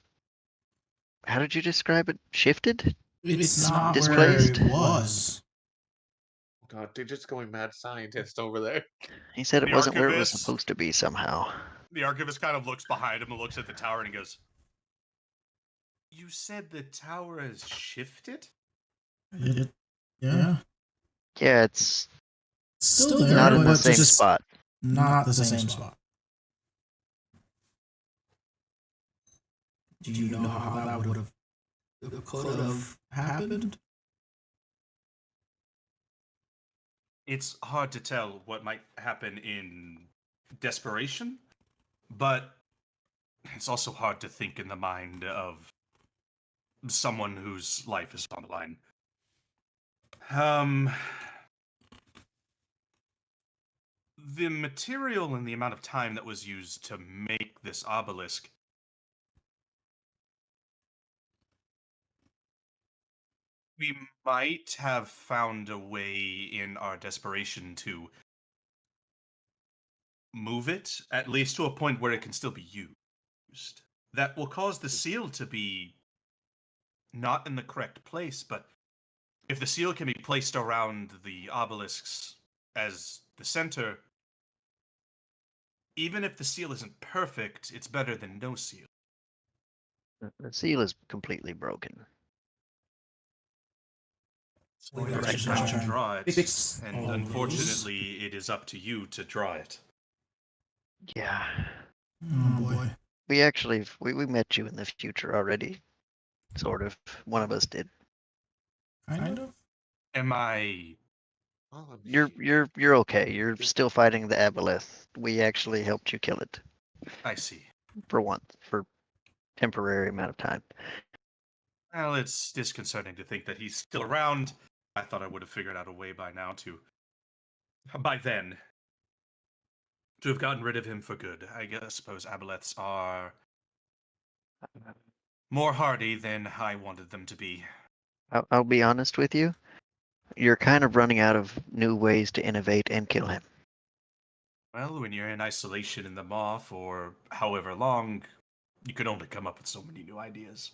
how did you describe it? Shifted? It's not Displaced? where it was. God, they're just going mad scientist over there. He said it The wasn't where it was archivist- supposed to be somehow. The archivist kind of looks behind him and looks at the tower and he goes, "You said the tower has shifted?" Yeah. Yeah, it's Still there, not in the but same just spot. Not the same spot. Do you know how that would have could have happened? It's hard to tell what might happen in desperation, but it's also hard to think in the mind of someone whose life is on the line. The material and the amount of time that was used to make this obelisk we might have found a way in our desperation to move it, at least to a point where it can still be used. That will cause the seal to be not in the correct place, but if the seal can be placed around the obelisks as the center, even if the seal isn't perfect, it's better than no seal. The seal is completely broken. We I gotta tried try to draw it, fix and all those. unfortunately, it is up to you to draw it. Yeah. Oh boy. We met you in the future already. Sort of. One of us did. Kind of. Am I? Well, I'm You're okay. You're still fighting the aboleth. We actually helped you kill it I see. for temporary amount of time. Well, it's disconcerting to think that he's still around. I thought I would have figured out a way by now by then, to have gotten rid of him for good. I suppose aboleths are more hardy than I wanted them to be. I'll be honest with you. You're kind of running out of new ways to innovate and kill him. Well, when you're in isolation in the maw for however long, you can only come up with so many new ideas.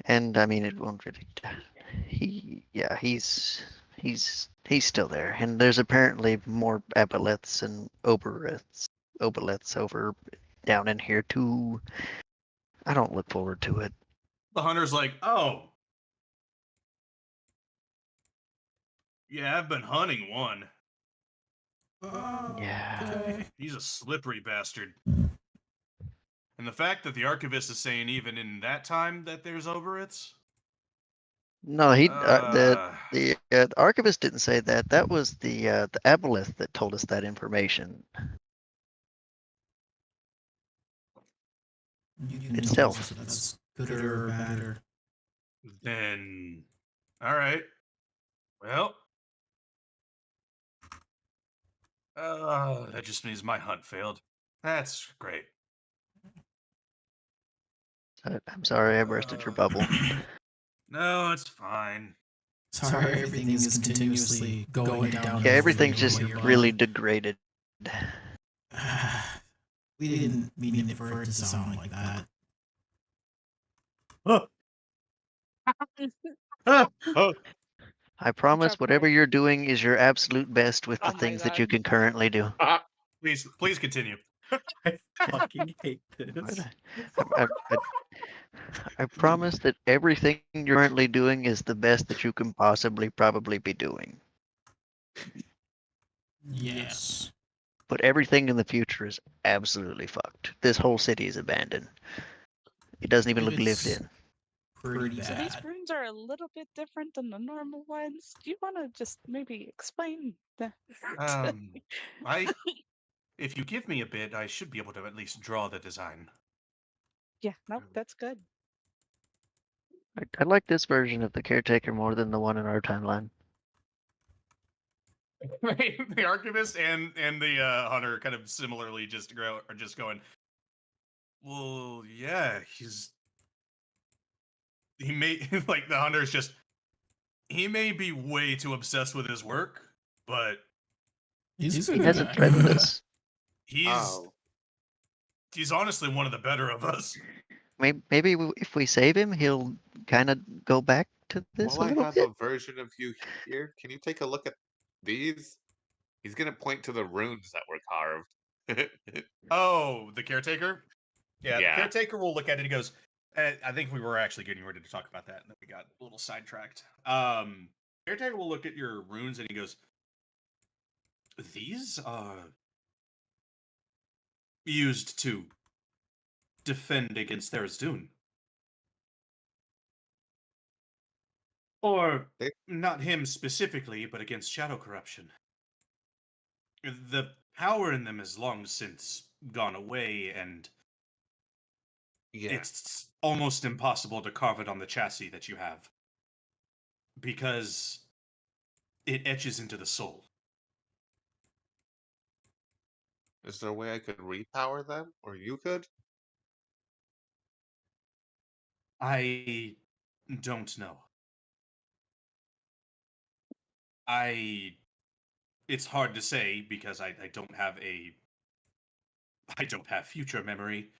And I mean, it won't really. He's still there, and there's apparently more aboleths and oboleths over down in here too. I don't look forward to it. The hunter's like, "Oh, yeah, I've been hunting one. Yeah. Okay. He's a slippery bastard." And the fact that the archivist is saying even in that time that there's overits. No, the archivist didn't say that. That was the aboleth that told us that information. You Itself. know, so that's good or bad or. Then, all right. Well, that just means my hunt failed. That's great. I'm sorry I bursted your bubble. No, it's fine. Sorry, everything is continuously going down. Yeah, everything's your just way, really bud. degraded. We didn't mean it for it to sound like that. Oh, I promise Drop whatever mic. you're doing is your absolute best with the Oh my things that you God. can currently do. Please continue. I fucking hate this. I promise that everything you're currently doing is the best that you can possibly probably be doing. Yes. But everything in the future is absolutely fucked. This whole city is abandoned. It doesn't even look lived It's in. Pretty So these bad. runes are a little bit different than the normal ones. Do you want to just maybe explain that? If you give me a bit, I should be able to at least draw the design. Yeah, no, that's good. I like this version of the caretaker more than the one in our timeline. The archivist and the hunter kind of similarly are just going, well, yeah, he may like the hunter's just he may be way too obsessed with his work, but He He hasn't threatened us. he's honestly one of the better of us. Maybe if we save him, he'll kind of go back to this While a I little have bit? a version of you here, can you take a look at these? He's gonna point to the runes that were carved. Oh, the caretaker? Yeah, Yeah. the caretaker will look at it. He goes, I think we were actually getting ready to talk about that, and then we got a little sidetracked. Caretaker will look at your runes and he goes, these are used to defend against Tharizdun. Or They- not him specifically, but against shadow corruption. The power in them has long since gone away, and Yeah. it's almost impossible to carve it on the chassis that you have. Because it etches into the soul. Is there a way I could repower them? Or you could? I don't know. It's hard to say because I don't have I don't have future memory.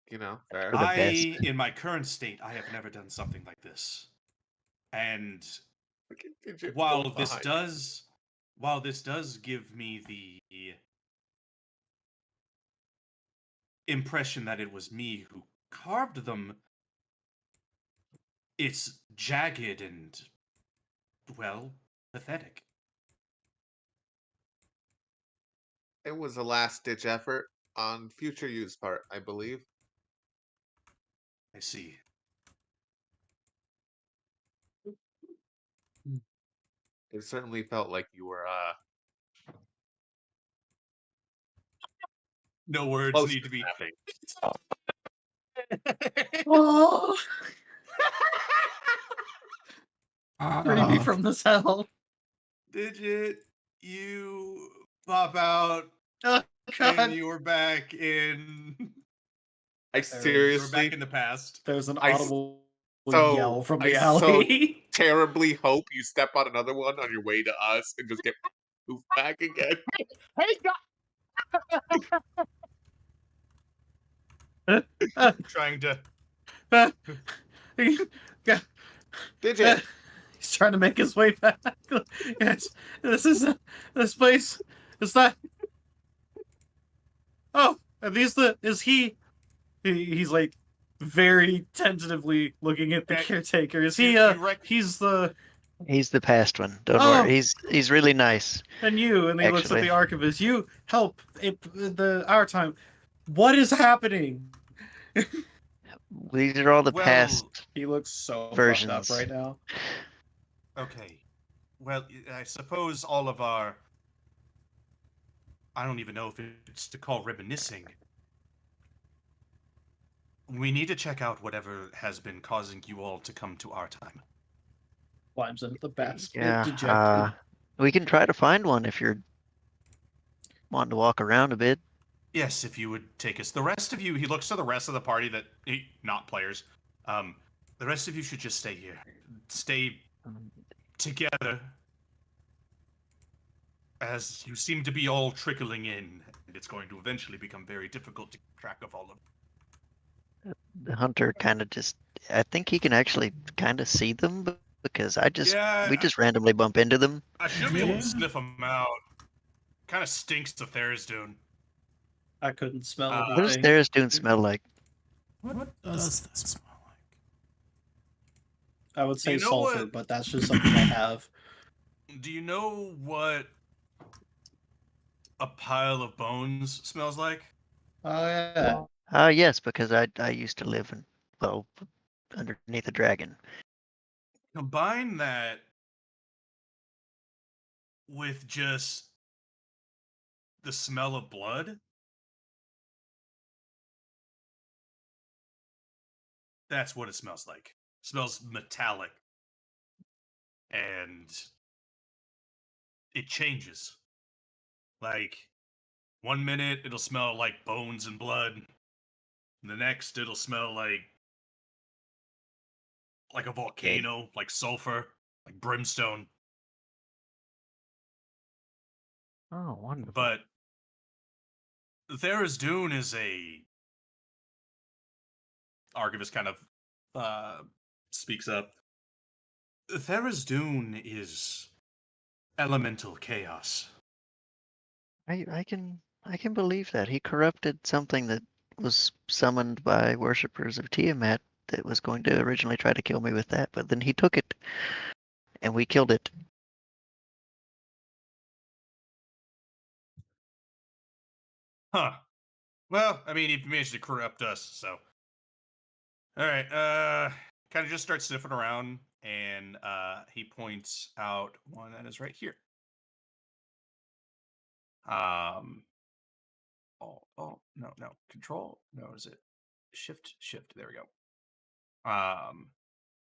You know, fair. For the best. In my current state, I have never done something like this. And Look at Digit while pulled this behind. does give me the impression that it was me who carved them, it's jagged and, well, pathetic. It was a last ditch effort on future use part, I believe. I see. It certainly felt like you were No words close need to to be. snapping. Oh, free me Uh, from this hell. Digit, you pop out, Oh, and God. you are back in. I You are back seriously in the past. There's an I s- audible so- yell from I the so- alley. terribly hope you step on another one on your way to us and just get poofed back again. Trying to. Digit! He's trying to make his way back. Yes, this place. Is that? Oh, are these the? Is he? He's like very tentatively looking at the Okay. caretaker. Is he? You rec- He's the. He's the past one. Don't Oh. worry. He's really nice. And you, and he looks at Actually. the archivist. You help our time. What is happening? These are all the Well, past. He looks so fucked Versions. up right now. Okay. Well, I suppose all of our. I don't even know if it's to call reminiscing. We need to check out whatever has been causing you all to come to our time. Climbs into the basket, Yeah. dejected. We can try to find one if you're wanting to walk around a bit. Yes, if you would take us. The rest of you, he looks to the rest of the party that, not players. The rest of you should just stay here. Stay together. As you seem to be all trickling in, and it's going to eventually become very difficult to keep track of all of The hunter kind of just. I think he can actually kind of see them because we just randomly bump into them. I should be able to sniff them out. Kind of stinks to Tharizdun. I couldn't smell What What does anything. Tharizdun smell like? what does that smell like? I would say You know sulfur, what? but that's just something I have. Do you know what a pile of bones smells like? Oh yeah. Yes, because I used to live underneath a dragon. Combine that with just the smell of blood. That's what it smells like. It smells metallic. And it changes. Like, 1 minute it'll smell like bones and blood. The next it'll smell like a volcano, like sulfur, like brimstone. Oh, wonderful. But Tharizdun is a Archivist kind of speaks up. Tharizdun is elemental chaos. I can believe that. He corrupted something that was summoned by worshippers of Tiamat that was going to originally try to kill me with that, but then he took it and we killed it. Huh. Well, I mean, he managed to corrupt us, so. Alright, kind of just starts sniffing around, and he points out one that is right here. No, control, no, is it shift, there we go.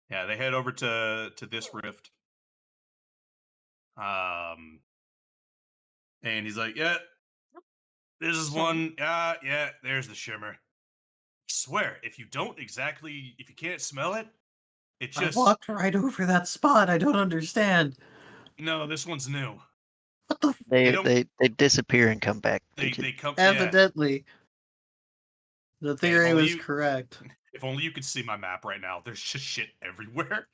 Yeah, they head over to this rift. And he's like, yeah, this is one, yeah, there's the shimmer. I swear, if you can't smell it, it I just, walked right over that spot. I don't understand. no, this one's new. What the? They don't- they disappear and come back. They Digit. come, yeah. Evidently, the theory only was you- correct. If only you could see my map right now. There's just shit everywhere.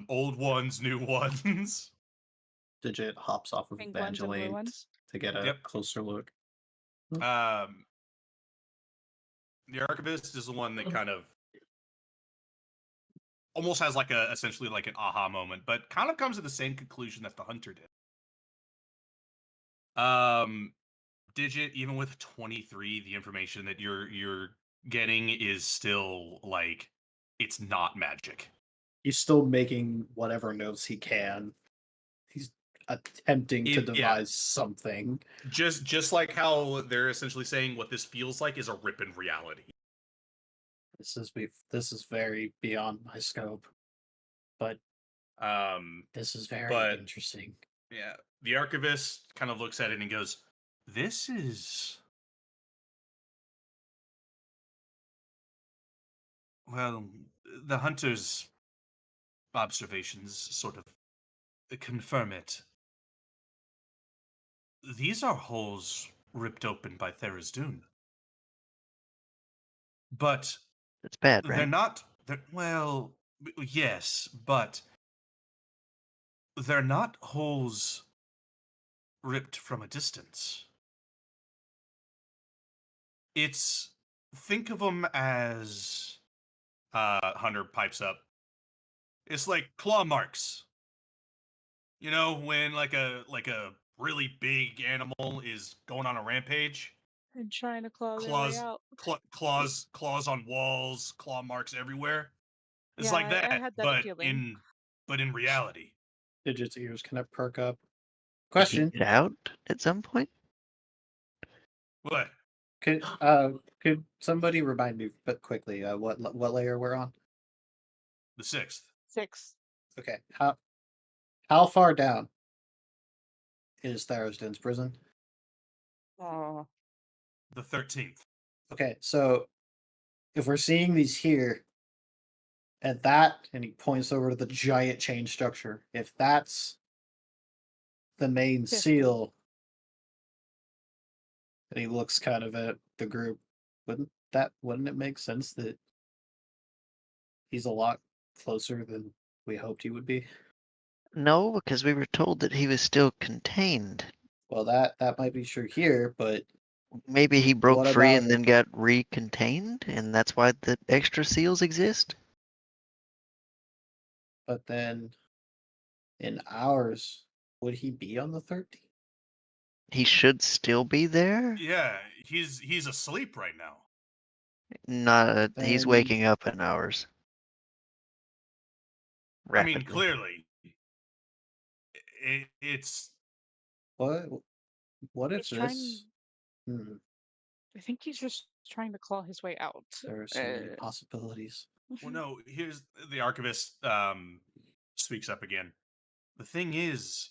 Old ones, new ones. Digit hops off of Pink ones and blue Evangeline ones. to get a Yep. closer look. The Archivist is the one that kind of almost has like essentially like an aha moment, but kind of comes to the same conclusion that the Hunter did. Digit, even with 23, the information that you're getting is still like it's not magic. He's still making whatever notes he can. He's attempting to devise something. Just like how they're essentially saying what this feels like is a rip in reality. This is very beyond my scope, but this is very interesting. Yeah, the Archivist kind of looks at it and goes, "This is, well, the Hunter's observations sort of confirm it. These are holes ripped open by Tharizdun. But That's bad, they're right? not, well, yes, but they're not holes ripped from a distance. Think of them as, Hunter pipes up. It's like claw marks. You know, when like a really big animal is going on a rampage, And trying to claw their way out. claws on walls, claw marks everywhere. It's Yeah, like I that, had that but feeling. in reality. Digit's ears kind of perk up. Did he Question: get out at some point? What? Could somebody remind me, but quickly, what layer we're on? The 6th. 6. Okay, how far down is Tharizdun's prison? Oh. The 13th. Okay, so if we're seeing these here, and he points over to the giant chain structure. If that's the main 50. seal, and he looks kind of at the group, wouldn't it make sense that he's a lot closer than we hoped he would be? No, because we were told that he was still contained. Well, that might be true here, but Maybe he broke What free about- and then got recontained, and that's why the extra seals exist? then in ours, would he be on the 13th? He should still be there? Yeah, he's asleep right now. Not, he's Then- waking up in ours. I mean, Rapidly. clearly, it's What if He's trying- this? I think he's just trying to claw his way out. There are so many Uh, possibilities. well, no. Here's the Archivist speaks up again. The thing is,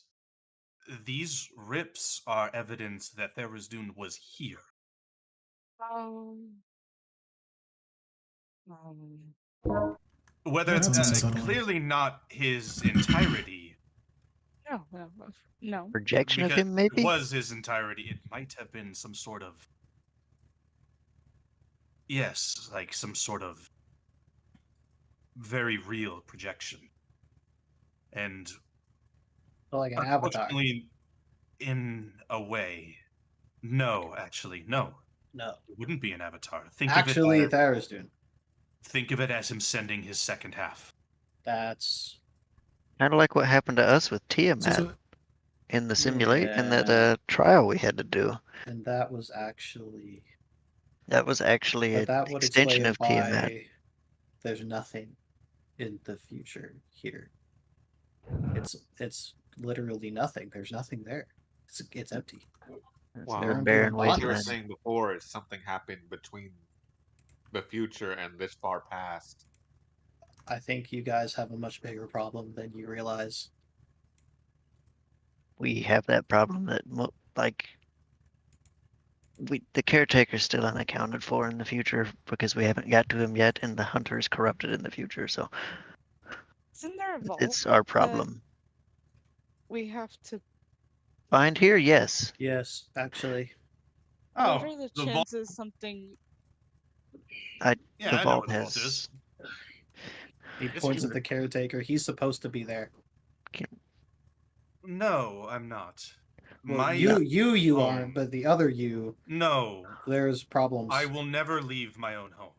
these rips are evidence that Tharizdun was here. Whether Yeah, it's that's subtle. clearly not his entirety. No. Projection of Because him, maybe? it was his entirety. It might have been some sort of, yes, like some sort of very real projection. And Like an avatar. unfortunately, in a way, no, actually, no. No. It wouldn't be an avatar. Think Actually, of it as, Tharizdun. think of it as him sending his second half. That's Kind of like what happened to us with So, Tiamat so in the simulate in that Yeah. trial we had to do. and that was actually That was actually but an that would extension explain of Tiamat. why there's nothing in the future here. It's literally nothing. There's nothing there. It's empty. It's Wow. their They're barren under a What you were bond. wasteland. saying before is something happened between the future and this far past. I think you guys have a much bigger problem than you realize. We have that problem that the caretaker's still unaccounted for in the future because we haven't got to him yet, and the hunter is corrupted in the future. So Isn't there a vault it's our problem. we have to? Find here, yes. Yes, actually. What are the the vault. chances something? Yeah, The I know vault where the vault has. is. He It's points here. at the caretaker. He's supposed to be there. No, I'm not. Well, My you home. aren't, but the other you, No, there's problems. I will never leave my own home.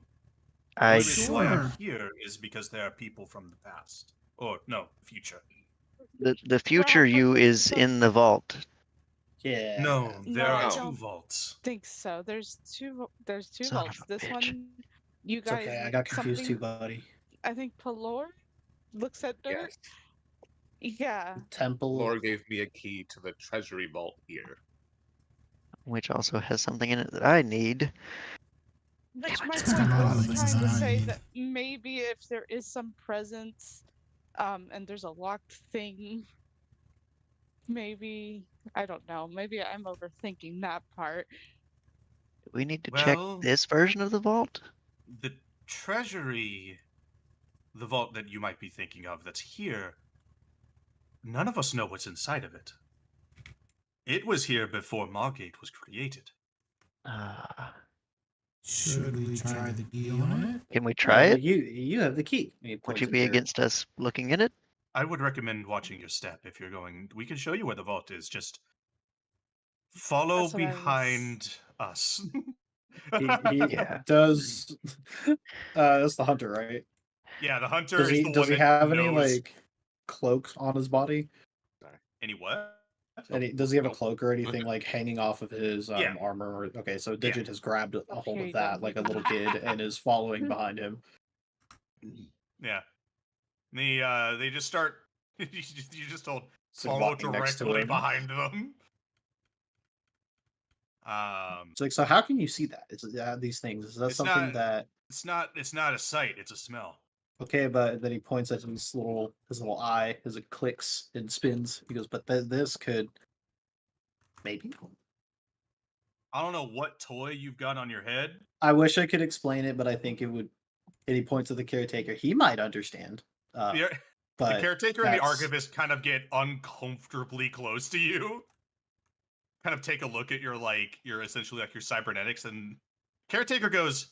The I only reason why I'm Sure. here is because there are people from the past. Or no, future. the future Well, you but is the- in the vault. Yeah. No, there No, I are two don't vaults. think so. There's two. There's two Son of vaults. a This bitch. one, you It's guys. okay. I got confused too, something- buddy. I think Pelor looks at dirt. Yes. Yeah. Temple. Lord gave me a key to the treasury vault here. Which also has something in it that I need. Which Damn it. my It's got point a lot of was things trying to that I say need. that maybe if there is some presence, and there's a locked thing, maybe I don't know. Maybe I'm overthinking that part. We need to Well- check this version of the vault. The treasury, the vault that you might be thinking of that's here, none of us know what's inside of it. It was here before Margate was created. Should we try the key on it? Can we try well, it? you have the key. And he Would points you at be dirt. against us looking in it? I would recommend watching your step if you're going. We can show you where the vault is. Just follow That's what I was- behind us. He Yeah. does. That's the hunter, right? Yeah, the hunter Does is he the does one he that have any knows- like cloaks on his body? any what? Does he have a Nope. cloak or anything like hanging off of his Yeah. armor? Or, okay, so Digit has grabbed a hold Here of you that go. like a little kid and is following behind him. Yeah. They just start. you just told It's like follow walking next to directly him. behind them. It's like, so how can you see that? Is these things? Is that It's something not- that It's not a sight. It's a smell. okay? But then he points at his little eye as it clicks and spins. He goes, but this could maybe. I don't know what toy you've got on your head. I wish I could explain it, but I think it would. And he points at the caretaker. He might understand. The, But the caretaker and the that's- archivist kind of get uncomfortably close to you. Kind of take a look at your essentially like your cybernetics, and caretaker goes,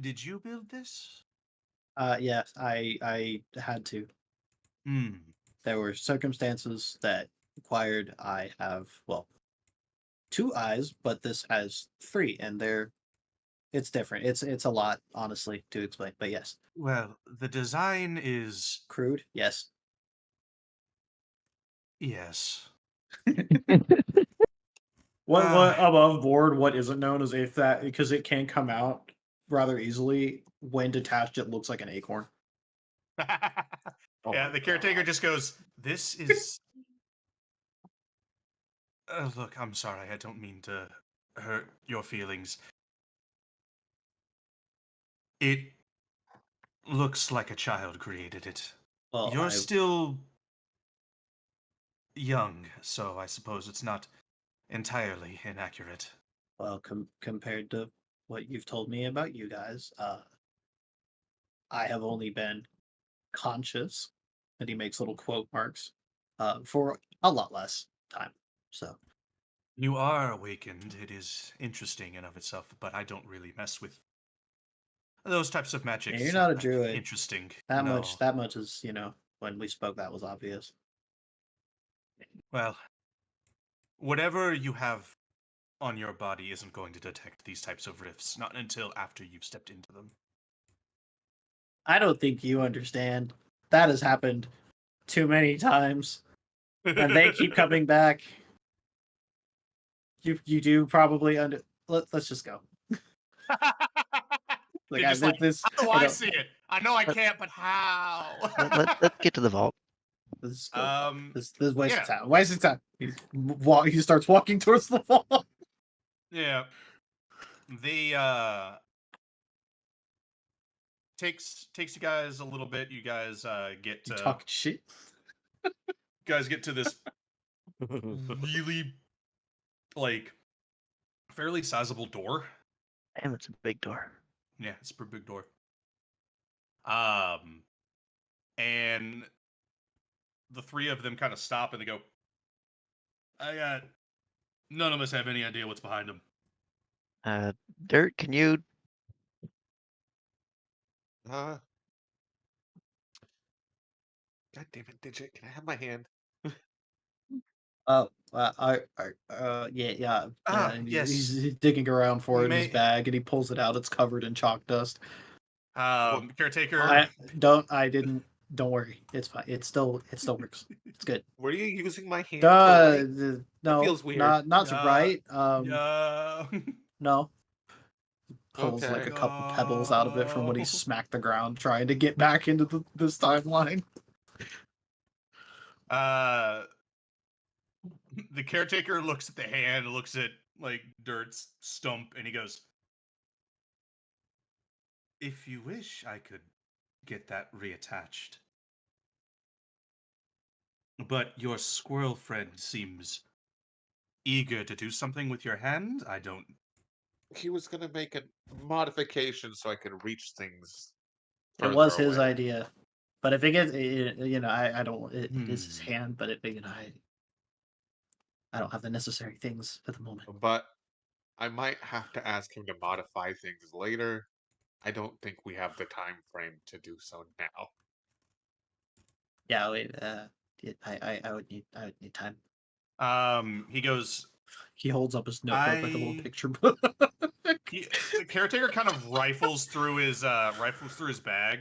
"Did you build this?" yes, I had to. Hmm. There were circumstances that required I have, well, 2 eyes, but this has 3, and it's different. It's a lot, honestly, to explain. But yes, Well, the design is crude. Yes. yes. What Ah. above board? What isn't known is if that because it can come out rather easily when detached. It looks like an acorn. Oh Yeah, my the caretaker God. just goes, "This is." Look, I'm sorry. I don't mean to hurt your feelings. It looks like a child created it. Well, You're I- still young, so I suppose it's not entirely inaccurate. well, compared to what you've told me about you guys, I have only been conscious, and he makes little quote marks, for a lot less time. So You are awakened. It is interesting in of itself, but I don't really mess with those types of magics. you're not a are druid. Interesting. That No. much is, when we spoke, that was obvious. Well, whatever you have on your body isn't going to detect these types of rifts, not until after you've stepped into them. I don't think you understand. That has happened too many times, and they keep coming back. You do probably Let's just go. They're just like, how do I I don't- see it? I know I can't, but how? Let's get to the vault. This is go. This is wasting yeah. time. Wasting time. He starts walking towards the wall. Yeah. Takes you guys a little bit. You guys get to Talk shit. guys get to this really like fairly sizable door. Damn, it's a big door. Yeah, it's a pretty big door. And the three of them kind of stop and they go, none of us have any idea what's behind them. Dirt, can you? God damn it, Digit! Can I have my hand? Yeah. And yes. He's digging around for it in his May- bag, and he pulls it out. It's covered in chalk dust. Caretaker. Don't worry. It's fine. It still works. It's good. Were you using my hand? for No, feels weird. not right. Yeah. No. Pulls like Okay. a couple pebbles out of it from when he smacked the ground trying to get back into this timeline. The caretaker looks at the hand, looks at like Dirt's stump, and he goes, "If you wish, I could get that reattached. But your squirrel friend seems eager to do something with your hand. I don't." He was gonna make a modification so I could reach things. It was further his away. idea, but if it gets, I don't. It is his hand, but I don't have the necessary things at the moment. But I might have to ask him to modify things later. I don't think we have the time frame to do so now. Yeah, wait. I would need time. He goes. He holds up his notebook like a little I- picture book. The caretaker kind of rifles through his bag,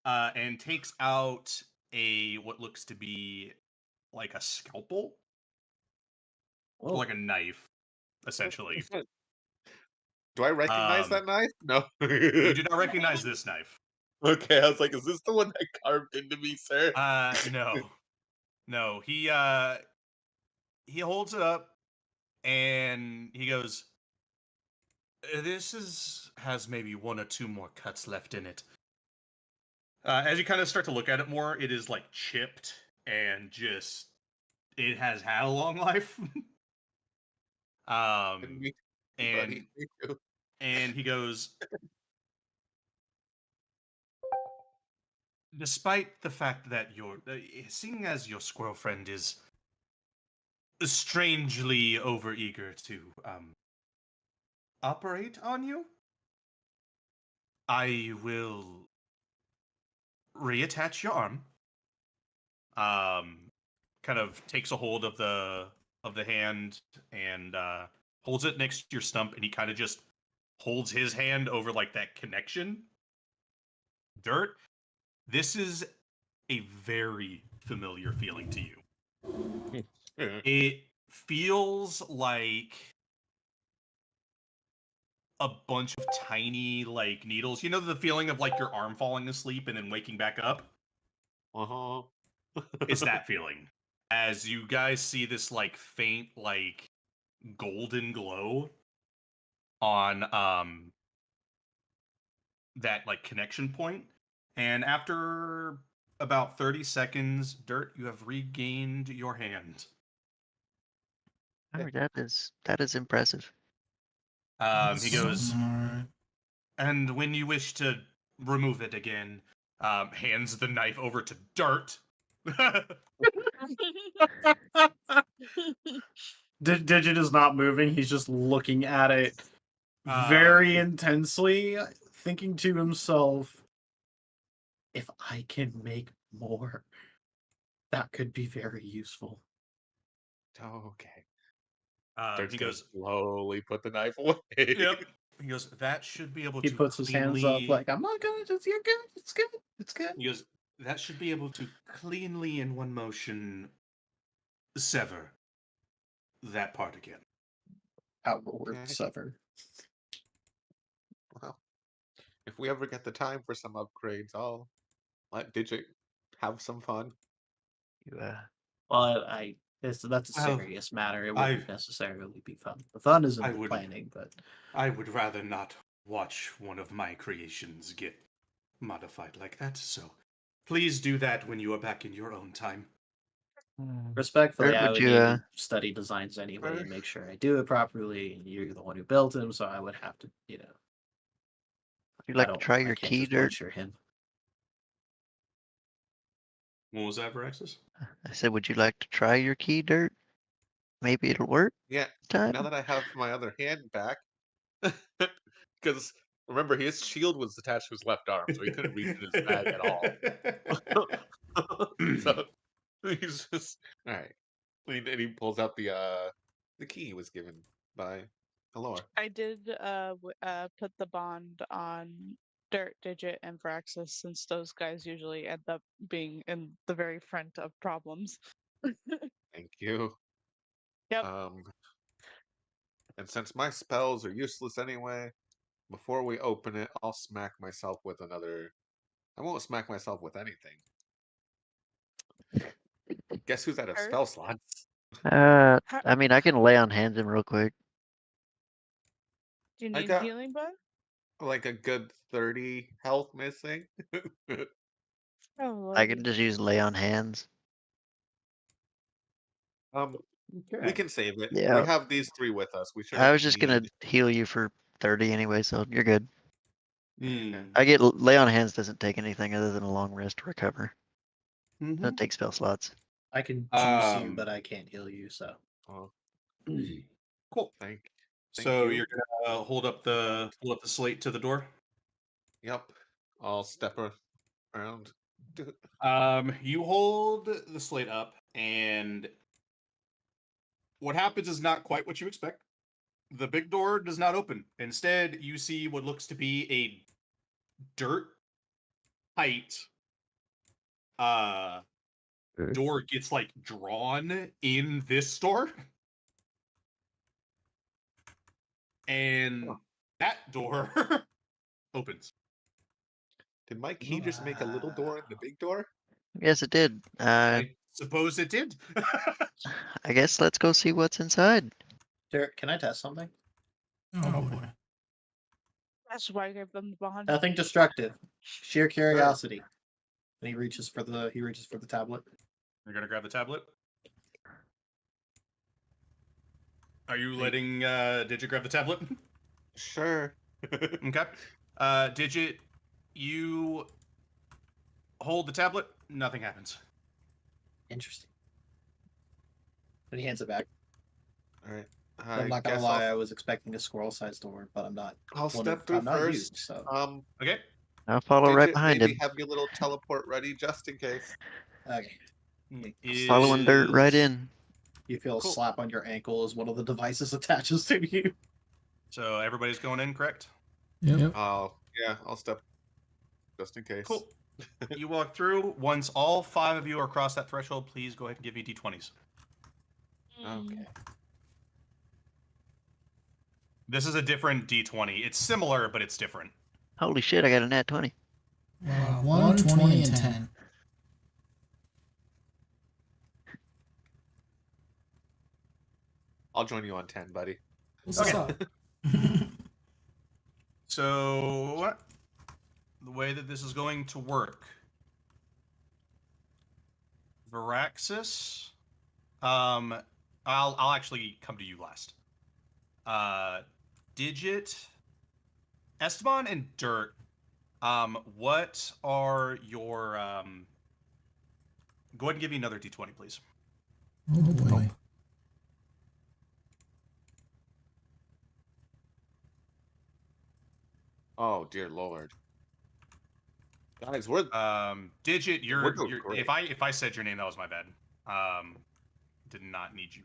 and takes out what looks to be like a scalpel, or like a knife, essentially. Do I recognize Um, that knife? No. You do not recognize this knife. Okay, I was like, is this the one that carved into me, sir? No. He holds it up, and he goes, "This has maybe one or two more cuts left in it." As you kind of start to look at it more, it is like chipped and just it has had a long life. Me, and buddy. Me too. and he goes, "Despite the fact that seeing as your squirrel friend is strangely overeager to operate on you, I will reattach your arm." Kind of takes a hold of the hand and holds it next to your stump, and he kind of just holds his hand over like that connection. Dirt, this is a very familiar feeling to you. It feels like a bunch of tiny like needles. You know the feeling of like your arm falling asleep and then waking back up? Uh-huh. It's that feeling. As you guys see this like faint like golden glow on that like connection point, and after about 30 seconds, Dirt, you have regained your hand. Oh, that is impressive. He goes, Smart. "And when you wish to remove it again," hands the knife over to Dirt. Digit is not moving. He's just looking at it Um, very intensely, thinking to himself, if I can make more, that could be very useful. Okay. He Dirt's gonna goes, slowly put the knife away. yep. He goes, that should be able He to puts his hands up cleanly- like, I'm not gonna just, you're good, it's good, it's good. He goes, that should be able to cleanly in one motion sever that part again. Outward Okay. sever. Well, if we ever get the time for some upgrades, I'll let Digit have some fun. Well, that's a Well, serious matter. It wouldn't I've- necessarily be fun. The fun is in I the would- planning, but I would rather not watch one of my creations get modified like that, so please do that when you are back in your own time. respectfully, Kurt, I would would you, need to study designs anyway Sure. and make sure I do it properly. And you're the one who built him, so I would have to, Would you I like to don't- try I your can't key, just Dirt? butcher him. What was that, Veraxis? I said, would you like to try your key, Dirt? Maybe it'll work Yeah, this time. now that I have my other hand back, because remember his shield was attached to his left arm, so he couldn't reach in his bag at all. So he's just all right. And he pulls out the key he was given by Alor. I did put the bond on Dirt, Digit, and Vraxis since those guys usually end up being in the very front of problems. Thank you. Yep. And since my spells are useless anyway, before we open it, I'll smack myself with another. I won't smack myself with anything. Guess who's out of Hurt? spell slots? How- I mean, I can lay on hands him real quick. Do you I need got- healing, bud? Like a good 30 health missing. Oh, I can just use lay on hands. We can save it. Yeah. We have these three with us. We should. I was just gonna heal you for 30 anyway, so you're good. Hmm. I get lay on hands doesn't take anything other than a long rest to recover. Mhm. Doesn't take spell slots. I can juice you, Um, but I can't heal you. So Oh, Cool. thank So you. you're gonna hold up the slate to the door. Yep. I'll step around. You hold the slate up, and what happens is not quite what you expect. The big door does not open. Instead, you see what looks to be a dirt height door gets like drawn in this store. And Huh. that door opens. Did my key just make a little door in the big door? Yes, it did. I suppose it did. I guess let's go see what's inside. Derek, can I test something? Oh boy. That's why I gave them the bond. Nothing destructive. Sheer curiosity. And he reaches for the tablet. You're gonna grab the tablet. Are you letting Digit grab the tablet? Sure. Okay. Digit, you hold the tablet. Nothing happens. Interesting. And he hands it back. All right. I'm not gonna lie, I was expecting a squirrel-sized door, but I'm not. I'll one step of- through I'm not you, first. so. Okay. I'll follow right Digit, behind maybe him. have your little teleport ready just in case. Okay. Following Dirt right Is- in. You feel Cool. a slap on your ankle as one of the devices attaches to you. So everybody's going in, correct? Yep. Yeah, I'll step just in case. Cool. You walk through. Once all 5 of you are across that threshold, please go ahead and give me d20s. Okay. This is a different d20. It's similar, but it's different. Holy shit, I got a nat 20. 1, 20, and 10. I'll join you on 10, buddy. What's Okay. up? So the way that this is going to work, Veraxis, I'll actually come to you last. Digit, Esteban, and Dirt. What are your go ahead and give me another d20, please. Oh boy. Oh dear lord. Guys, we're Digit, We're doing you're great. if I said your name, that was my bad. Did not need you.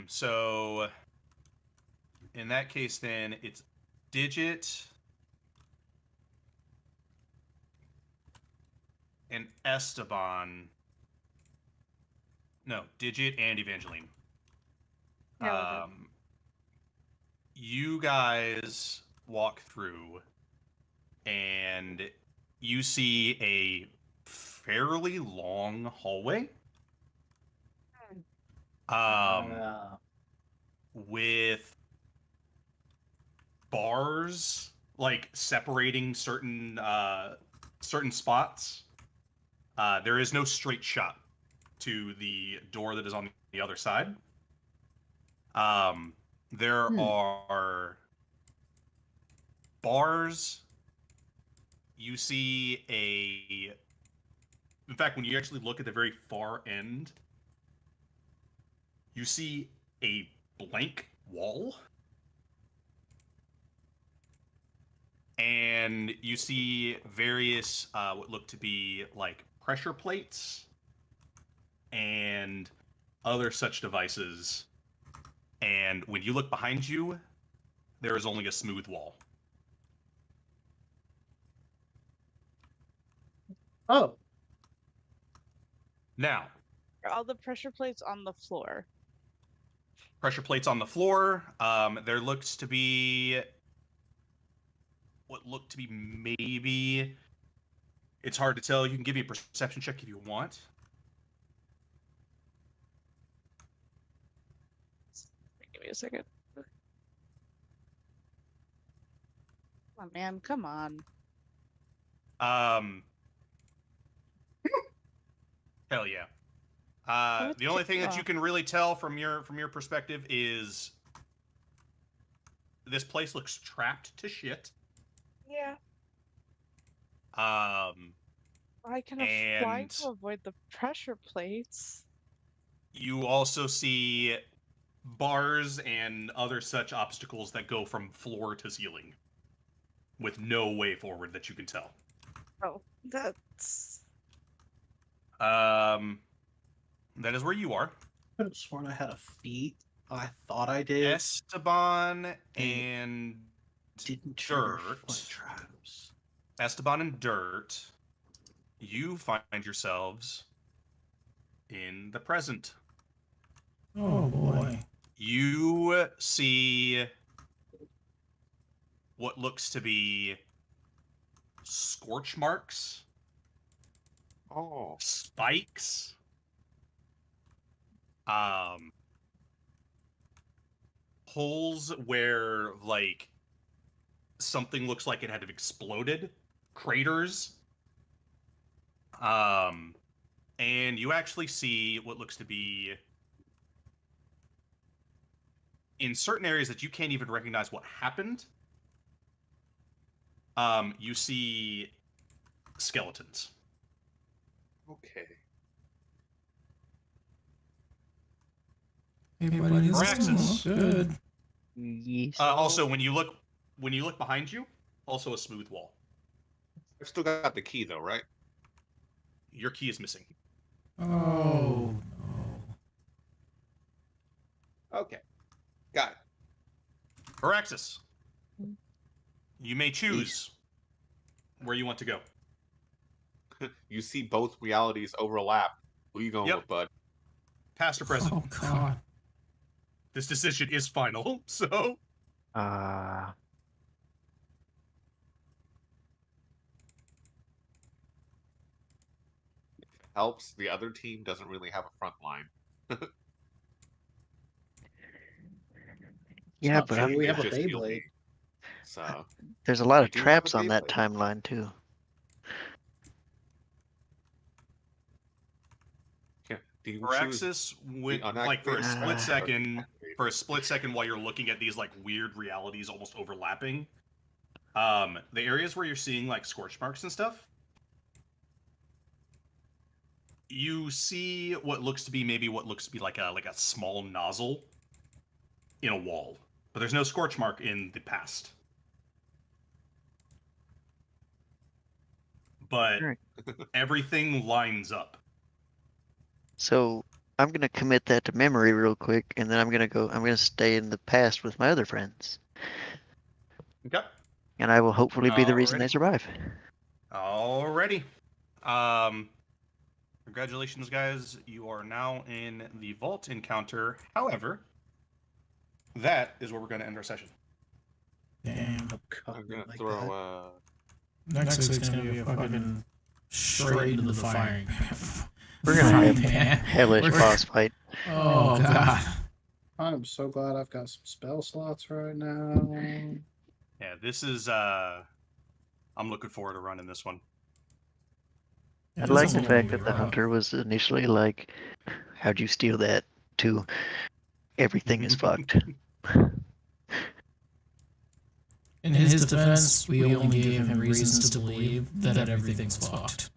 So in that case, then it's Digit and Esteban. No, Digit and Evangeline. Yeah, we're good. You guys walk through, and you see a fairly long hallway. With bars like separating certain spots. There is no straight shot to the door that is on the other side. There are bars. You see in fact, when you actually look at the very far end, you see a blank wall. And you see various what look to be like pressure plates and other such devices. And when you look behind you, there is only a smooth wall. Oh, Now, Are all the pressure plates on the floor? pressure plates on the floor. There looks to be what look to be maybe. It's hard to tell. You can give me a perception check if you want. Give me a second. Come on, man. Come on. Hell yeah. What The only thing that the- you can really tell from your perspective is this place looks trapped to shit. Yeah. Um, I can fly and to avoid the pressure plates. you also see bars and other such obstacles that go from floor to ceiling with no way forward that you can tell. Oh, that's. That is where you are. I could have sworn I had a feat. I thought I did. Esteban and Didn't trigger Dirt. foot traps. Esteban and Dirt, you find yourselves in the present. Oh boy. You see what looks to be scorch marks, Oh, spikes, holes where like something looks like it had exploded, craters. And you actually see what looks to be in certain areas that you can't even recognize what happened. You see skeletons. okay. Hey buddy, this Braxis. doesn't look good. Yes. Also, when you look behind you, also a smooth wall. I've still got the key though, right? Your key is missing. Oh no. Okay. Got it. Araxis, you may choose where you want to go. You see both realities overlap. Who you going Yep. with, bud? Past or present. Oh god. This decision is final, so Helps the other team doesn't really have a front line. yeah, not but true. I'm, We have a Just feel Beyblade. me. So there's a lot We of do have a traps on that Beyblade. timeline too. yeah, do you choose Araxis went like for a unactivated split or second. activated? For a split second, while you're looking at these like weird realities almost overlapping, the areas where you're seeing like scorch marks and stuff, you see what looks to be like a small nozzle in a wall, but there's no scorch mark in the past. But Alright. everything lines up. So I'm gonna commit that to memory real quick, and then I'm gonna stay in the past with my other friends, Okay. and I will hopefully be the reason they Alrighty. survive. Alrighty. Congratulations, guys. You are now in the vault encounter. However, that is where we're going to end our session. Damn. I'm gonna throw Next week's gonna be a fucking straight into the firing. We're gonna have pan. hellish boss fight. Oh god. I'm so glad I've got some spell slots right now. Yeah, this is I'm looking forward to running this one. I like the fact that the hunter was initially like, "How'd you steal that?" to everything is fucked. In his defense, we only gave him reasons to believe that everything's fucked.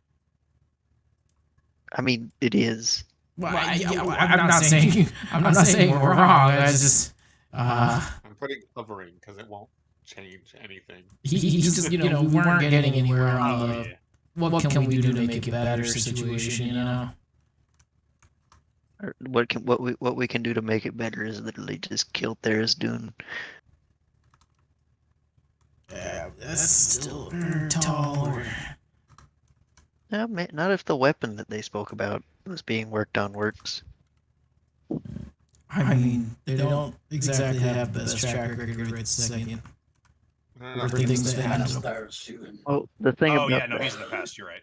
I mean, it is. Well, I'm not saying we're wrong. I just I'm putting covering because it won't change anything. he just we weren't getting anywhere on Oh, the yeah. what can we do to make it better situation, you know? Or what we can do to make it better is literally just kill Tharizdun. Yeah, that's still tall. No, not if the weapon that they spoke about was being worked on works. I mean, they don't exactly have the best track record right this second. No, For things that happen. Oh, the thing Oh, about yeah, no, he's in the past. You're right.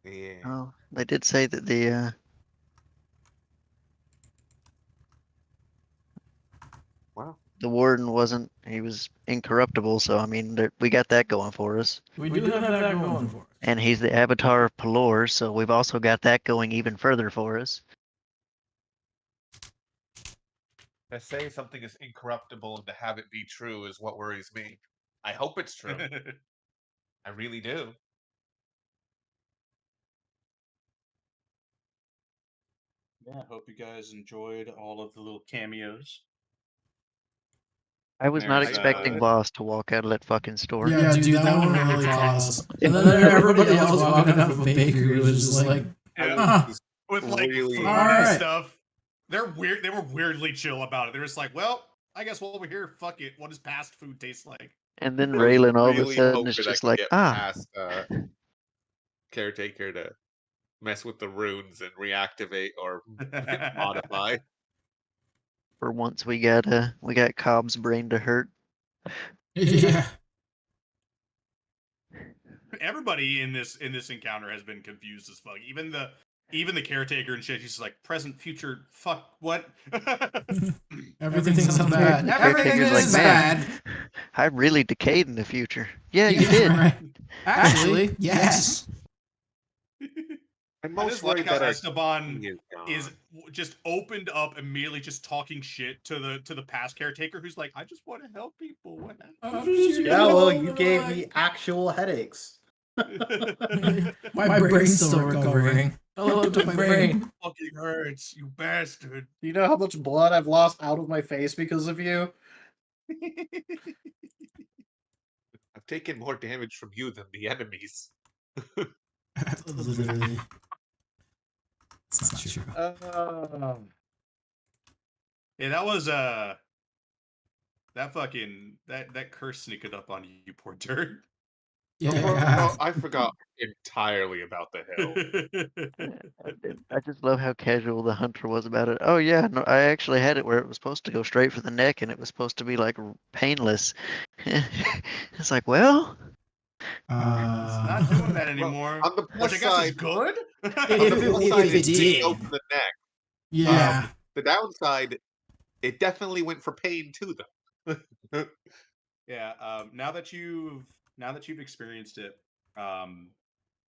Yeah. Oh, they did say that the Wow. the warden wasn't. He was incorruptible, so I mean, we got that going for us. We do have that going for us. And he's the avatar of Pelor, so we've also got that going even further for us. To say something is incorruptible and to have it be true is what worries me. I hope it's true. I really do. Yeah, I hope you guys enjoyed all of the little cameos. I was not There's, expecting Voss to walk out of that fucking store. Yeah, dude, that one really caused. And then everybody else walking out of a bakery was just like, Yeah. With like Really? food Alright. and stuff. They're weird. They were weirdly chill about it. They're just like, well, I guess while we're here, fuck it. What does past food taste like? And then I Raylan all of a really sudden hope is that I just can like, get ah, past caretaker to mess with the runes and reactivate or modify. for once we got Cobb's brain to hurt. yeah. Everybody in this encounter has been confused as fuck. Even the caretaker and shit. She's like, present, future, fuck, what? Everything's bad. Everything Caretaker's like, is "Man, bad. I really decayed in the future. Yeah, you did. Right. Actually, yes. I'm I most just like worried how that our Esteban king gone. is just opened up immediately, just talking shit to the past caretaker, who's like, I just want to help people. What Yeah, well, you gave me actual headaches. My brain's still recovering. Hello to my brain. fucking hurts, you bastard. Do you know how much blood I've lost out of my face because of you? I've taken more damage from you than the enemies. Literally. It's not true. Yeah, that was that fucking that curse sneaked up on you, poor dirt. Yeah. I forgot entirely about the hill. I just love how casual the hunter was about it. Oh yeah, no, I actually had it where it was supposed to go straight for the neck, and it was supposed to be like painless. It's like, well, Not doing that anymore. On the Which plus I guess is side, good. on the plus side, if it didn't did. go for the neck. Yeah. The downside, it definitely went for pain too, though. Yeah. Now that you've experienced it,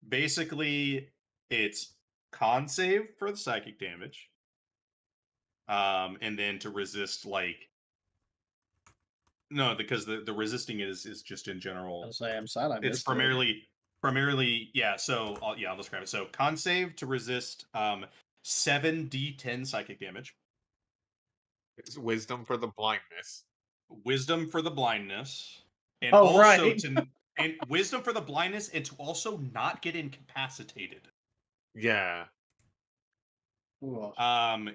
basically it's con save for the psychic damage, and then to resist no, because the resisting is just in general. I'll say I'm sad I It's missed it. primarily yeah. So I'll describe it. So con save to resist 7d10 psychic damage. It's wisdom for the blindness. Wisdom for the blindness, and Oh, also right. and wisdom for the blindness, and to also not get incapacitated. Yeah. Ooh.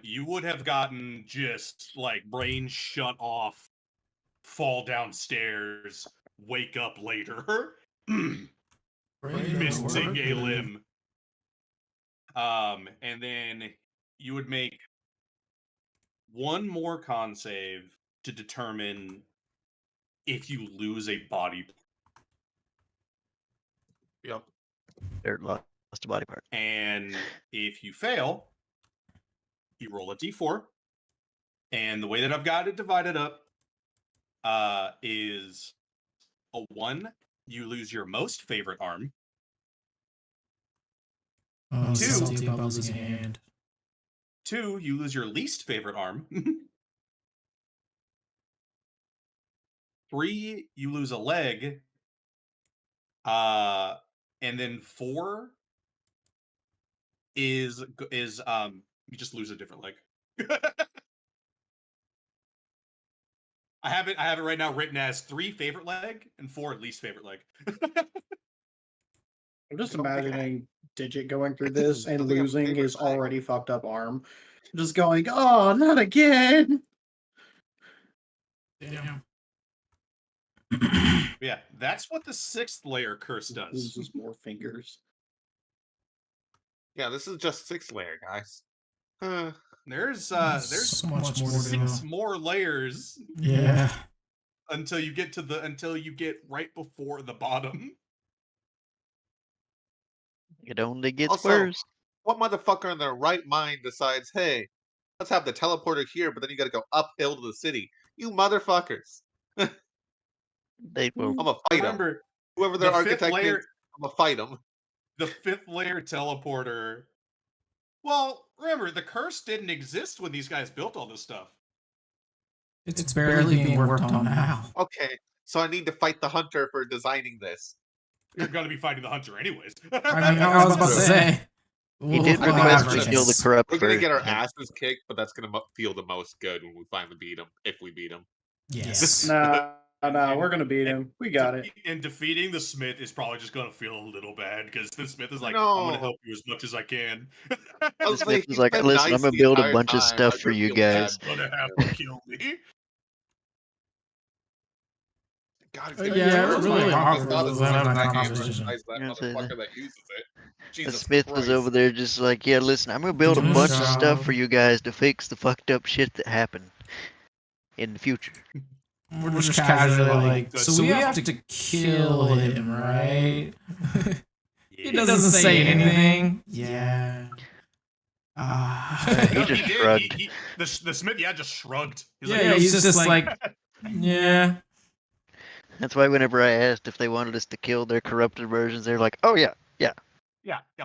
You would have gotten just like brain shut off, fall downstairs, wake up later, missing a limb. And then you would make one more con save to determine if you lose a body part. Yep. Dirt lost a body part. And if you fail, you roll a d4. And the way that I've got it divided up is a 1, you lose your most favorite arm. Oh, Two. salty about losing a hand. 2, you lose your least favorite arm. 3, you lose a leg. And then 4 is you just lose a different leg. I have it right now written as 3 favorite leg and 4 least favorite leg. I'm just I don't think I- imagining Digit going through this and don't think I have losing favorite his leg. already fucked up arm. Just going, oh, not again. Damn. Yeah, that's what the 6th layer curse does. Loses more fingers. Yeah, this is just 6 layer, guys. There's so much more to 6 do. more layers Yeah. until you get right before the bottom. It only gets Also, worse. What motherfucker in their right mind decides, hey, let's have the teleporter here, but then you gotta go uphill to the city? You motherfuckers. They will. I'm gonna fight them. Remember, Whoever their the 5th architect layer, is, I'm gonna fight them. the 5th layer teleporter. Well, remember, the curse didn't exist when these guys built all this stuff. It's barely being worked on now. Okay, so I need to fight the hunter for designing this. You're gonna be fighting the hunter anyways. I mean, I was about to say. He did we'll request have to a kill the chance. corrupt We're gonna first. get our and asses kicked, but that's gonna feel the most good when we finally beat him, if we beat him. Yes. Nah, we're gonna beat him. We got it. And defeating the Smith is probably just gonna feel a little bad because the Smith is like, I'm No. gonna help you as much as I can. I was Smith like, is he's like, been listen, nice I'm gonna the build a entire bunch of time. stuff I for do you feel bad. guys. Gonna have to kill me. God, it's Yeah, gonna be it's so really awkward awkward as having soon as that I can conversation. recognize that Yeah, so motherfucker that uses it. The Jesus Smith was Christ. over there just like, yeah, listen, I'm gonna build a Doing bunch his of stuff job. for you guys to fix the fucked up shit that happened in the future. We're just casually like, Good. so we have to kill him, right? He doesn't say anything. Yeah. He No, just did. shrugged. The Smith, just shrugged. He's Yeah, like, he's just like, yeah. That's why whenever I asked if they wanted us to kill their corrupted versions, they're like, oh yeah, yeah,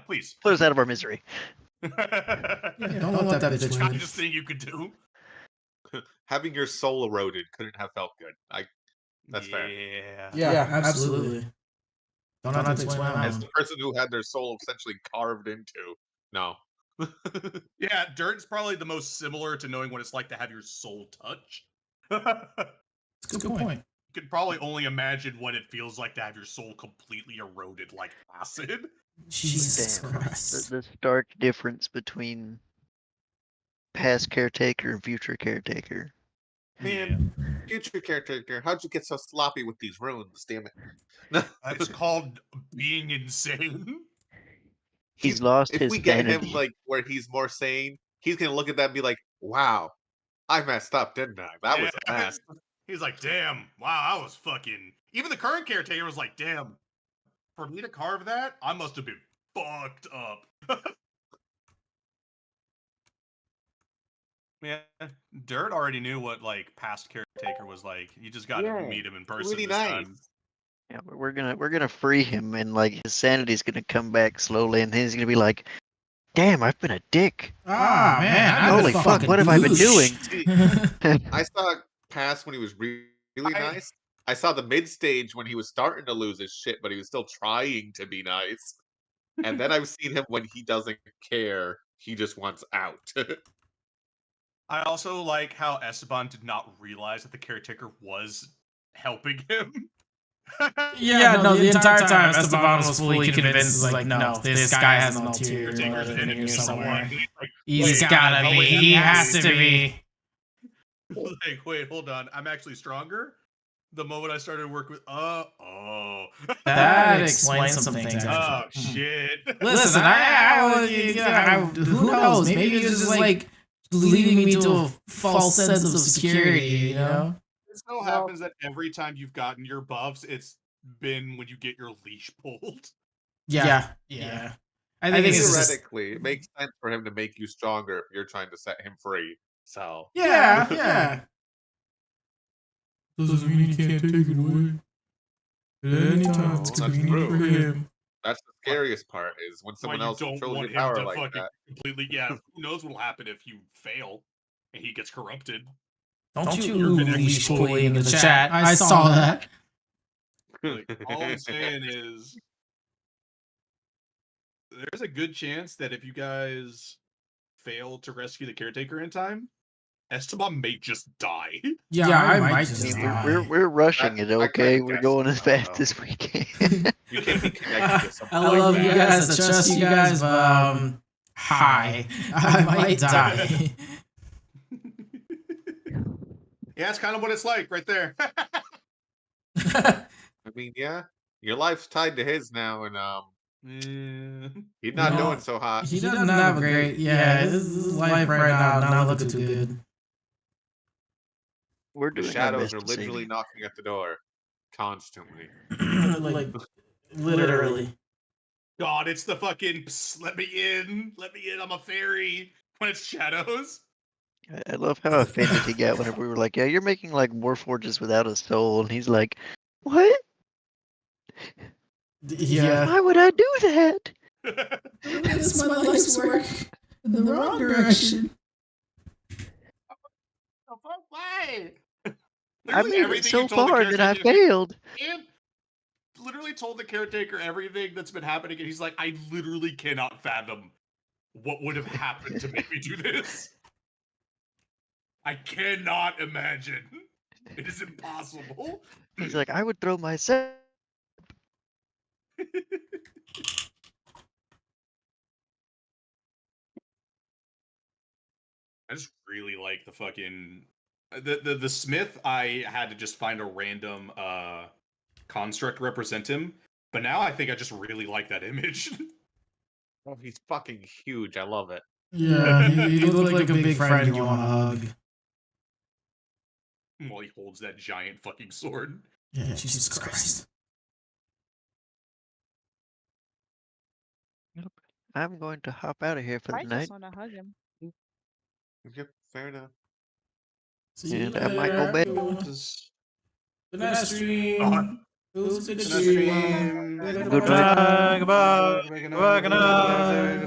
please. put us out of our misery. Don't let that bitch win. Kindest thing you could do. Having your soul eroded couldn't have felt good. That's fair. Yeah. Yeah, absolutely. Don't have to explain that As one. the person who had their soul essentially carved into. No. Yeah, Dirt's probably the most similar to knowing what it's like to have your soul touched. You It's a good point. can probably only imagine what it feels like to have your soul completely eroded like acid. Jesus Damn. Christ. The stark difference between past caretaker and future caretaker. Man, future caretaker, how'd you get so sloppy with these runes, damn it? It's called being insane. He's lost if his we get sanity. him like where he's more sane, he's gonna look at that and be like, wow, I messed up, didn't I? That was a mess. He's like, damn, wow, I was fucking. Even the current caretaker was like, damn, for me to carve that, I must have been fucked up. Yeah, Dirt already knew what like past caretaker was like. You just got Yeah, to meet him in person really this nice. time. Yeah, but we're gonna free him, and like his sanity's gonna come back slowly, and then he's gonna be like, "Damn, I've been a dick. Ah, man. I've Holy been fuck, fucking what have I been douche." I saw past when he was really nice. I saw the mid stage when he was starting to lose his shit, but he was still trying to be nice. And then I've seen him when he doesn't care. He just wants out. I also like how Esteban did not realize that the caretaker was helping him. Yeah, no, the entire time Esteban was fully convinced, like, no, this guy has an ulterior Caretaker's motive in enemy here someone. somewhere. He's like, He's wait, gotta oh, be. wait, He has to be. like, wait, hold on. I'm actually stronger. The moment I started work with, That explains some things. oh Actually. shit. Listen, who knows? Maybe it was just like leading me to a false sense of security. You know? It so happens that every time you've gotten your buffs, it's been when you get your leash pulled. Yeah. I think it's just, Theoretically, it makes sense for him to make you stronger if you're trying to set him free. So yeah. Doesn't mean he can't take it away. At any time, it's that's convenient for true. him. That's the scariest part is when Why someone you else don't controls want your him power to like fucking that. completely? Yeah, who knows what'll happen if you fail and he gets corrupted? Don't you You're gonna leash explode. bully in the chat? I saw that. Like, all I'm saying is, there's a good chance that if you guys fail to rescue the caretaker in time, Esteban may just die. Yeah, I might I just mean, die. we're rushing it, I kinda okay? We're guessed going it as though, fast though. as we can. You can't be connected to something I like love that. you guys. I trust you guys, but hi, I might die. Yeah, that's kind of what it's like right there. I mean, yeah, your life's tied to his now, and he's not No. doing so hot. He doesn't have a great. Yeah, his life right now not looking too good. We're The doing our shadows best are to save literally you. knocking at the door constantly. Like literally. God, it's the fucking "Psst, let me in, I'm a fairy" when it's shadows. I love how offended he got whenever we were like, "Yeah, you're making like war forges without a soul," and he's like, "What? Yeah. Why would I do that?" That's my life's work in the wrong direction. Why? I made it so far that I failed. And literally told the caretaker everything that's been happening, and he's like, I literally cannot fathom what would have happened to make me do this. I cannot imagine. It is impossible. He's like, "I would throw myself." I just really like the fucking the Smith. I had to just find a random construct to represent him, but now I think I just really like that image. Oh, he's fucking huge. I love it. Yeah, he looks like a big friend you want to hug. While he holds that giant fucking sword. Yeah, Jesus Christ. I'm going to hop out of here for I the night, just want to hug him. Yep, fair enough. and I might go bed. Good night, stream. It was a good Good night, stream. stream. Good night. Goodbye. Goodbye. Good night.